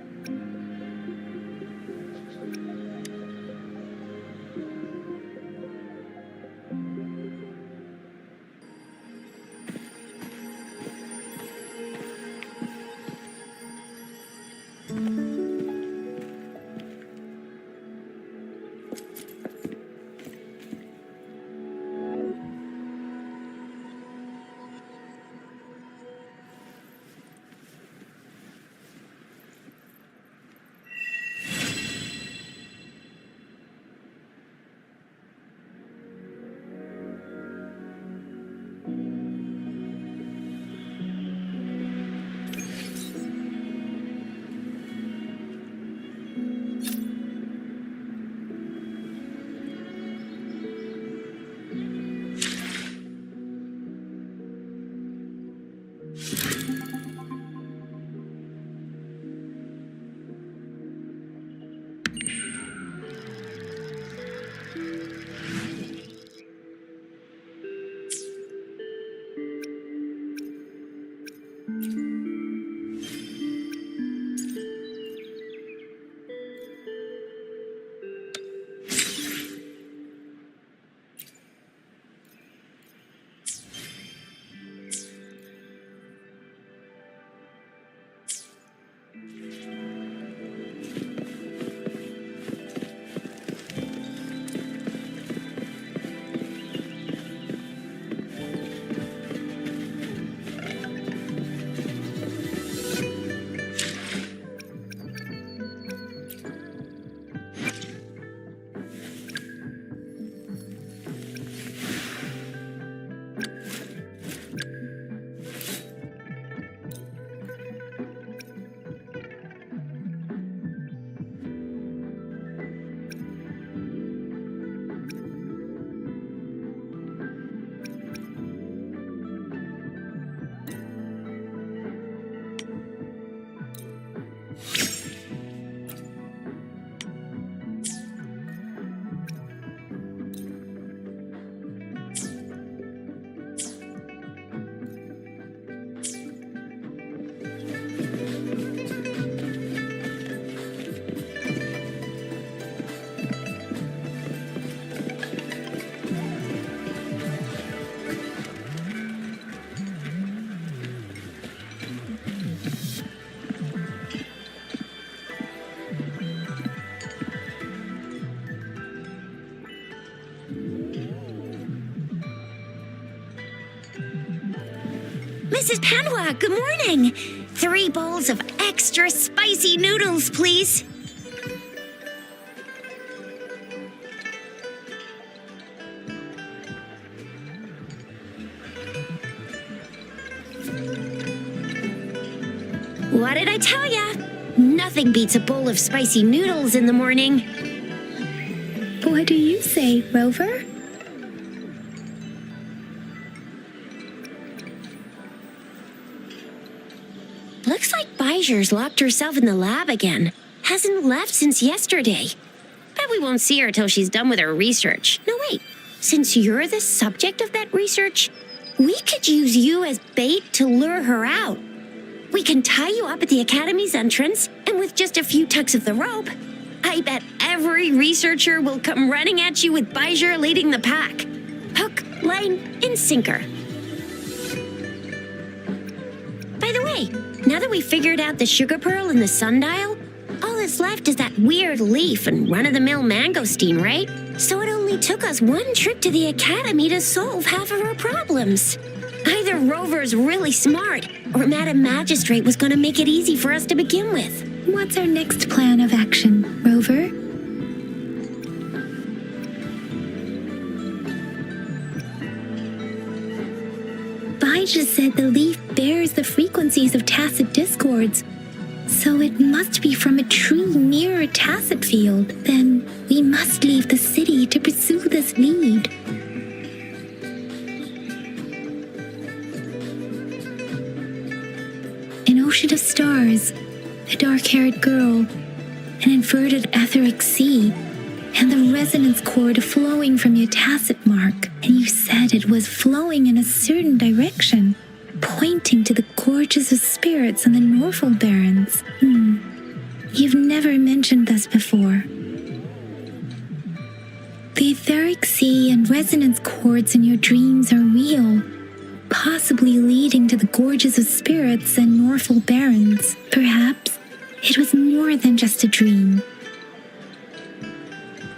Mrs. Panwa, good morning. 3 bowls of extra spicy noodles, please. What did I tell ya? Nothing beats a bowl of spicy noodles in the morning. What do you say, Rover? Looks like Bijur's locked herself in the lab again. Hasn't left since yesterday. Bet we won't see her till she's done with her research. No, wait. Since you're the subject of that research, we could use you as bait to lure her out. We can tie you up at the Academy's entrance, and with just a few tugs of the rope, I bet every researcher will come running at you with Bijur leading the pack. Hook, line, and sinker. By the way, now that we've figured out the sugar pearl and the sundial, all that's left is that weird leaf and run-of-the-mill mangosteen, right? So it only took us 1 trip to the Academy to solve half of our problems. Either Rover's really smart, or Madam Magistrate was going to make it easy for us to begin with. What's our next plan of action, Rover? Bijah said the leaf bears the frequencies of tacit discords, so it must be from a tree near a tacit field. Then we must leave the city to pursue this lead. An ocean of stars, a dark-haired girl, an inverted etheric sea, and the resonance cord flowing from your tacit mark. And you said it was flowing in a certain direction, pointing to the gorges of spirits on the Norfolk Barrens. You've never mentioned this before. The etheric sea and resonance cords in your dreams are real, possibly leading to the gorges of spirits and Norfolk Barrens. Perhaps it was more than just a dream.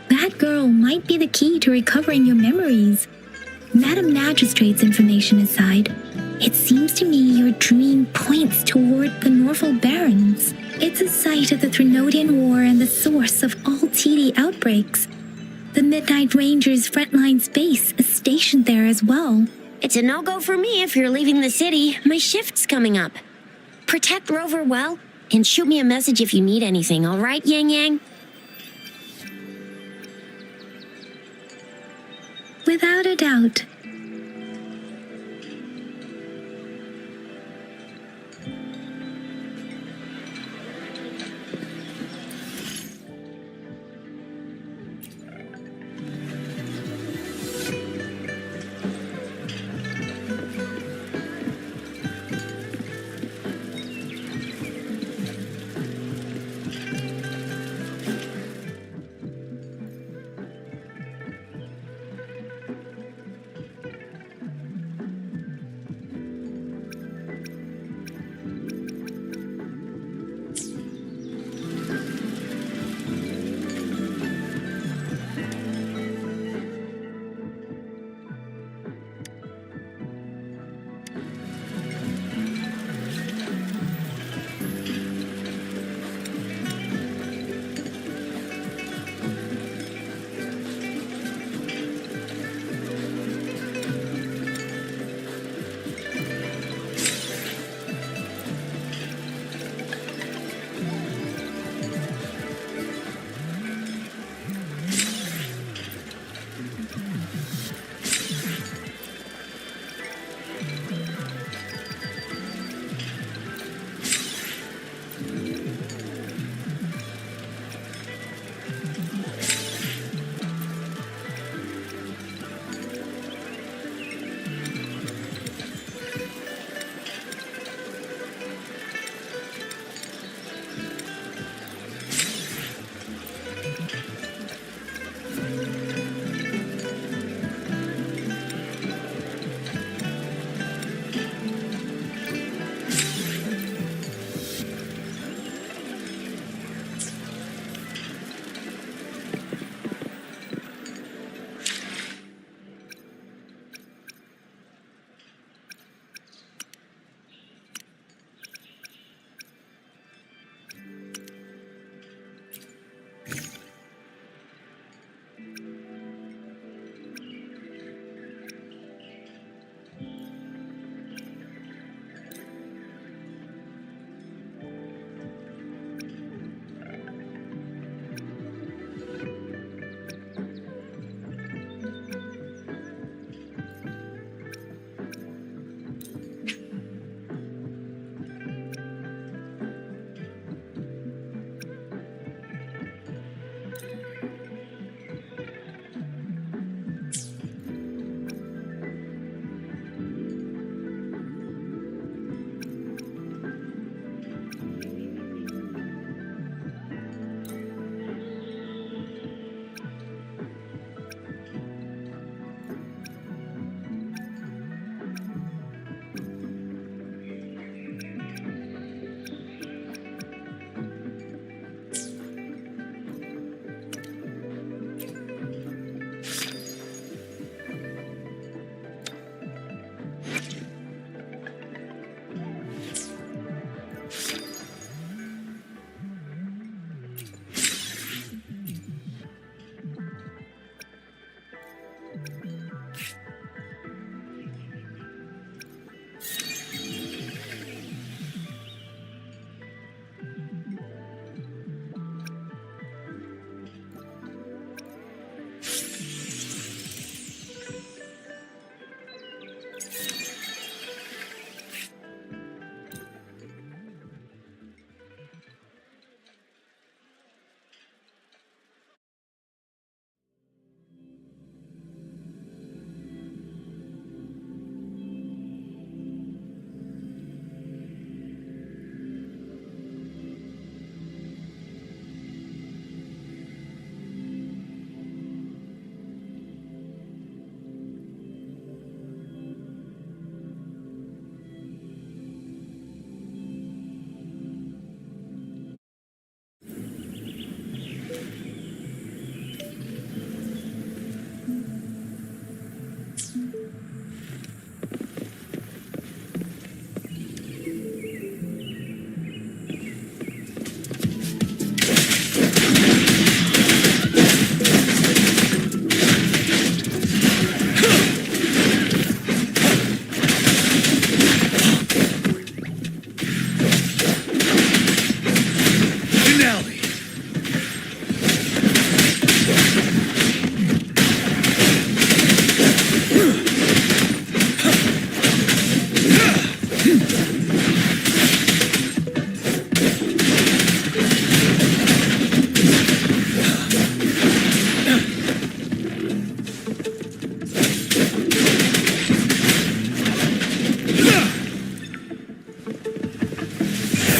That girl might be the key to recovering your memories. Madam Magistrate's information aside, it seems to me your dream points toward the Norfolk Barrens. It's a site of the Threnodian War and the source of all TD outbreaks. The Midnight Rangers' frontline base is stationed there as well. It's a no-go for me if you're leaving the city. My shift's coming up. Protect Rover well, and shoot me a message if you need anything, all right, Yang Yang? Without a doubt.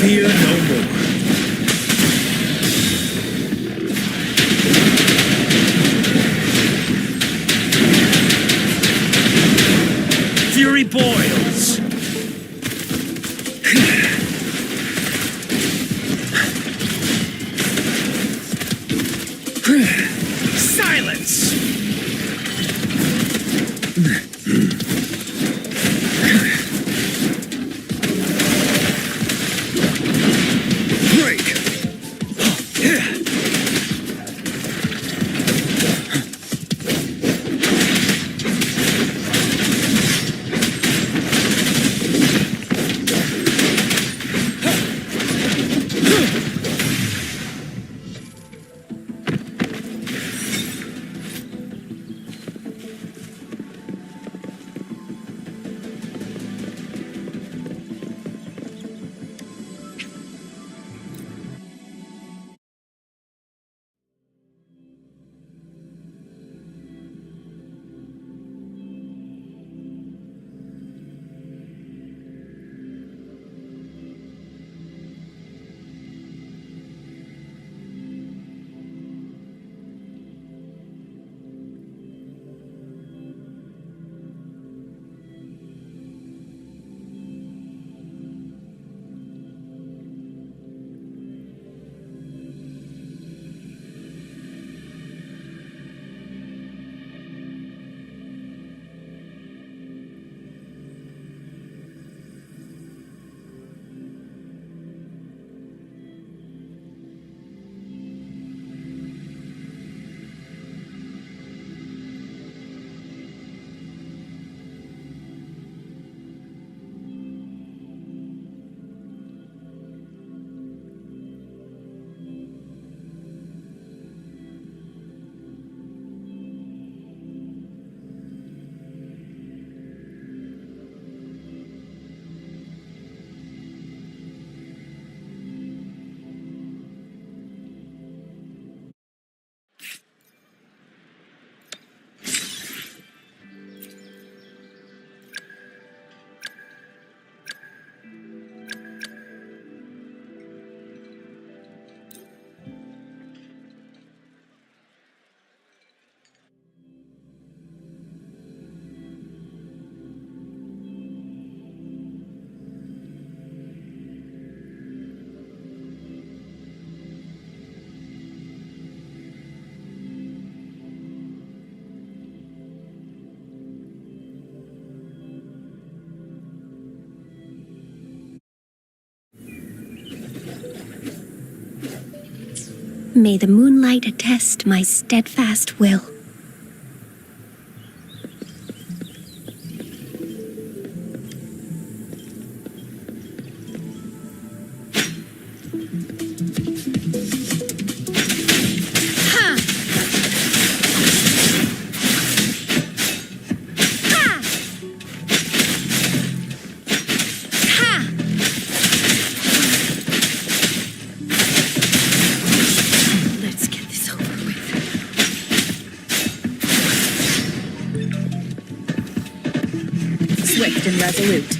Fear no more. Fury boils. Silence. May the moonlight attest my steadfast will. Swift and resolute.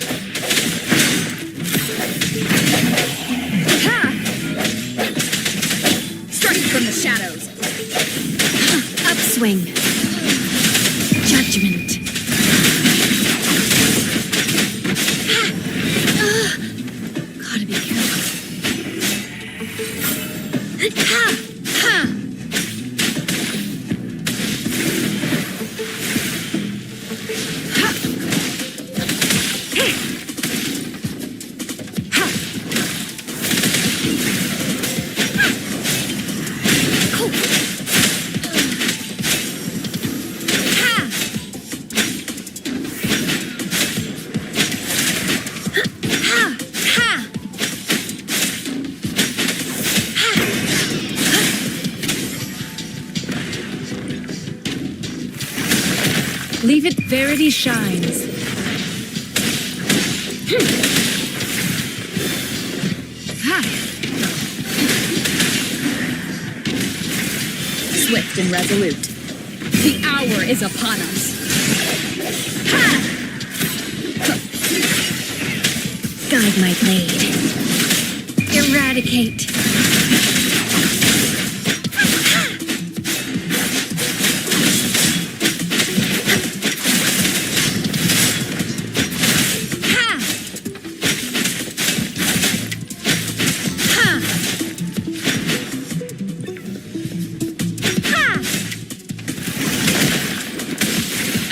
Ha! Strike from the shadows. Upswing. Judgment. Gotta be careful. Ha! Ha! Leave it verity shines. Swift and resolute. The hour is upon us. Guide my blade. Eradicate.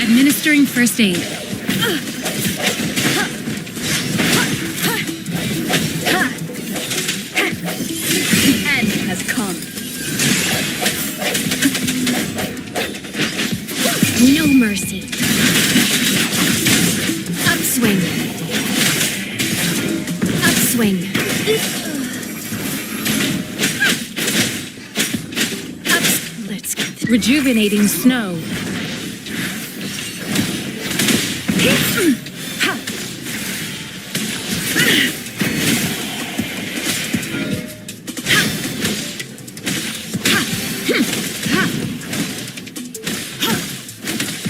Administering first aid. The end has come. No mercy. Upswing. Upswing. Let's get this. Rejuvenating snow.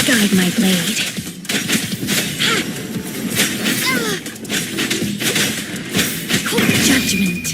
Guide my blade. Judgment.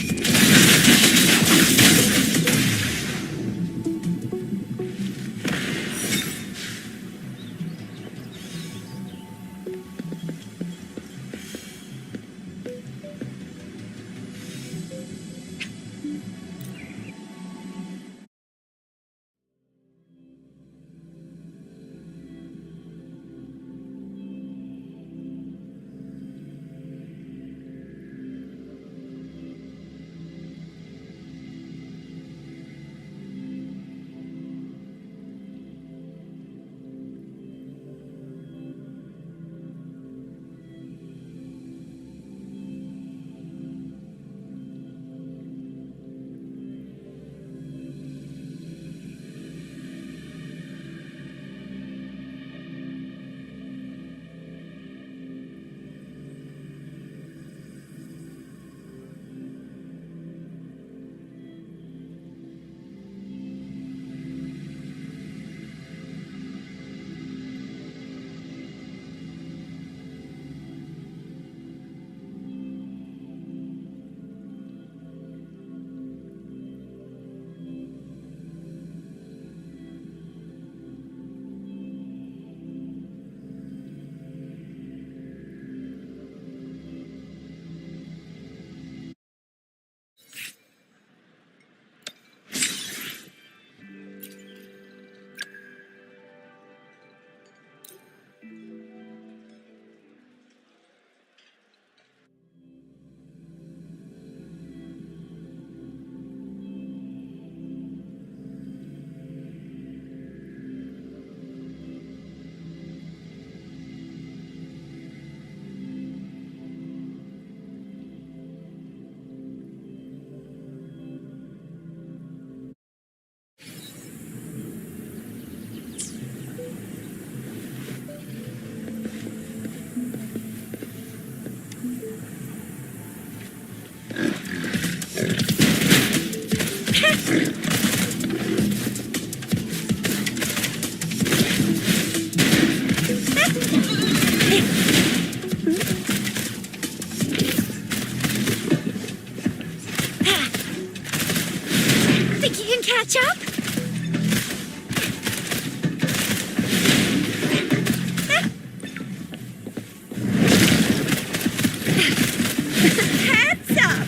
Heads up!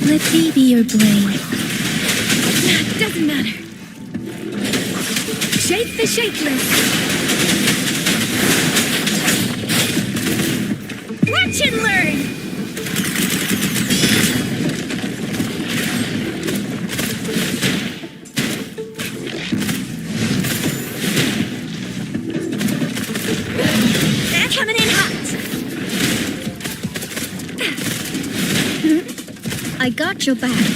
Let me be your blade. Doesn't matter. Shake the shapeless. Watch and learn! They're coming in hot! I got your back.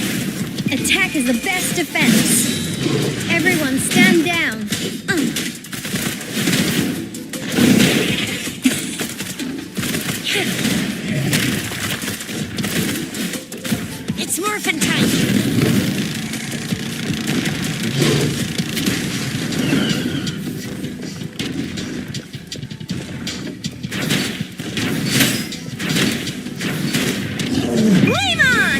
Attack is the best defense. Everyone stand down. It's morphin' time. Flame on!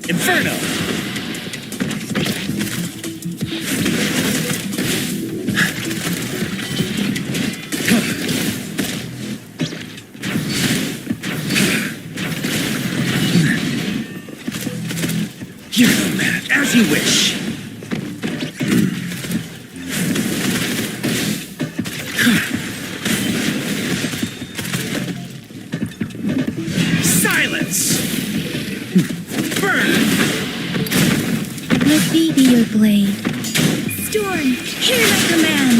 Inferno! You go mad, as you wish. Silence! Burn! Let me be your blade. Storm, hear my command!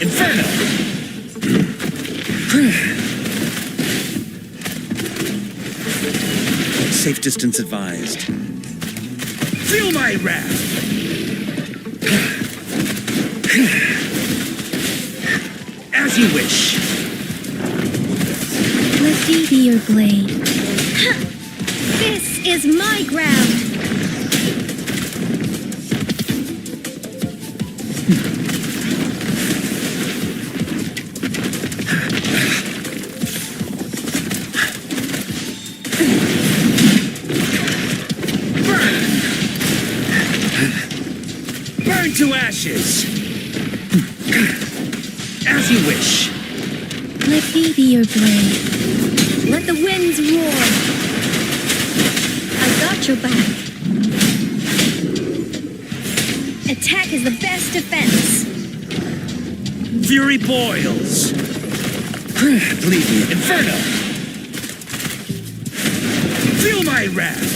Inferno! Safe distance advised. Feel my wrath! As you wish. Let me be your blade. This is my ground! Burn to ashes! As you wish. Let me be your blade. Let the winds roar! I got your back. Attack is the best defense. Fury boils. Believe me, Inferno. Feel my wrath.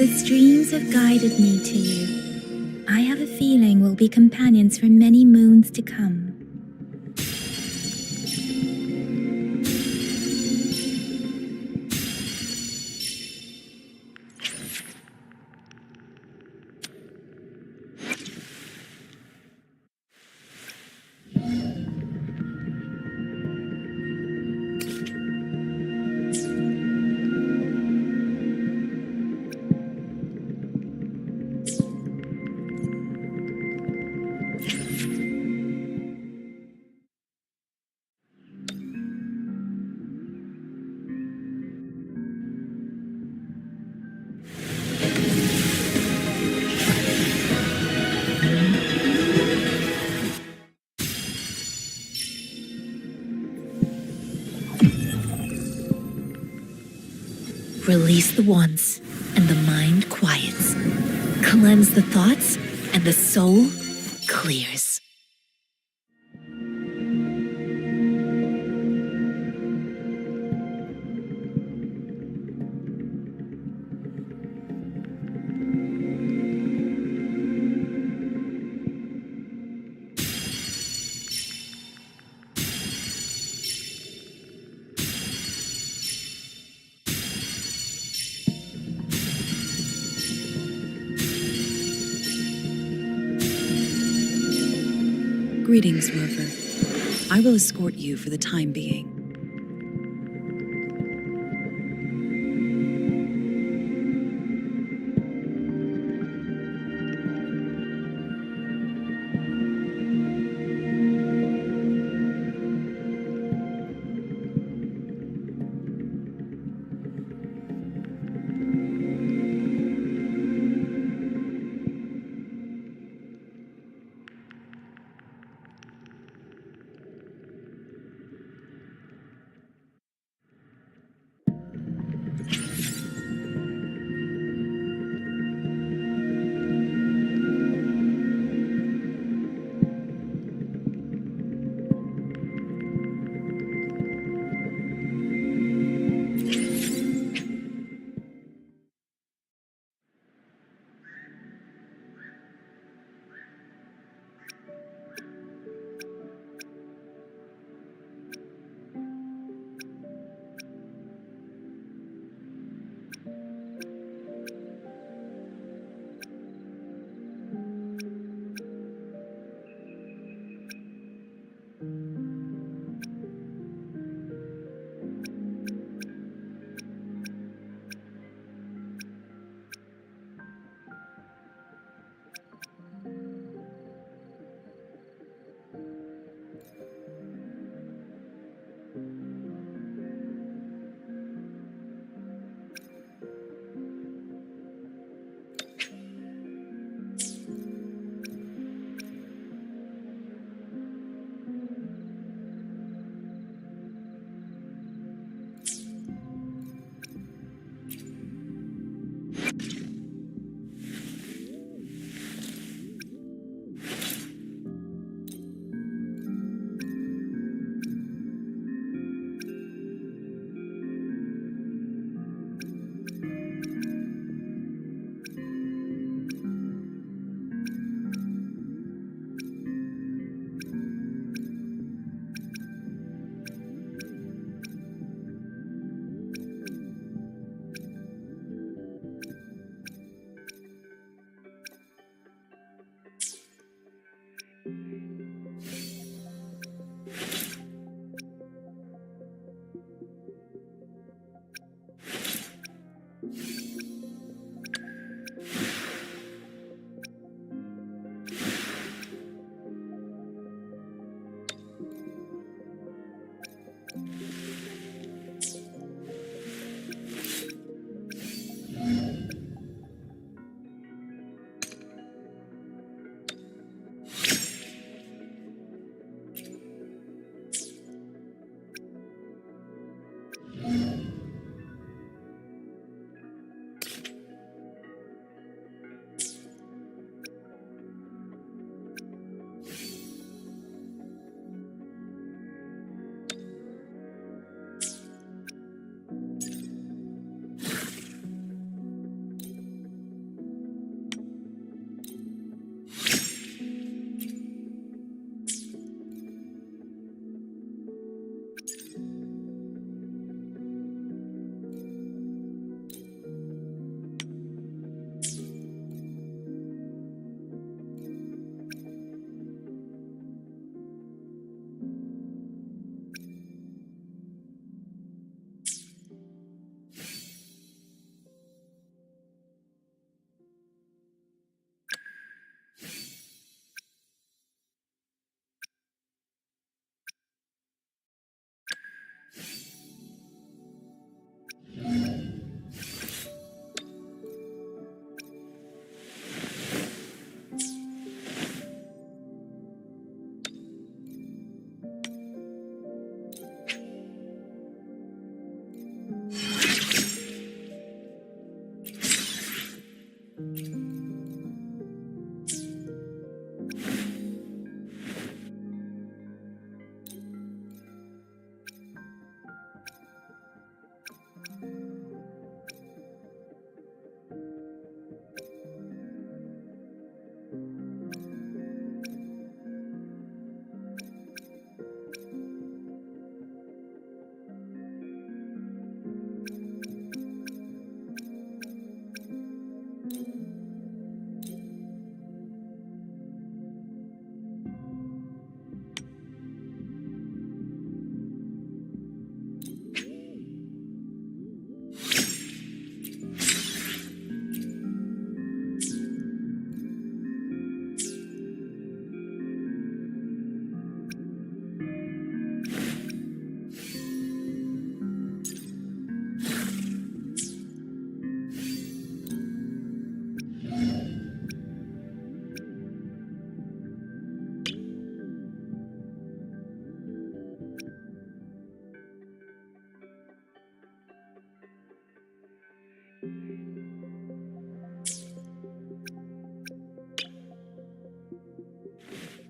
The streams have guided me to you. I have a feeling we'll be companions for many moons to come. Release the wands, and the mind quiets. Cleanse the thoughts, and the soul clears. Greetings, Rover. I will escort you for the time being.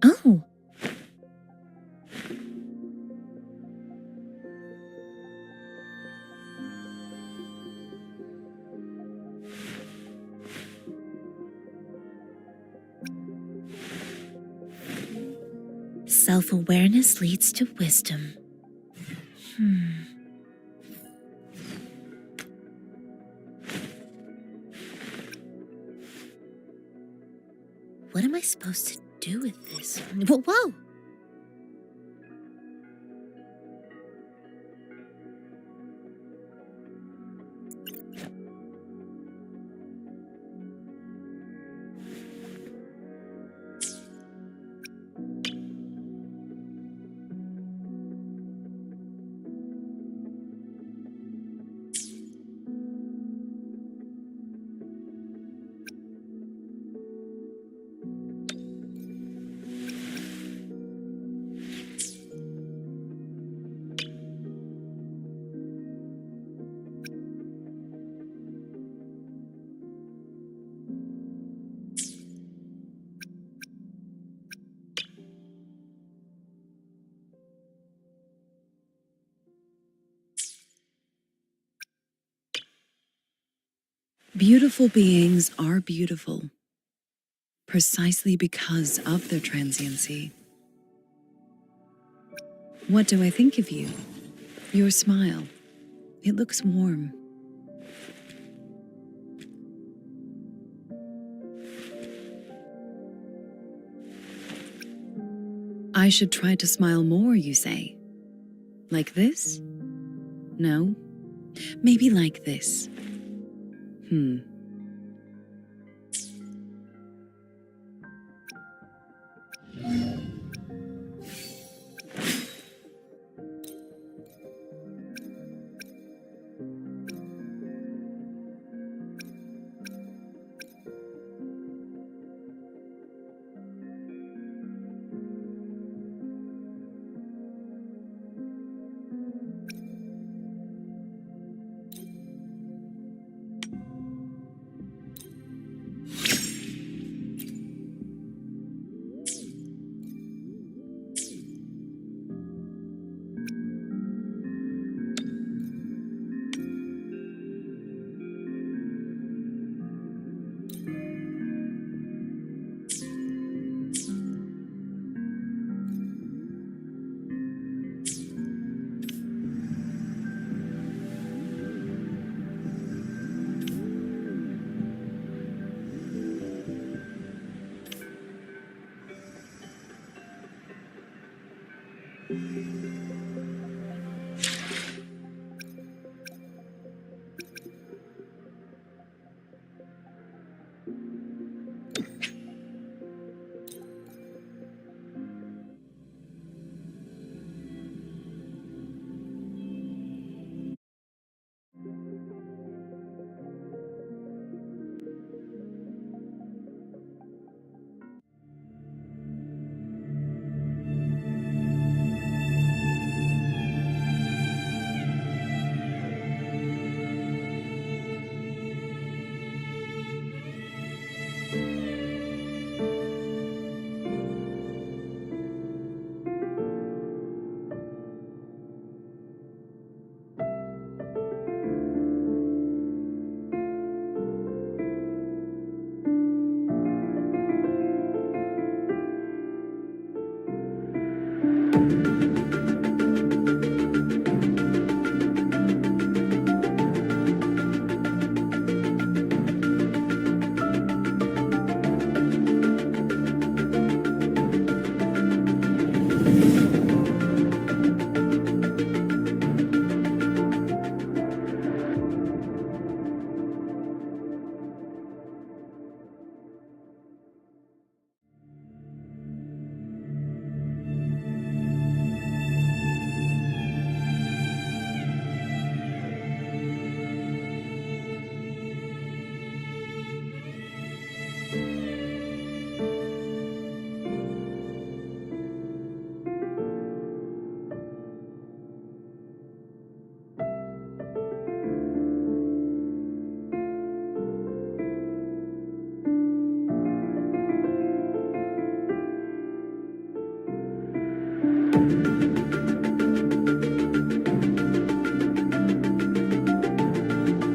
Oh. Self-awareness leads to wisdom. What am I supposed to do with this? Whoa! Beautiful beings are beautiful, precisely because of their transiency. What do I think of you? Your smile. It looks warm. I should try to smile more, you say? Like this? No? Maybe like this.